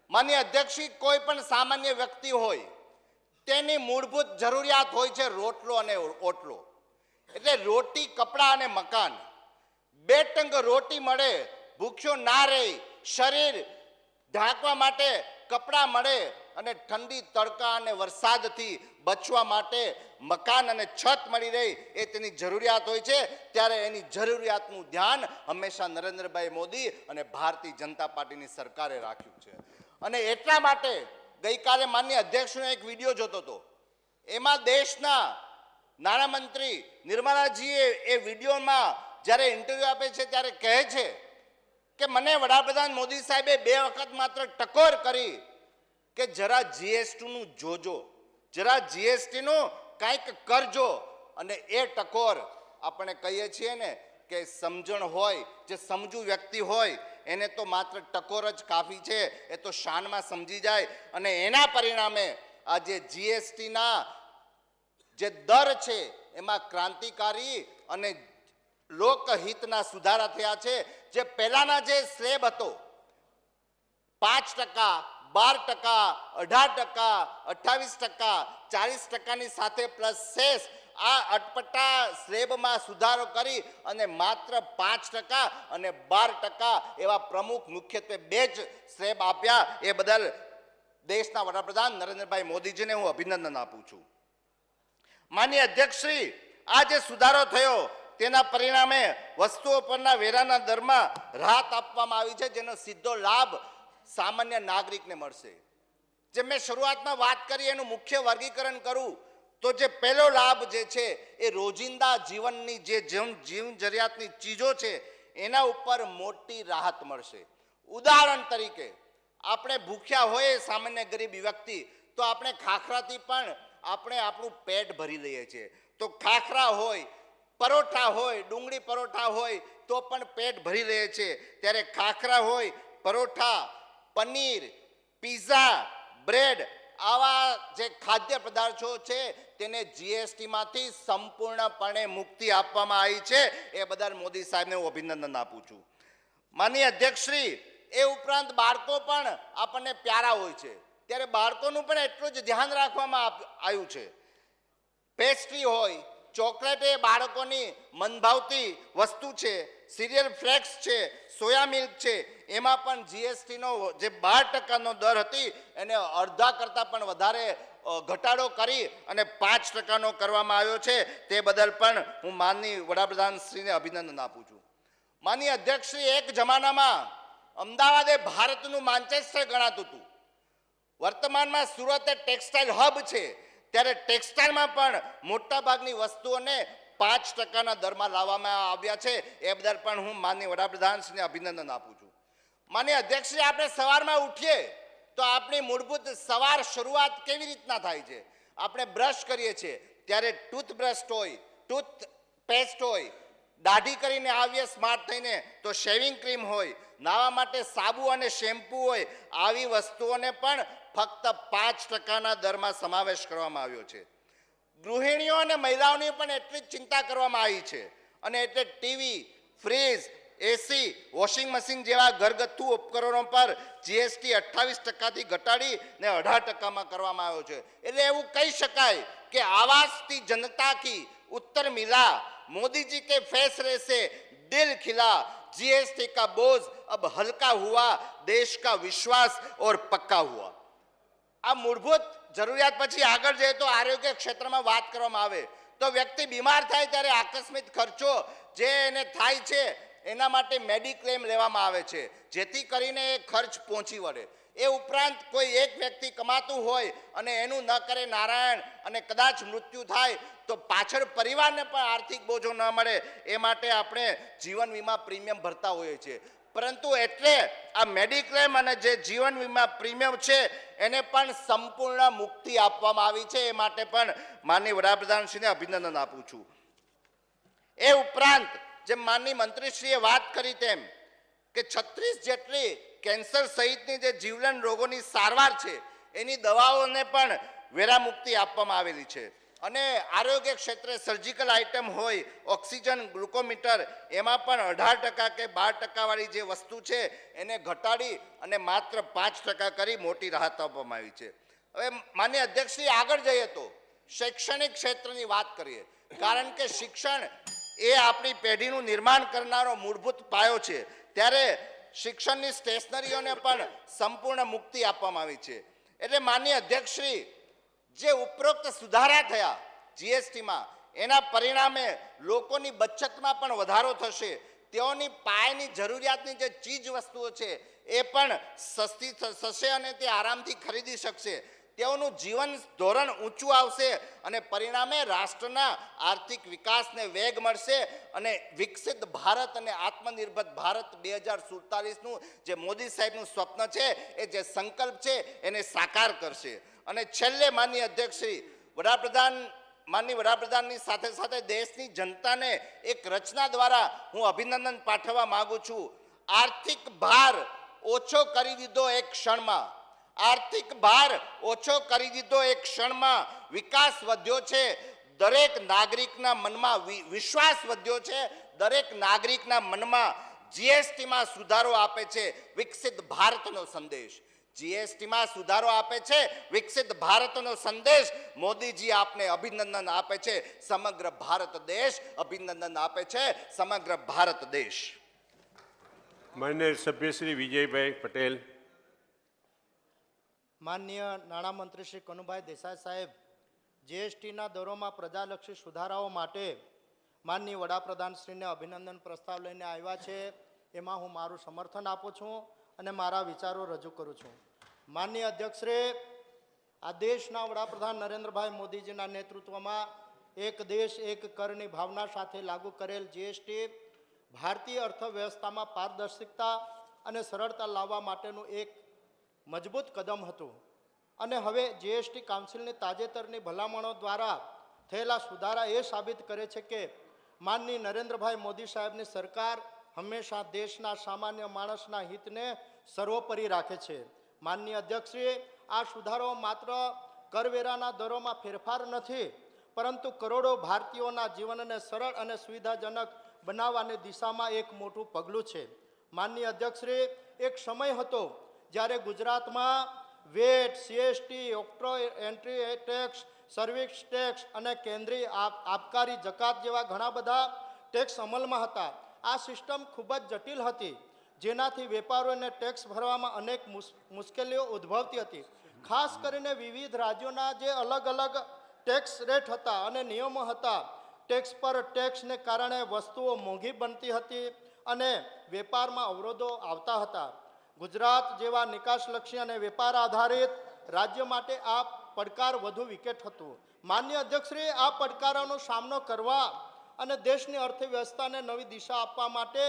માનનીય અધ્યક્ષજી, કોઈ પણ સામાન્ય વ્યક્તિ હોય તેની મૂળભૂત જરૂરિયાત હોય છે રોટલો અને ઓટલો, એટલે રોટી, કપડાં અને મકાન. 2 ટંક રોટી મળે, ભૂખ્યો ના રહે, શરીર ઢાંકવા માટે કપડાં મળે અને ઠંડી, તડકા અને વરસાદથી બચવા માટે મકાન અને છત મળી રહે, એ તેની જરૂરિયાત હોય છે. ત્યારે એની જરૂરિયાતનું ધ્યાન હંમેશા નરેન્દ્રભાઈ મોદી અને ભારતીય જનતા પાર્ટીની સરકારે રાખ્યું છે. અને એટલા માટે ગઈકાલે માનનીય અધ્યક્ષનો એક વિડીયો જોતો હતો, એમાં દેશના નાણામંત્રી નિર્મલાજીએ એ વિડીયોમાં જ્યારે ઇન્ટરવ્યૂ આપે છે ત્યારે કહે છે કે મને વડાપ્રધાન મોદી સાહેબે 2 વખત માત્ર ટકોર કરી કે જરા જીએસટીનું જોજો, જરા જીએસટીનું કંઈક કરજો. અને એ ટકોર આપણે કહીએ છીએ ને કે સમજણ હોય, જે સમજુ વ્યક્તિ હોય એને તો માત્ર ટકોર જ કાફી છે, એ તો શાનમાં સમજી જાય. અને એના પરિણામે આજે જીએસટીના જે દર છે એમાં ક્રાંતિકારી અને લોકહિતના સુધારા થયા છે. જે પહેલાના જે સ્લેબ હતો 5%, 12%, 18%, 28%, 40%ની સાથે પ્લસ સેસ, આ અટપટા સ્લેબમાં સુધારો કરી અને માત્ર 5% અને 12% એવા પ્રમુખ મુખ્યત્વે 2 જ સ્લેબ આપ્યા. એ બદલ દેશના વડાપ્રધાન નરેન્દ્રભાઈ મોદીજીને હું અભિનંદન આપું છું. માનનીય અધ્યક્ષશ્રી, આ જે સુધારો થયો તેના પરિણામે વસ્તુઓ પરના વેરાના દરમાં રાહત આપવામાં આવી છે, જેનો સીધો લાભ સામાન્ય નાગરિકને મળશે. જેમ મેં શરૂઆતમાં વાત કરી એનું મુખ્ય વર્ગીકરણ કરું તો જે પહેલો લાભ જે છે એ રોજિંદા જીવનની જે જીવન જરૂરિયાતની ચીજો છે એના ઉપર મોટી રાહત મળશે. ઉદાહરણ તરીકે આપણે ભૂખ્યા હોય સામાન્ય ગરીબ વ્યક્તિ તો આપણે ખાખરાથી પણ આપણે આપણું પેટ ભરી લઈએ છીએ. તો ખાખરા હોય, પરોઠા હોય, ડુંગળી પરોઠા હોય તો પણ પેટ ભરી લે છે. ત્યારે ખાખરા હોય, પરોઠા, પનીર, પીઝા, બ્રેડ આવા જે ખાદ્ય પદાર્થો છે તેને જીએસટીમાંથી સંપૂર્ણપણે મુક્તિ આપવામાં આવી છે. એ બદલ મોદી સાહેબને હું અભિનંદન આપું છું. માનનીય અધ્યક્ષશ્રી, એ ઉપરાંત બાળકો પણ આપણને પ્યારા હોય છે, ત્યારે બાળકોનું પણ એટલું જ ધ્યાન રાખવામાં આવ્યું છે. પેસ્ટ્રી હોય, ચોકલેટ એ બાળકોની મનભાવતી વસ્તુ છે, સિરિયલ ફ્લેક્સ છે, સોયા મિલ્ક છે, એમાં પણ જીએસટીનો જે 12%નો દર હતી એને અડધા કરતાં પણ વધારે ઘટાડો કરી અને 5%નો કરવામાં આવ્યો છે. તે બદલ પણ હું માનનીય વડાપ્રધાનશ્રીને અભિનંદન આપું છું. માનનીય અધ્યક્ષશ્રી, એક જમાનામાં અમદાવાદ એ ભારતનું માન્ચેસ્ટર ગણાતું હતું. વર્તમાનમાં સુરત એ ટેક્સટાઇલ હબ છે, ત્યારે ટેક્સટાઇલમાં પણ મોટાભાગની વસ્તુઓને 5%ના દરમાં લાવવામાં આવ્યા છે. એ બદલ પણ હું માનનીય વડાપ્રધાનશ્રીને અભિનંદન આપું છું. માનનીય અધ્યક્ષશ્રી, આપણે સવારમાં ઉઠીએ તો આપણી મૂળભૂત સવાર શરૂઆત કેવી રીતના થાય છે? આપણે બ્રશ કરીએ છીએ ત્યારે ટૂથબ્રશ હોય, ટૂથપેસ્ટ હોય, દાઢી કરીને આવીએ સ્માર્ટ થઈને તો શેવિંગ ક્રીમ હોય, નાહવા માટે સાબુ અને શેમ્પૂ હોય. આવી વસ્તુઓને પણ ફક્ત 5%ના દરમાં સમાવેશ કરવામાં આવ્યો છે. ગૃહિણીઓ અને મહિલાઓની પણ એટલી જ ચિંતા કરવામાં આવી છે અને એટલે ટીવી, ફ્રીજ, એસી, વોશિંગ મશીન જેવા ઘરગથ્થુ ઉપકરણો પર જીએસટી 28%થી ઘટાડીને 18%માં કરવામાં આવ્યો છે. એટલે એવું કહી શકાય કે આવાસથી જનતા કી उत्तर मिला, मोदी जी के फैसले से दिल खिला, जीएसटी का बोझ अब हल्का हुआ, देश का विश्वास और पक्का हुआ. આ મૂળભૂત જરૂરિયાત પછી આગળ જઈએ તો આરોગ્ય ક્ષેત્રમાં વાત કરવામાં આવે તો વ્યક્તિ બીમાર થાય ત્યારે આકસ્મિક ખર્ચો જે એને થાય છે એના માટે મેડિક્લેમ લેવામાં આવે છે જેથી કરીને એ ખર્ચ પહોંચી વળે. એ ઉપરાંત કોઈ એક વ્યક્તિ કમાતું હોય અને એનું ન કરે નારાયણ અને કદાચ મૃત્યુ થાય તો પાછળ પરિવારને પણ આર્થિક બોજો ન મળે એ માટે આપણે જીવન વીમા પ્રીમિયમ ભરતા હોઈએ છીએ. પરંતુ એટલે આ મેડિક્લેમ અને જે જીવન વીમા પ્રીમિયમ છે એને પણ સંપૂર્ણ મુક્તિ આપવામાં આવી છે. એ માટે પણ માનનીય વડાપ્રધાનશ્રીને અભિનંદન આપું છું. એ ઉપરાંત જેમ માનનીય મંત્રીશ્રીએ વાત કરી તેમ કે 36 જેટલી કેન્સર સહિતની જે જીવલેણ રોગોની સારવાર છે એની દવાઓને પણ વેરામુક્તિ આપવામાં આવેલી છે. અને આરોગ્ય ક્ષેત્રે સર્જિકલ આઇટમ હોય, ઓક્સિજન, ગ્લુકોમીટર, એમાં પણ 18% કે 12% વાળી જે વસ્તુ છે એને ઘટાડી અને માત્ર 5% કરી મોટી રાહત આપવામાં આવી છે. હવે માનનીય અધ્યક્ષશ્રી, આગળ જઈએ તો શૈક્ષણિક ક્ષેત્રની વાત કરીએ, કારણ કે શિક્ષણ એ આપણી પેઢીનું નિર્માણ કરનારો મૂળભૂત પાયો છે. ત્યારે શિક્ષણની સ્ટેશનરીઓને પણ સંપૂર્ણ મુક્તિ આપવામાં આવી છે. એટલે માનનીય અધ્યક્ષશ્રી, જે ઉપરોક્ત સુધારા થયા જીએસટીમાં એના પરિણામે લોકોની બચતમાં પણ વધારો થશે. તેઓની પાયાની જરૂરિયાતની જે ચીજ વસ્તુઓ છે એ પણ સસ્તી થશે અને તે આરામથી ખરીદી શકશે. તેઓનું જીવન ધોરણ ઊંચું આવશે અને પરિણામે રાષ્ટ્રના આર્થિક વિકાસને વેગ મળશે અને વિકસિત ભારત અને આત્મનિર્ભર ભારત 2047નું જે મોદી સાહેબનું સ્વપ્ન છે, એ જે સંકલ્પ છે એને સાકાર કરશે. અને છેલ્લે માનનીય અધ્યક્ષશ્રી, માનનીય વડાપ્રધાનની સાથે સાથે દેશની જનતાને એક રચના દ્વારા હું અભિનંદન પાઠવવા માગું છું. આર્થિક ભાર ઓછો કરી દીધો એક ક્ષણમાં. આર્થિક ભાર ઓછો કરી દીધો એક ક્ષણમાં. વિકાસ વધ્યો છે, દરેક નાગરિકના મનમાં વિશ્વાસ વધ્યો છે, દરેક નાગરિકના મનમાં જીએસટીમાં સુધારો આપે છે વિકસિત ભારતનો સંદેશ. જીએસટીમાં સુધારો આપે છે વિકસિત ભારતનો સંદેશ. મોદીજી આપને અભિનંદન આપે છે સમગ્ર ભારત દેશ, અભિનંદન આપે છે સમગ્ર ભારત દેશ. માન્ય સભ્ય શ્રી વિજયભાઈ પટેલ. માનનીય નાણામંત્રી શ્રી કનુભાઈ દેસાઈ સાહેબ, જીએસટીના દરોમાં પ્રજાલક્ષી સુધારાઓ માટે માનનીય વડાપ્રધાનશ્રીને અભિનંદન પ્રસ્તાવ લઈને આવ્યા છે. એમાં હું મારું સમર્થન આપું છું અને મારા વિચારો રજૂ કરું છું. માનનીય અધ્યક્ષશ્રી, આ દેશના વડાપ્રધાન નરેન્દ્રભાઈ મોદીજીના નેતૃત્વમાં એક દેશ એક કરની ભાવના સાથે લાગુ કરેલ જીએસટી ભારતીય અર્થવ્યવસ્થામાં પારદર્શિકતા અને સરળતા લાવવા માટેનું એક મજબૂત કદમ હતું. અને હવે જીએસટી કાઉન્સિલની તાજેતરની ભલામણો દ્વારા થયેલા સુધારા એ સાબિત કરે છે કે માનનીય નરેન્દ્રભાઈ મોદી સાહેબની સરકાર હંમેશા દેશના સામાન્ય માણસના હિતને સર્વોપરી રાખે છે. માનનીય અધ્યક્ષશ્રી, આ સુધારો માત્ર કરવેરાના દરોમાં ફેરફાર નથી, પરંતુ કરોડો ભારતીયોના જીવનને સરળ અને સુવિધાજનક બનાવવાની દિશામાં એક મોટું પગલું છે. માનનીય અધ્યક્ષશ્રી, એક સમય હતો જ્યારે ગુજરાતમાં VAT, CST, octroi entry tax, service tax અને કેન્દ્રીય આબકારી જકાત જેવા ઘણા બધા ટેક્સ અમલમાં હતા. આ સિસ્ટમ ખૂબ જ જટિલ હતી, જેનાથી વેપારીઓને ટેક્સ ભરવામાં અનેક મુશ્કેલીઓ ઉદ્ભવતી હતી. ખાસ કરીને વિવિધ રાજ્યોના જે અલગ અલગ ટેક્સ રેટ હતા અને નિયમો હતા, ટેક્સ પર ટેક્સને કારણે વસ્તુઓ મોંઘી બનતી હતી અને વેપારમાં અવરોધો આવતા હતા. ગુજરાત જેવા નિકાસલક્ષી અને વેપાર આધારિત રાજ્ય માટે આ પડકાર વધુ વિકેટ હતું. માન્ય અધ્યક્ષશ્રી, આ પડકારોનો સામનો કરવા અને દેશની અર્થવ્યવસ્થાને નવી દિશા આપવા માટે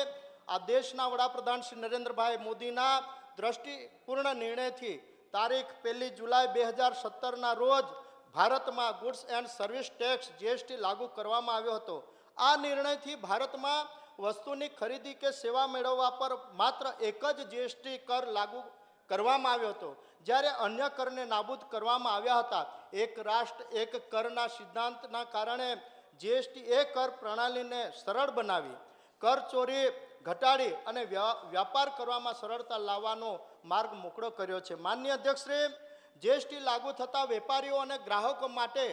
આ દેશના વડાપ્રધાન શ્રી નરેન્દ્રભાઈ મોદીના દ્રષ્ટિપૂર્ણ નિર્ણયથી તારીખ 1 જુલાઈ 2017ના રોજ ભારતમાં goods and service tax GST લાગુ કરવામાં આવ્યો હતો. આ નિર્ણયથી ભારતમાં વસ્તુની ખરીદી કે સેવા મેળવવા પર માત્ર એક જ જીએસટી કર લાગુ કરવામાં આવ્યો હતો, જ્યારે અન્ય કરને નાબૂદ કરવામાં આવ્યા હતા. એક રાષ્ટ્ર એક કરના સિદ્ધાંતના કારણે જીએસટી એ કર પ્રણાલીને સરળ બનાવી, કર ચોરી ઘટાડી અને વ્યાપાર કરવામાં સરળતા લાવવાનો માર્ગ મોકળો કર્યો છે. માન્ય અધ્યક્ષશ્રી, જીએસટી લાગુ થતાં વેપારીઓ અને ગ્રાહકો માટે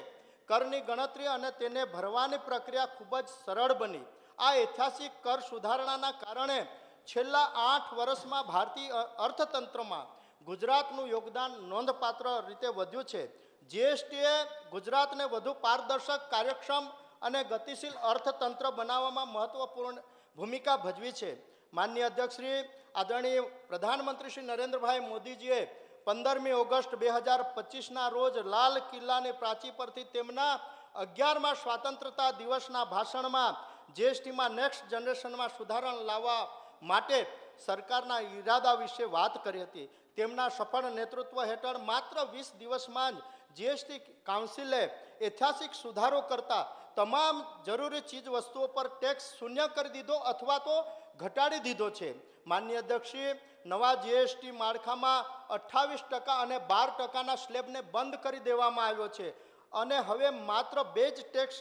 કરની ગણતરી અને તેને ભરવાની પ્રક્રિયા ખૂબ જ સરળ બની. આ ઐતિહાસિક કર સુધારણાના કારણે છેલ્લા 8 વર્ષમાં ભારતીય અર્થતંત્રમાં ગુજરાતનું યોગદાન નોંધપાત્ર રીતે વધ્યું છે. જીએસટીએ ગુજરાતને વધુ પારદર્શક, કાર્યક્ષમ અને ગતિશીલ અર્થતંત્ર બનાવવામાં મહત્વપૂર્ણ ભૂમિકા ભજવી છે. માન્ય અધ્યક્ષશ્રી, આદરણીય પ્રધાનમંત્રી શ્રી નરેન્દ્રભાઈ મોદીજીએ 15મી ઓગસ્ટ 2025ના રોજ લાલ કિલ્લાની પ્રાચીર પરથી તેમના 11મા સ્વતંત્રતા દિવસના ભાષણમાં જીએસટીમાં નેક્સ્ટ જનરેશનમાં સુધારણા લાવવા માટે સરકારના ઈરાદા વિશે વાત કરી હતી. તેમના સફળ નેતૃત્વ હેઠળ માત્ર 20 દિવસમાં જ જીએસટી કાઉન્સિલે ઐતિહાસિક સુધારો કરતા તમામ જરૂરી ચીજ વસ્તુઓ પર ટેક્સ શૂન્ય કરી દીધો અથવા તો ઘટાડી દીધો છે. માન્ય અધ્યક્ષશ્રી, નવા જીએસટી માળખામાં 28% અને 12%ના સ્લેબને બંધ કરી દેવામાં આવ્યો છે અને હવે માત્ર 2 જ ટેક્સ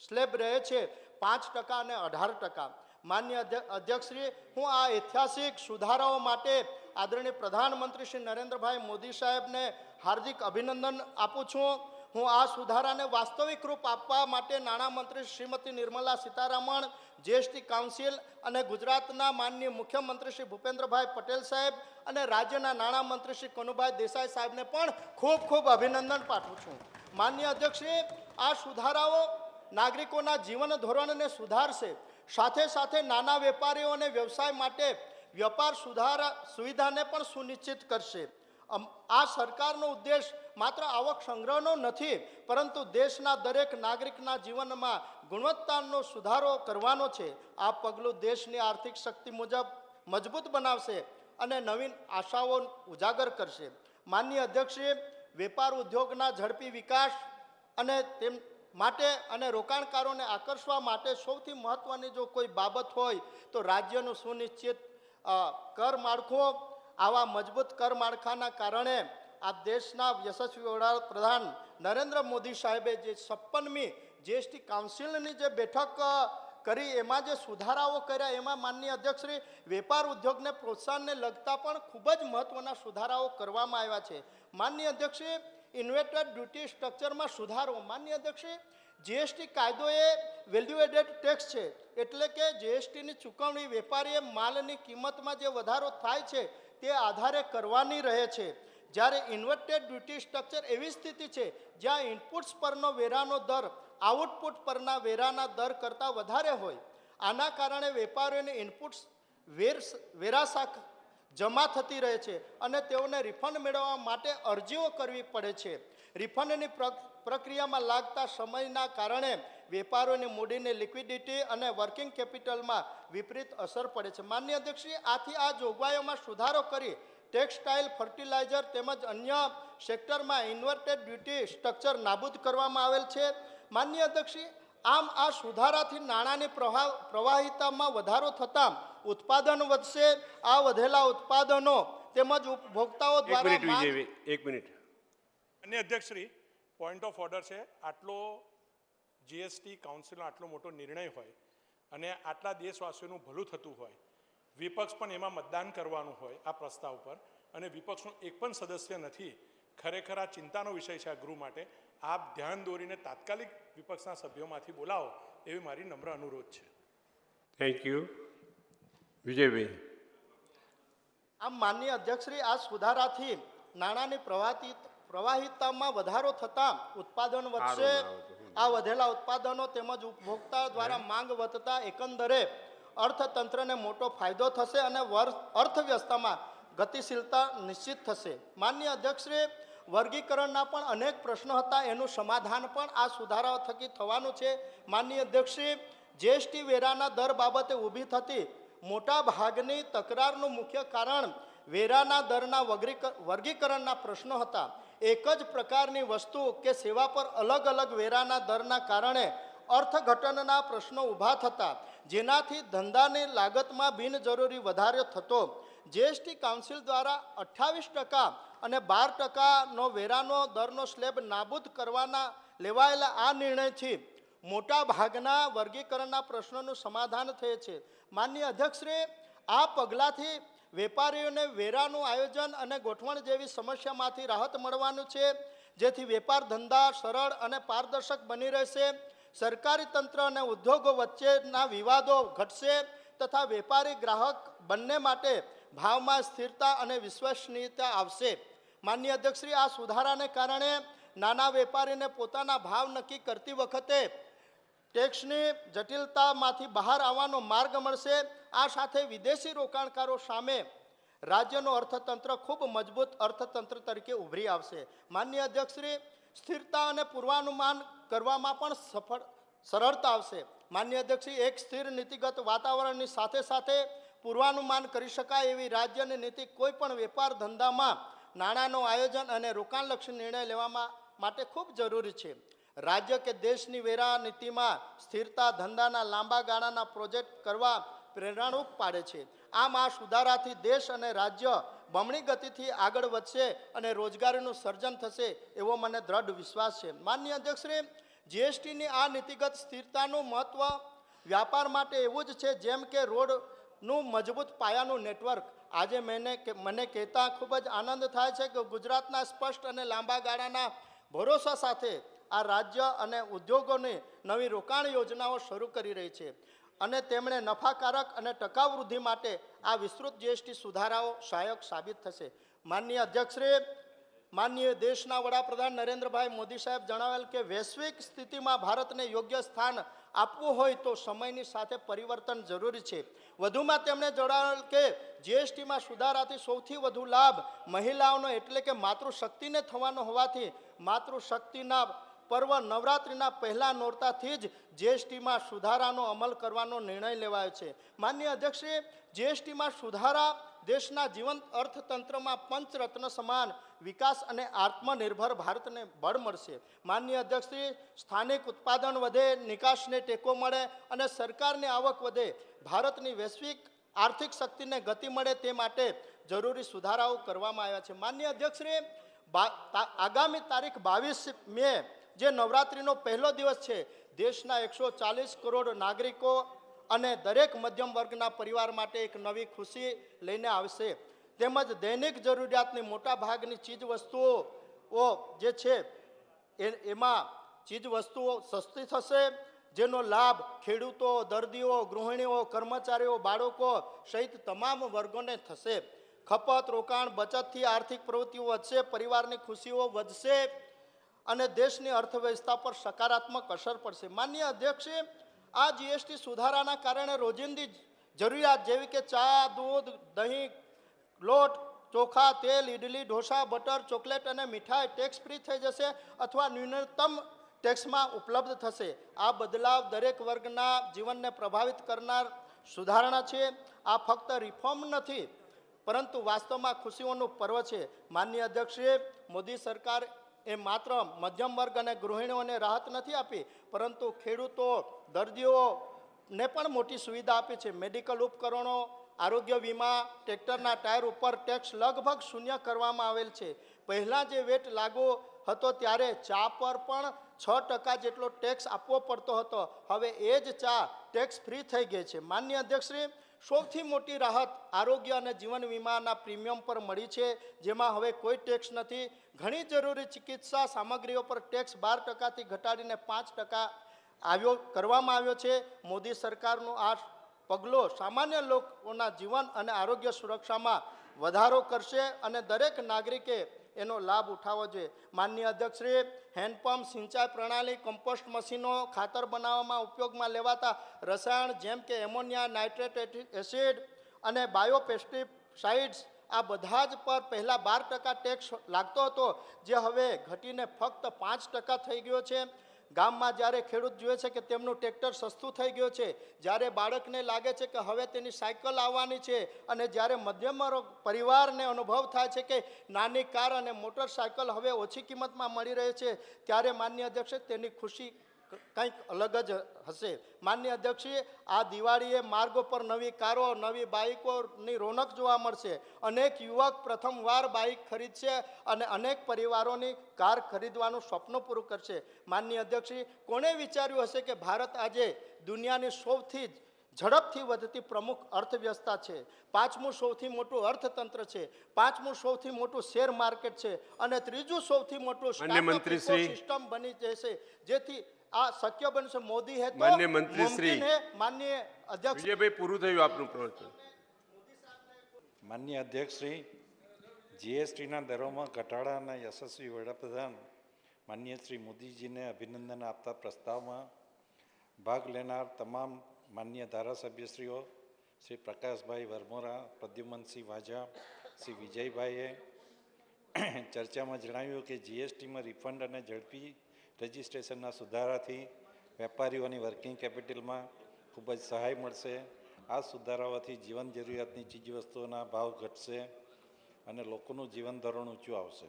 સ્લેબ રહે છે, 5% અને 18%. માન્ય અધ્યક્ષશ્રી, હું આ ઐતિહાસિક સુધારાઓ માટે આદરણીય પ્રધાનમંત્રી શ્રી નરેન્દ્રભાઈ મોદી સાહેબને હાર્દિક અભિનંદન આપું છું. હું આ સુધારાને વાસ્તવિક રૂપ આપવા માટે નાણામંત્રી શ્રીમતી નિર્મલા સીતારામન, જીએસટી કાઉન્સિલ અને ગુજરાતના માનનીય મુખ્યમંત્રી શ્રી ભૂપેન્દ્રભાઈ પટેલ સાહેબ અને રાજ્યના નાણામંત્રી શ્રી કનુભાઈ દેસાઈ સાહેબને પણ ખૂબ ખૂબ અભિનંદન પાઠવું છું. માન્ય અધ્યક્ષશ્રી, આ સુધારાઓ નાગરિકોના જીવન ધોરણને સુધારશે, સાથે સાથે નાના વેપારીઓ અને વ્યવસાય માટે વ્યાપાર સુવિધાને પણ સુનિશ્ચિત કરશે. આ સરકારનો ઉદ્દેશ માત્ર આવક સંગ્રહનો નથી, પરંતુ દેશના દરેક નાગરિકના જીવનમાં ગુણવત્તાનો સુધારો કરવાનો છે. આ પગલું દેશની આર્થિક શક્તિ મુજબ મજબૂત બનાવશે અને નવીન આશાઓ ઉજાગર કરશે. માનનીય અધ્યક્ષશ્રી, વેપાર ઉદ્યોગના ઝડપી વિકાસ અને તેમ માટે અને રોકાણકારોને આકર્ષવા માટે સૌથી મહત્ત્વની જો કોઈ બાબત હોય તો રાજ્યનું સુનિશ્ચિત કર માળખું. આવા મજબૂત કર માળખાના કારણે આ દેશના યશસ્વી વડાપ્રધાન નરેન્દ્ર મોદી સાહેબે જે 56મી જીએસટી કાઉન્સિલની જે બેઠક કરી એમાં જે સુધારાઓ કર્યા, એમાં માનનીય અધ્યક્ષશ્રી વેપાર ઉદ્યોગને પ્રોત્સાહનને લગતા પણ ખૂબ જ મહત્ત્વના સુધારાઓ કરવામાં આવ્યા છે. માનનીય અધ્યક્ષશ્રી, ઇન્વેસ્ટર ડ્યુટી સ્ટ્રક્ચરમાં સુધારો. માનનીય અધ્યક્ષશ્રી, જીએસટી કાયદો એ વેલ્યુ એડેડ ટેક્સ છે, એટલે કે જીએસટીની ચૂકવણી વેપારીએ માલની કિંમતમાં જે વધારો થાય છે તે આધારે કરવાની રહે છે, જ્યારે ઇન્વર્ટેડ ડ્યુટી સ્ટ્રક્ચર એવી સ્થિતિ છે જ્યાં ઇનપુટ્સ પરનો વેરાનો દર આઉટપુટ પરના વેરાના દર કરતાં વધારે હોય. આના કારણે વેપારીઓને ઇનપુટ્સ વેરા જમા થતી રહે છે અને તેઓને રિફંડ મેળવવા માટે અરજીઓ કરવી પડે છે. રિફંડની પ્રક્રિયામાં લાગતા સમયના કારણે વેપારીઓની મૂડીની લિક્વિડિટી અને વર્કિંગ કેપિટલમાં વિપરીત અસર પડે છે. માન્ય અધ્યક્ષશ્રી, આથી આ જોગવાઈઓમાં સુધારો કરી ટેક્સટાઇલ, ફર્ટિલાઇઝર તેમજ અન્ય સેક્ટરમાં ઇન્વર્ટેડ ડ્યુટી સ્ટ્રક્ચર નાબૂદ કરવામાં આવેલ છે. માન્ય અધ્યક્ષશ્રી, આમ આ સુધારાથી નાણાંની પ્રવાહિતામાં વધારો થતાં ઉત્પાદન વધશે. આ વધેલા ઉત્પાદનો તેમજ ઉપભોક્તાઓ દ્વારા એક મિનિટ. માન્ય અધ્યક્ષશ્રી, પોઈન્ટ ઓફ ઓર્ડર છે. આટલો જીએસટી કાઉન્સિલનો આટલો મોટો નિર્ણય હોય અને આટલા દેશવાસીઓનું ભલું થતું હોય, વિપક્ષ પણ એમાં મતદાન કરવાનું હોય આ પ્રસ્તાવ પર, અને વિપક્ષનો એક પણ સદસ્ય નથી. ખરેખર આ ચિંતાનો વિષય છે આ ગૃહ માટે. આપ ધ્યાન દોરીને તાત્કાલિક વિપક્ષના સભ્યોમાંથી બોલાવો એવી મારી નમ્ર અનુરોધ છે. Thank you. વિજયભાઈ. આમ માનનીય અધ્યક્ષશ્રી, આ સુધારાથી નાણાંની પ્રવાહિતામાં વધારો થતાં ઉત્પાદન વધશે. આ વધેલા ઉત્પાદનો તેમજ ઉપભોક્તા દ્વારા માંગ વધતા એકંદરે અર્થતંત્રને મોટો ફાયદો થશે અને અર્થવ્યવસ્થામાં ગતિશીલતા નિશ્ચિત થશે. માનનીય અધ્યક્ષશ્રી, વર્ગીકરણના પણ અનેક પ્રશ્નો હતા, એનું સમાધાન પણ આ સુધારાઓ થકી થવાનું છે. માનનીય અધ્યક્ષશ્રી, જીએસટી વેરાના દર બાબતે ઊભી થતી મોટા ભાગની તકરારનું મુખ્ય કારણ વેરાના દરના વર્ગીકરણના પ્રશ્નો હતા. એક જ પ્રકારની વસ્તુ કે સેવા પર અલગ અલગ વેરાના દરના કારણે અર્થઘટનના પ્રશ્નો ઊભા થતા, જેનાથી ધંધાની લાગતમાં બિનજરૂરી વધારો થતો. જીએસટી કાઉન્સિલ દ્વારા 28% અને 12%નો વેરાનો દરનો સ્લેબ નાબૂદ કરવાના લેવાયેલા આ નિર્ણયથી મોટા ભાગના વર્ગીકરણના પ્રશ્નોનું સમાધાન થયું છે. માનનીય અધ્યક્ષશ્રી, આ પગલાંથી વેપારીઓને વેરાનું આયોજન અને ગોઠવણ જેવી સમસ્યામાંથી રાહત મળવાનું છે, જેથી વેપાર ધંધા સરળ અને પારદર્શક બની રહેશે. સરકારી તંત્ર અને ઉદ્યોગો વચ્ચેના વિવાદો ઘટશે તથા વેપારી ગ્રાહક બંને માટે ભાવમાં સ્થિરતા અને વિશ્વસનીયતા આવશે. માનનીય અધ્યક્ષશ્રી, આ સુધારાને કારણે નાના વેપારીને પોતાના ભાવ નક્કી કરતી વખતે ટેક્સની જટિલતામાંથી બહાર આવવાનો માર્ગ મળશે. આ સાથે વિદેશી રોકાણકારો સામે રાજ્યનું અર્થતંત્ર ખૂબ મજબૂત અર્થતંત્ર તરીકે ઉભરી આવશે. માનનીય અધ્યક્ષશ્રી, સ્થિરતા અને પૂર્વાનુમાન કરવામાં પણ સરળતા આવશે. માનનીય અધ્યક્ષશ્રી, એક સ્થિર નીતિગત વાતાવરણની સાથે સાથે પૂર્વાનુમાન કરી શકાય એવી રાજ્યની નીતિ કોઈ પણ વેપાર ધંધામાં નાણાંનું આયોજન અને રોકાણલક્ષી નિર્ણય લેવામાં માટે ખૂબ જરૂરી છે. રાજ્ય કે દેશની વેરા નીતિમાં સ્થિરતા ધંધાના લાંબા ગાળાના પ્રોજેક્ટ કરવા પ્રેરણારૂપ પાડે છે. આમ આ સુધારાથી દેશ અને રાજ્ય બમણી ગતિથી આગળ વધશે અને રોજગારીનું સર્જન થશે એવો મને દ્રઢ વિશ્વાસ છે. માનનીય અધ્યક્ષશ્રી, જીએસટીની આ નીતિગત સ્થિરતાનું મહત્વ વ્યાપાર માટે એવું જ છે જેમ કે રોડનું મજબૂત પાયાનું નેટવર્ક. આજે મને કહેતા ખૂબ જ આનંદ થાય છે કે ગુજરાતના સ્પષ્ટ અને લાંબા ગાળાના ભરોસા સાથે આ રાજ્ય અને ઉદ્યોગોની નવી રોકાણ યોજનાઓ શરૂ કરી રહી છે અને તેમણે નફાકારક અને ટકાઉ વૃદ્ધિ માટે આ વિસ્તૃત જીએસટી સુધારાઓ સહાયક સાબિત થશે. માનનીય અધ્યક્ષશ્રી, માનનીય દેશના વડાપ્રધાન નરેન્દ્રભાઈ મોદી સાહેબ જણાવેલ કે વૈશ્વિક સ્થિતિમાં ભારતને યોગ્ય સ્થાન આપવું હોય તો સમયની સાથે પરિવર્તન જરૂરી છે. વધુમાં તેમણે જણાવેલ કે જીએસટીમાં સુધારાથી સૌથી વધુ લાભ મહિલાઓનો એટલે કે માતૃશક્તિને થવાનો હોવાથી માતૃશક્તિના પર્વ નવરાત્રિના પહેલા નોરતાથી જ જીએસટીમાં સુધારાનો અમલ કરવાનો નિર્ણય લેવાયો છે. માનનીય અધ્યક્ષશ્રી, જીએસટીમાં સુધારા દેશના જીવંત અર્થતંત્રમાં પંચરત્ન સમાન વિકાસ અને આત્મનિર્ભર ભારતને બળ મળશે. માનનીય અધ્યક્ષશ્રી, સ્થાનિક ઉત્પાદન વધે, નિકાસને ટેકો મળે અને સરકારની આવક વધે, ભારતની વૈશ્વિક આર્થિક શક્તિને ગતિ મળે તે માટે જરૂરી સુધારાઓ કરવામાં આવ્યા છે. માનનીય અધ્યક્ષશ્રી, આગામી તારીખ 22 મે જે નવરાત્રિનો પહેલો દિવસ છે, દેશના 140 કરોડ નાગરિકો અને દરેક મધ્યમ વર્ગના પરિવાર માટે એક નવી ખુશી લઈને આવશે. તેમજ દૈનિક જરૂરિયાતની મોટા ભાગની ચીજ વસ્તુઓ જે છે એમાં ચીજ વસ્તુઓ સસ્તી થશે, જેનો લાભ ખેડૂતો, દર્દીઓ, ગૃહિણીઓ, કર્મચારીઓ, બાળકો સહિત તમામ વર્ગોને થશે. ખપત, રોકાણ, બચતથી આર્થિક પ્રવૃત્તિઓ વધશે, પરિવારની ખુશીઓ વધશે અને દેશની અર્થવ્યવસ્થા પર સકારાત્મક અસર પડશે. માનનીય અધ્યક્ષે, આ જીએસટી સુધારાના કારણે રોજિંદી જરૂરિયાત જેવી કે ચા, દૂધ, દહીં, લોટ, ચોખા, તેલ, ઇડલી, ઢોસા, બટર, ચોકલેટ અને મીઠાઈ ટેક્સ ફ્રી થઈ જશે અથવા ન્યૂનતમ ટેક્સમાં ઉપલબ્ધ થશે. આ બદલાવ દરેક વર્ગના જીવનને પ્રભાવિત કરનાર સુધારણા છે. આ ફક્ત રિફોર્મ નથી પરંતુ વાસ્તવમાં ખુશીઓનું પર્વ છે. માનનીય અધ્યક્ષે, મોદી સરકાર એ માત્ર મધ્યમ વર્ગ અને ગૃહિણીઓને રાહત નથી આપી પરંતુ ખેડૂતો, દર્દીઓને પણ મોટી સુવિધા આપી છે. મેડિકલ ઉપકરણો, આરોગ્ય વીમા, ટ્રેક્ટરના ટાયર ઉપર ટેક્સ લગભગ શૂન્ય કરવામાં આવેલ છે. પહેલાં જે વેટ લાગુ હતો ત્યારે ચા પર પણ 6% જેટલો ટેક્સ આપવો પડતો હતો. હવે એ જ ચા ટેક્સ ફ્રી થઈ ગઈ છે. માનનીય અધ્યક્ષશ્રી, સૌથી મોટી રાહત આરોગ્ય અને જીવન વીમાના પ્રીમિયમ પર મળી છે, જેમાં હવે કોઈ ટેક્સ નથી. ઘણી જરૂરી ચિકિત્સા સામગ્રીઓ પર ટેક્સ 12%થી ઘટાડીને 5% કરવામાં આવ્યો છે. મોદી સરકારનું આ પગલું સામાન્ય લોકોના જીવન અને આરોગ્ય સુરક્ષામાં વધારો કરશે અને દરેક નાગરિકે એનો લાભ ઉઠાવવો જોઈએ. માનનીય અધ્યક્ષશ્રી, હેન્ડપંપ, સિંચાઈ પ્રણાલી, કમ્પોસ્ટ મશીનો, ખાતર બનાવવામાં ઉપયોગમાં લેવાતા રસાયણ જેમ કે એમોનિયા, નાઇટ્રેટ એસિડ અને બાયોપેસ્ટિસાઇડ્સ આ બધા જ પર પહેલાં 12% ટેક્સ લાગતો હતો, જે હવે ઘટીને ફક્ત 5% થઈ ગયો છે. ગામમાં જ્યારે ખેડૂત જુએ છે કે તેમનું ટ્રેક્ટર સસ્તું થઈ ગયું છે, જ્યારે બાળકને લાગે છે કે હવે તેની સાયકલ આવવાની છે, અને જ્યારે મધ્યમ પરિવારને અનુભવ થાય છે કે નાની કાર અને મોટરસાયકલ હવે ઓછી કિંમતમાં મળી રહે છે, ત્યારે માનનીય અધ્યક્ષ તેની ખુશી કંઈક અલગ જ હશે. માનનીય અધ્યક્ષીએ આ દિવાળીએ માર્ગો પર નવી કારો, નવી બાઇકોની રોનક જોવા મળશે. અનેક યુવક પ્રથમવાર બાઇક ખરીદશે અને અનેક પરિવારોની કાર ખરીદવાનું સ્વપ્ન પૂરું કરશે. માનનીય અધ્યક્ષી, કોણે વિચાર્યું હશે કે ભારત આજે દુનિયાની સૌથી ઝડપથી વધતી પ્રમુખ અર્થવ્યવસ્થા છે, 5મું સૌથી મોટું અર્થતંત્ર છે, 5મું સૌથી મોટું શેર માર્કેટ છે, અને 3જું સૌથી મોટું સિસ્ટમ બની જશે, જેથી આ શક્ય બનશે. મોદી હે તો માન્ય મંત્રી શ્રી મુમકિન હે. માનનીય અધ્યક્ષ વિજયભાઈ, પૂરું થયું આપનું પ્રવચન. માન્ય અધ્યક્ષશ્રી, જીએસટીના દરોમાં ઘટાડાના યશસ્વી વડાપ્રધાન માન્ય શ્રી મોદીજીને અભિનંદન આપતા પ્રસ્તાવમાં ભાગ લેનાર તમામ માન્ય ધારાસભ્યશ્રીઓ શ્રી પ્રકાશભાઈ વરમોરા, પ્રદ્યુમનસિંહ વાજા, શ્રી વિજયભાઈએ ચર્ચામાં જણાવ્યું કે જીએસટીમાં રિફંડ અને ઝડપી રજિસ્ટ્રેશનના સુધારાથી વેપારીઓની વર્કિંગ કેપિટલમાં ખૂબ જ સહાય મળશે. આ સુધારાઓથી જીવન જરૂરિયાતની ચીજવસ્તુઓના ભાવ ઘટશે અને લોકોનું જીવન ધોરણ ઊંચું આવશે.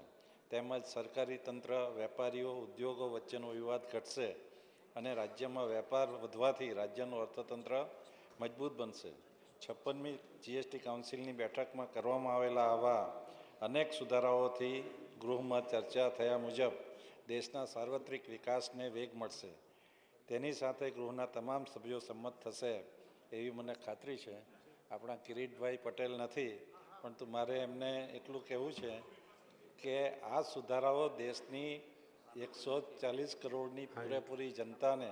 તેમજ સરકારી તંત્ર, વેપારીઓ, ઉદ્યોગો વચ્ચેનો વિવાદ ઘટશે અને રાજ્યમાં વેપાર વધવાથી રાજ્યનું અર્થતંત્ર મજબૂત બનશે. 56મી જીએસટી કાઉન્સિલની બેઠકમાં કરવામાં આવેલા આવા અનેક સુધારાઓથી ગૃહમાં ચર્ચા થયા મુજબ દેશના સાર્વત્રિક વિકાસને વેગ મળશે. તેની સાથે ગૃહના તમામ સભ્યો સંમત થશે એવી મને ખાતરી છે. આપણા કિરીટભાઈ પટેલ નથી, પરંતુ મારે એમને એટલું કહેવું છે કે આ સુધારાઓ દેશની 140 કરોડની પૂરેપૂરી જનતાને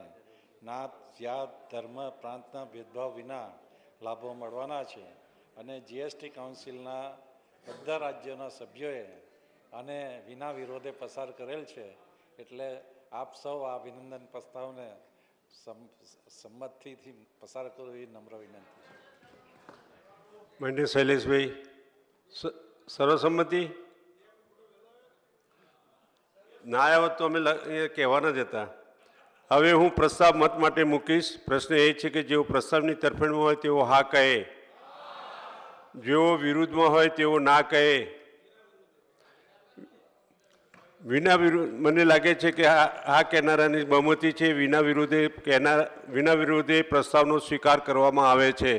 નાત, જાત, ધર્મ, પ્રાંતના ભેદભાવ વિના લાભો મળવાના છે. અને જીએસટી કાઉન્સિલના બધા રાજ્યોના સભ્યોએ આને વિના વિરોધે પસાર કરેલ છે. એટલે આપ સૌ આ અભિનંદન પ્રસ્તાવને સંમતિથી પસાર કરો એવી નમ્ર વિનંતી છે. માન્ય શૈલેષભાઈ, સર્વસંમતિ ના આવ્યો તો અમે કહેવાના જ હતા. હવે હું પ્રસ્તાવ મત માટે મૂકીશ. પ્રશ્ન એ છે કે જેઓ પ્રસ્તાવની તરફેણમાં હોય તેઓ હા કહે, જેઓ વિરુદ્ધમાં હોય તેઓ ના કહે. વિના વિરોધ મને લાગે છે કે હા કહેનારાની બહુમતી છે. વિના વિરોધે પ્રસ્તાવનો સ્વીકાર કરવામાં આવે છે.